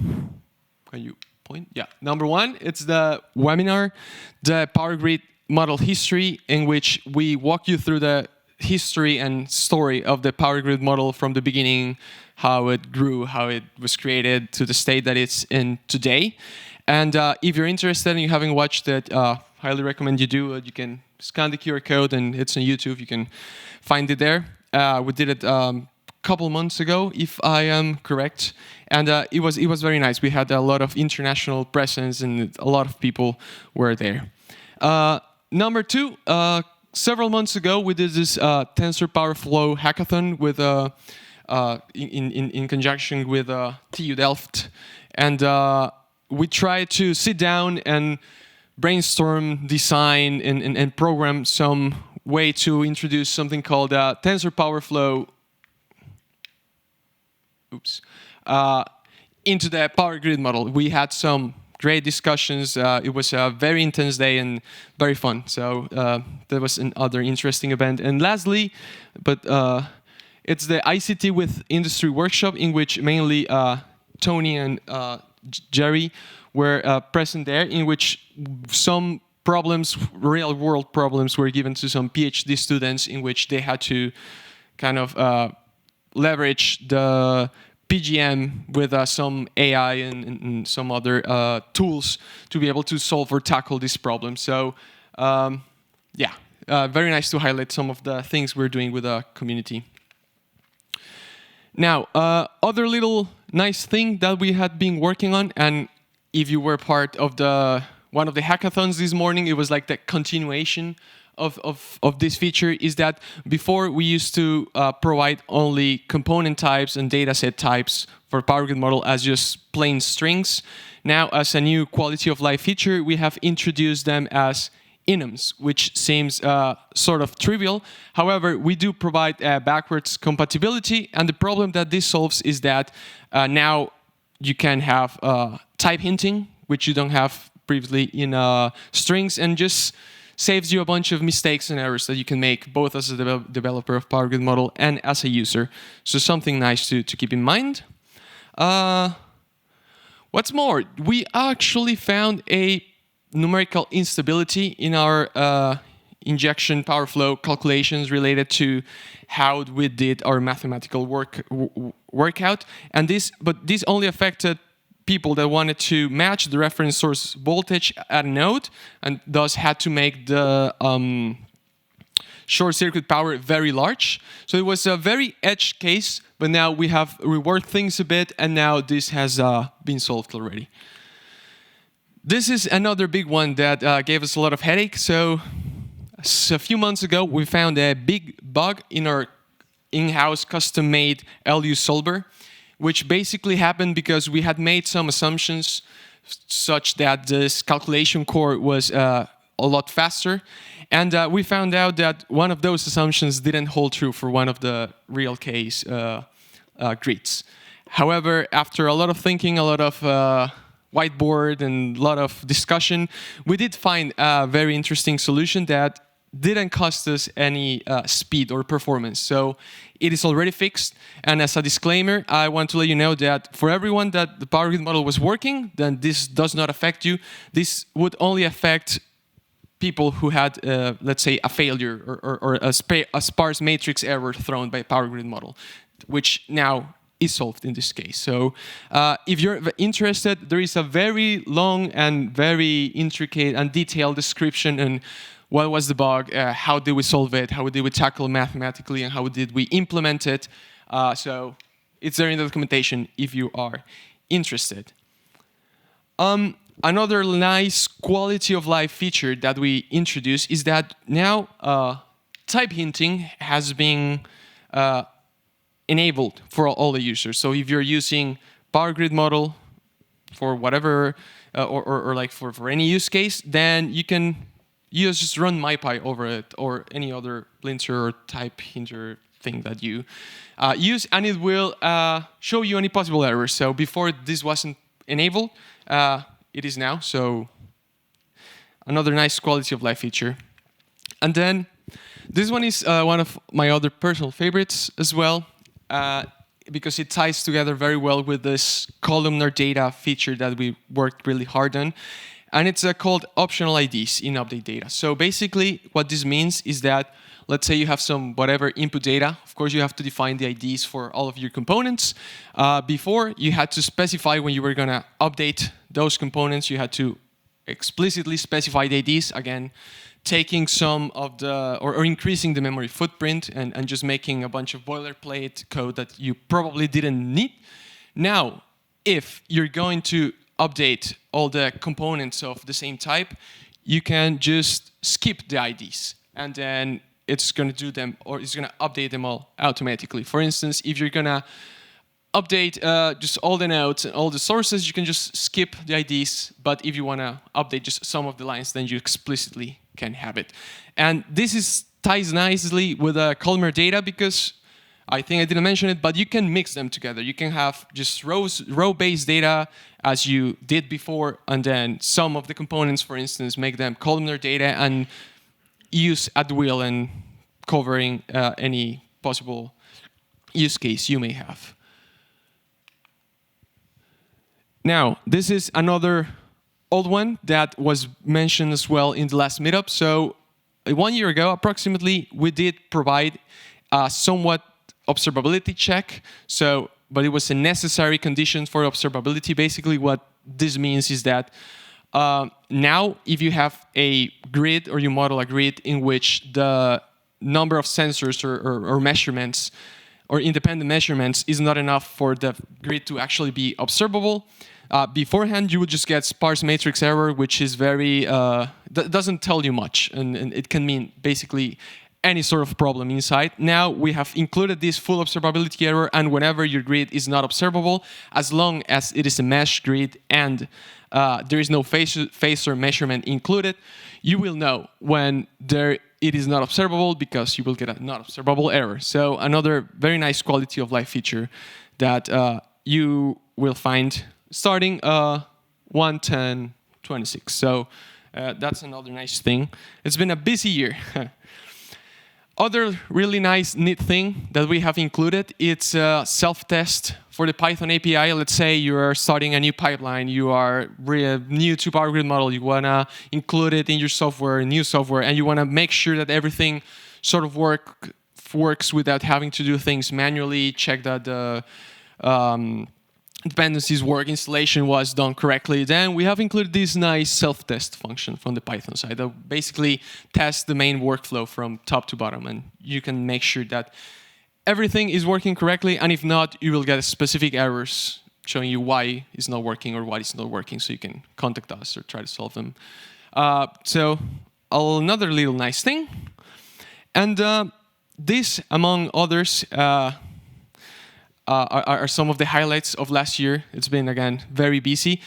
can you point? Yeah. Number 1, it's the webinar, the Power Grid model history, in which we walk you through the history and story of the Power Grid model from the beginning, how it grew, how it was created, to the state that it's in today. And if you're interested and you haven't watched it, highly recommend you do it. You can scan the QR code and it's on YouTube. You can find it there. We did it a couple months ago, if I am correct. And it was very nice. We had a lot of international presence and a lot of people were there. Number 2, several months ago, we did this Tensor Power Flow hackathon with in conjunction with TU Delft, and we tried to sit down and brainstorm, design, and program some way to introduce something called Tensor Power Flow. Into the Power Grid model. We had some great discussions. It was a very intense day and very fun. So that was another interesting event. And lastly, but it's the ICT with Industry workshop, in which mainly Tony and Gerrit were present there, in which some problems, real-world problems, were given to some PhD students, in which they had to kind of leverage the PGM with some AI and some other tools to be able to solve or tackle this problem. So, yeah, very nice to highlight some of the things we're doing with the community. Now, other little nice thing that we had been working on, and if you were part of one of the hackathons this morning, it was like the continuation of this feature, is that before we used to provide only component types and dataset types for Power Grid model as just plain strings. Now, as a new quality of life feature, we have introduced them as enums, which seems sort of trivial. However, we do provide backwards compatibility, and the problem that this solves is that now you can have type hinting, which you don't have previously in strings, and just saves you a bunch of mistakes and errors that you can make both as a developer of Power Grid model and as a user. So something nice to keep in mind. What's more, we actually found a numerical instability in our injection power flow calculations related to how we did our mathematical workout. And this only affected people that wanted to match the reference source voltage at a node, and thus had to make the short circuit power very large. So it was a very edge case, but now we have reworked things a bit, and now this has been solved already. This is another big one that gave us a lot of headache. So a few months ago, we found a big bug in our in-house custom-made LU solver, which basically happened because we had made some assumptions such that this calculation core was a lot faster. And we found out that one of those assumptions didn't hold true for one of the real case grids. However, after a lot of thinking, a lot of whiteboard and a lot of discussion, we did find a very interesting solution that didn't cost us any speed or performance. So it is already fixed. And as a disclaimer, I want to let you know that for everyone that the Power Grid model was working, then this does not affect you. This would only affect people who had, let's say, a failure or a sparse matrix error thrown by Power Grid model, which now is solved in this case. So if you're interested, there is a very long and very intricate and detailed description and what was the bug, how did we solve it, how did we tackle it mathematically, and how did we implement it. So it's there in the documentation if you are interested. Another nice quality of life feature that we introduced is that now type hinting has been enabled for all the users. So if you're using Power Grid model for whatever, or like for any use case, then you can just run MyPy over it or any other linter or type hinter thing that you use, and it will show you any possible errors. So before this wasn't enabled, it is now. So another nice quality of life feature. And then this one is one of my other personal favorites as well, because it ties together very well with this columnar data feature that we worked really hard on. And it's called optional IDs in update data. So basically what this means is that, let's say you have some whatever input data. Of course, you have to define the IDs for all of your components. Before, you had to specify when you were going to update those components. You had to explicitly specify the IDs, again, taking some of the, or increasing the memory footprint and just making a bunch of boilerplate code that you probably didn't need. Now, if you're going to update all the components of the same type, you can just skip the IDs, and then it's going to do them, or it's going to update them all automatically. For instance, if you're going to update just all the nodes and all the sources, you can just skip the IDs. But if you want to update just some of the lines, then you explicitly can have it. And this ties nicely with columnar data, because I think I didn't mention it, but you can mix them together. You can have just row-based data as you did before, and then some of the components, for instance, make them columnar data and use at will and covering any possible use case you may have. Now, this is another old one that was mentioned as well in the last meetup. So 1 year ago, approximately, we did provide a somewhat observability check. But it was a necessary condition for observability. Basically, what this means is that now, if you have a grid, or you model a grid in which the number of sensors or measurements or independent measurements is not enough for the grid to actually be observable, beforehand you would just get sparse matrix error, which is very doesn't tell you much, and it can mean basically any sort of problem inside. Now we have included this full observability error, and whenever your grid is not observable, as long as it is a mesh grid and there is no phaser measurement included, you will know when it is not observable, because you will get a not observable error. So another very nice quality of life feature that you will find starting 1.10.26. So that's another nice thing. It's been a busy year. Other really nice, neat thing that we have included, it's a self-test for the Python API. Let's say you are starting a new pipeline, you are new to Power Grid model, you want to include it in your software, new software, and you want to make sure that everything sort of works without having to do things manually, check that the dependencies work, installation was done correctly. Then we have included this nice self-test function from the Python side that basically tests the main workflow from top to bottom, and you can make sure that everything is working correctly, and if not, you will get specific errors showing you why it's not working or why it's not working, so you can contact us or try to solve them. So another little nice thing. And this, among others, are some of the highlights of last year. It's been, again, very busy.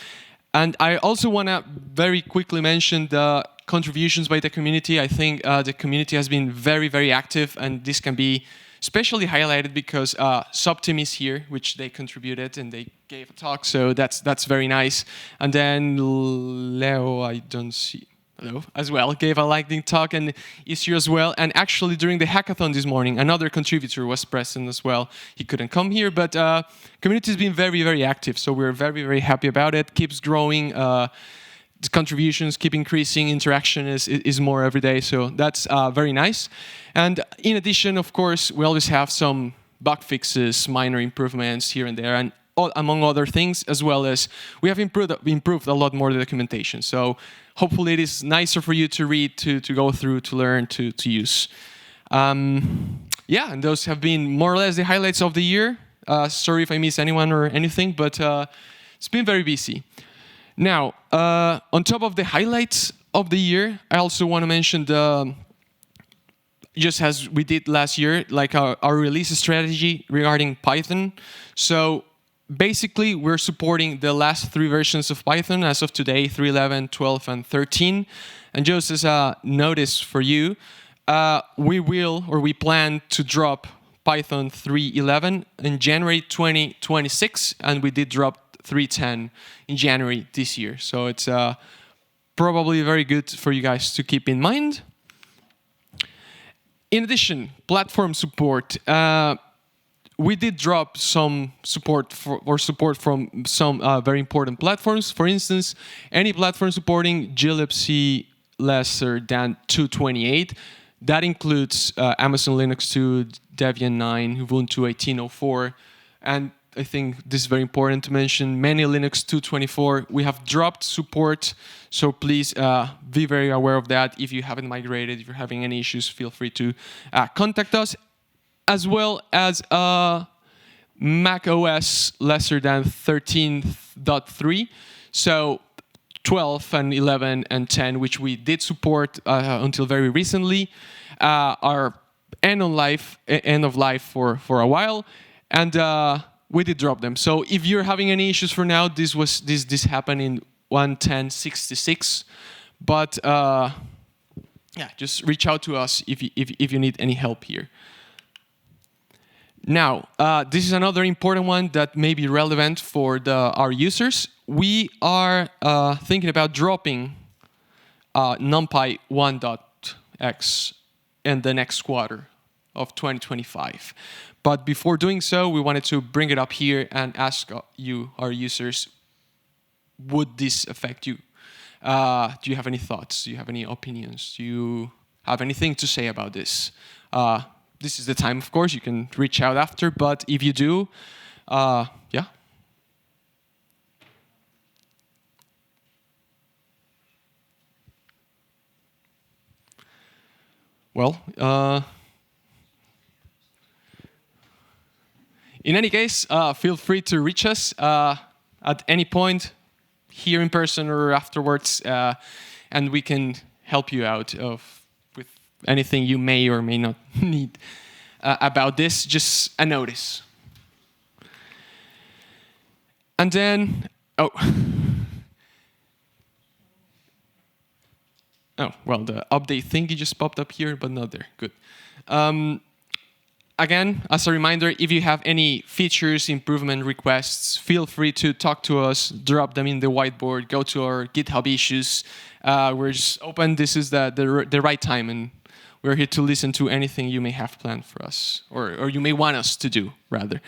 And I also want to very quickly mention the contributions by the community. I think the community has been very, very active, and this can be especially highlighted because SOPTIM is here, which they contributed, and they gave a talk, so that's very nice. And then Leo, I don't see... Hello, as well, gave a lightning talk and is here as well. And actually, during the hackathon this morning, another contributor was present as well. He couldn't come here, but community has been very, very active. So we're very, very happy about it. Keeps growing. The contributions keep increasing. Interaction is more every day. So that's very nice. And in addition, of course, we always have some bug fixes, minor improvements here and there. And among other things, as well as we have improved a lot more the documentation. So hopefully it is nicer for you to read, to go through, to learn, to use. Yeah, and those have been more or less the highlights of the year. Sorry if I miss anyone or anything, but it's been very busy. Now, on top of the highlights of the year, I also want to mention just as we did last year, like our release strategy regarding Python. So basically, we're supporting the last 3 versions of Python as of today, 3.11, 12, and 13. And just as a notice for you, we plan to drop Python 3.11 in January 2026, and we did drop 3.10 in January this year. So it's probably very good for you guys to keep in mind. In addition, platform support. We did drop some support from some very important platforms. For instance, any platform supporting glibc lesser than 228. That includes Amazon Linux 2, Debian 9, Ubuntu 18.04, and I think this is very important to mention, many Linux 2.24. We have dropped support, so please be very aware of that. If you haven't migrated, if you're having any issues, feel free to contact us, as well as Mac OS lesser than 13.3. So 12 and 11 and 10, which we did support until very recently, are end of life for a while, and we did drop them. So if you're having any issues for now, this happened in 1.10.66, but yeah, just reach out to us if you need any help here. Now, this is another important one that may be relevant for our users. We are thinking about dropping NumPy 1.x in the next quarter of 2025. But before doing so, we wanted to bring it up here and ask you, our users, would this affect you? Do you have any thoughts? Do you have any opinions? Do you have anything to say about this? This is the time, of course, you can reach out after, but if you do, yeah. Well, in any case, feel free to reach us at any point, here in person or afterwards, and we can help you out with anything you may or may not need about this. Just a notice. And then, oh, well, the update thingy just popped up here, but not there. Good. Again, as a reminder, if you have any features, improvement requests, feel free to talk to us, drop them in the whiteboard, go to our GitHub issues. We're just open. This is the right time, and we're here to listen to anything you may have planned for us, or you may want us to do, rather.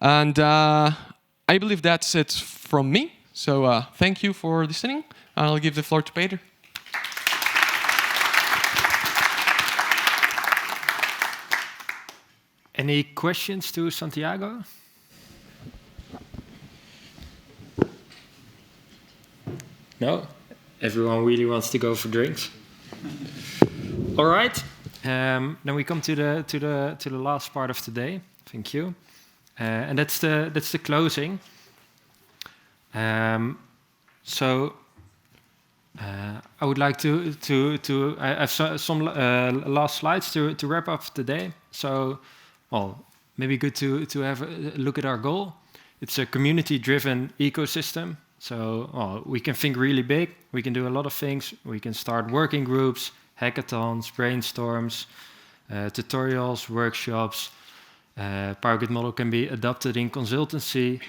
And I believe that's it from me. So thank you for listening. I'll give the floor to Peter. Any questions to Santiago? No? Everyone really wants to go for drinks. All right. Then we come to the last part of today. Thank you. And that's the closing. So I would like to I have some last slides to wrap up today. So, well, maybe good to have a look at our goal. It's a community-driven ecosystem. So, well, we can think really big. We can do a lot of things. We can start working groups, hackathons, brainstorms, tutorials, workshops. PowerGrid model can be adopted in consultancy.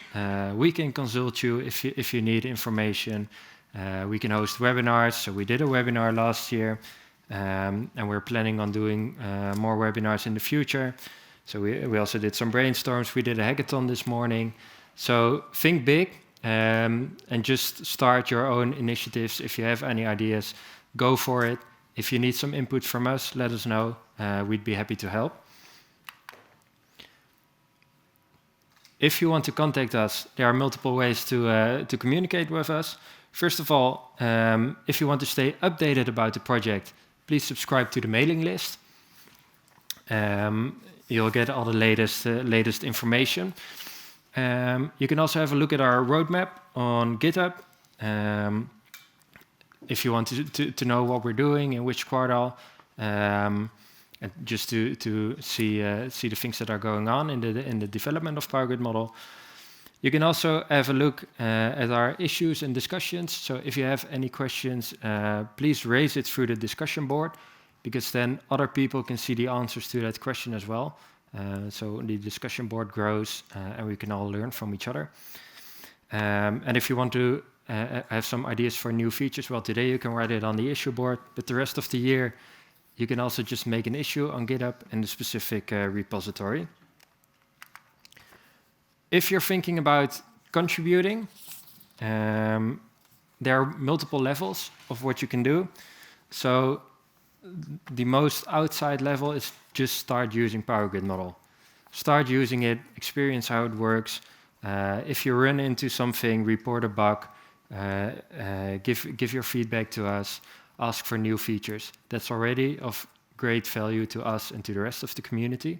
We can consult you if you need information. We can host webinars. So we did a webinar last year, and we're planning on doing more webinars in the future. So we also did some brainstorms. We did a hackathon this morning. So think big and just start your own initiatives. If you have any ideas, go for it. If you need some input from us, let us know. We'd be happy to help. If you want to contact us, there are multiple ways to communicate with us. First of all, if you want to stay updated about the project, please subscribe to the mailing list. You'll get all the latest information. You can also have a look at our roadmap on GitHub. If you want to know what we're doing in which quartile, and just to see the things that are going on in the development of Power Grid model. You can also have a look at our issues and discussions. So if you have any questions, please raise it through the discussion board, because then other people can see the answers to that question as well. So the discussion board grows, and we can all learn from each other. And if you want to have some ideas for new features, well, today you can write it on the issue board, but the rest of the year, you can also just make an issue on GitHub in the specific repository. If you're thinking about contributing, there are multiple levels of what you can do. So the most outside level is just start using Power Grid model. Start using it, experience how it works. If you run into something, report a bug, give your feedback to us, ask for new features. That's already of great value to us and to the rest of the community.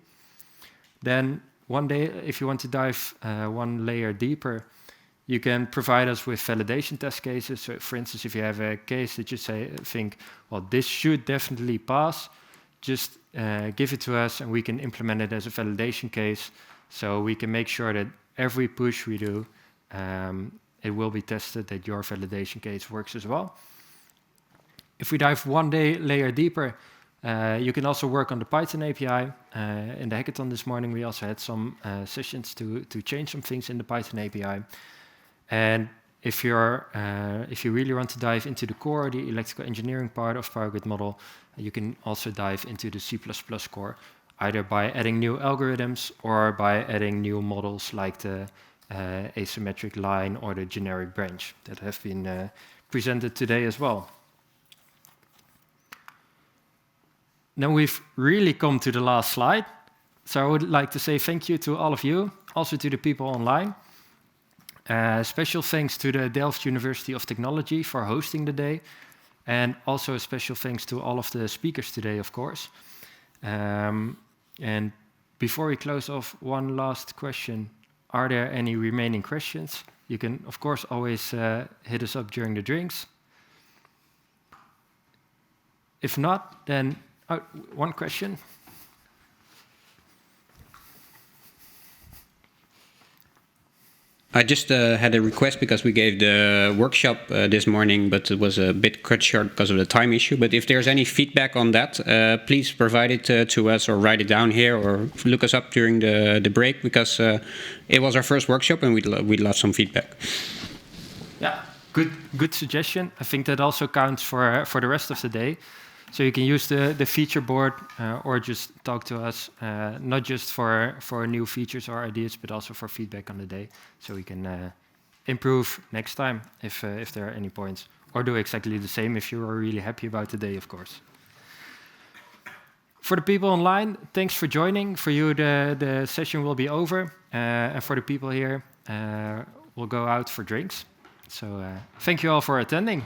Then one day, if you want to dive one layer deeper, you can provide us with validation test cases. So for instance, if you have a case that you think, well, this should definitely pass, just give it to us and we can implement it as a validation case. So we can make sure that every push we do, it will be tested that your validation case works as well. If we dive one layer deeper, you can also work on the Python API. In the hackathon this morning, we also had some sessions to change some things in the Python API. And if you really want to dive into the core, the electrical engineering part of Power Grid model, you can also dive into the C++ core, either by adding new algorithms or by adding new models like the asymmetric line or the generic branch that have been presented today as well. Now we've really come to the last slide. So I would like to say thank you to all of you, also to the people online. Special thanks to the Delft University of Technology for hosting the day. And also a special thanks to all of the speakers today, of course. And before we close off, one last question. Are there any remaining questions? You can, of course, always hit us up during the drinks. If not, then one question. I just had a request because we gave the workshop this morning, but it was a bit cut short because of the time issue. But if there's any feedback on that, please provide it to us or write it down here or look us up during the break, because it was our first workshop and we'd love some feedback. Yeah, good suggestion. I think that also counts for the rest of the day. So you can use the feature board or just talk to us, not just for new features or ideas, but also for feedback on the day, so we can improve next time if there are any points, or do exactly the same if you are really happy about the day, of course. For the people online, thanks for joining. For you, the session will be over, and for the people here, we'll go out for drinks. So thank you all for attending.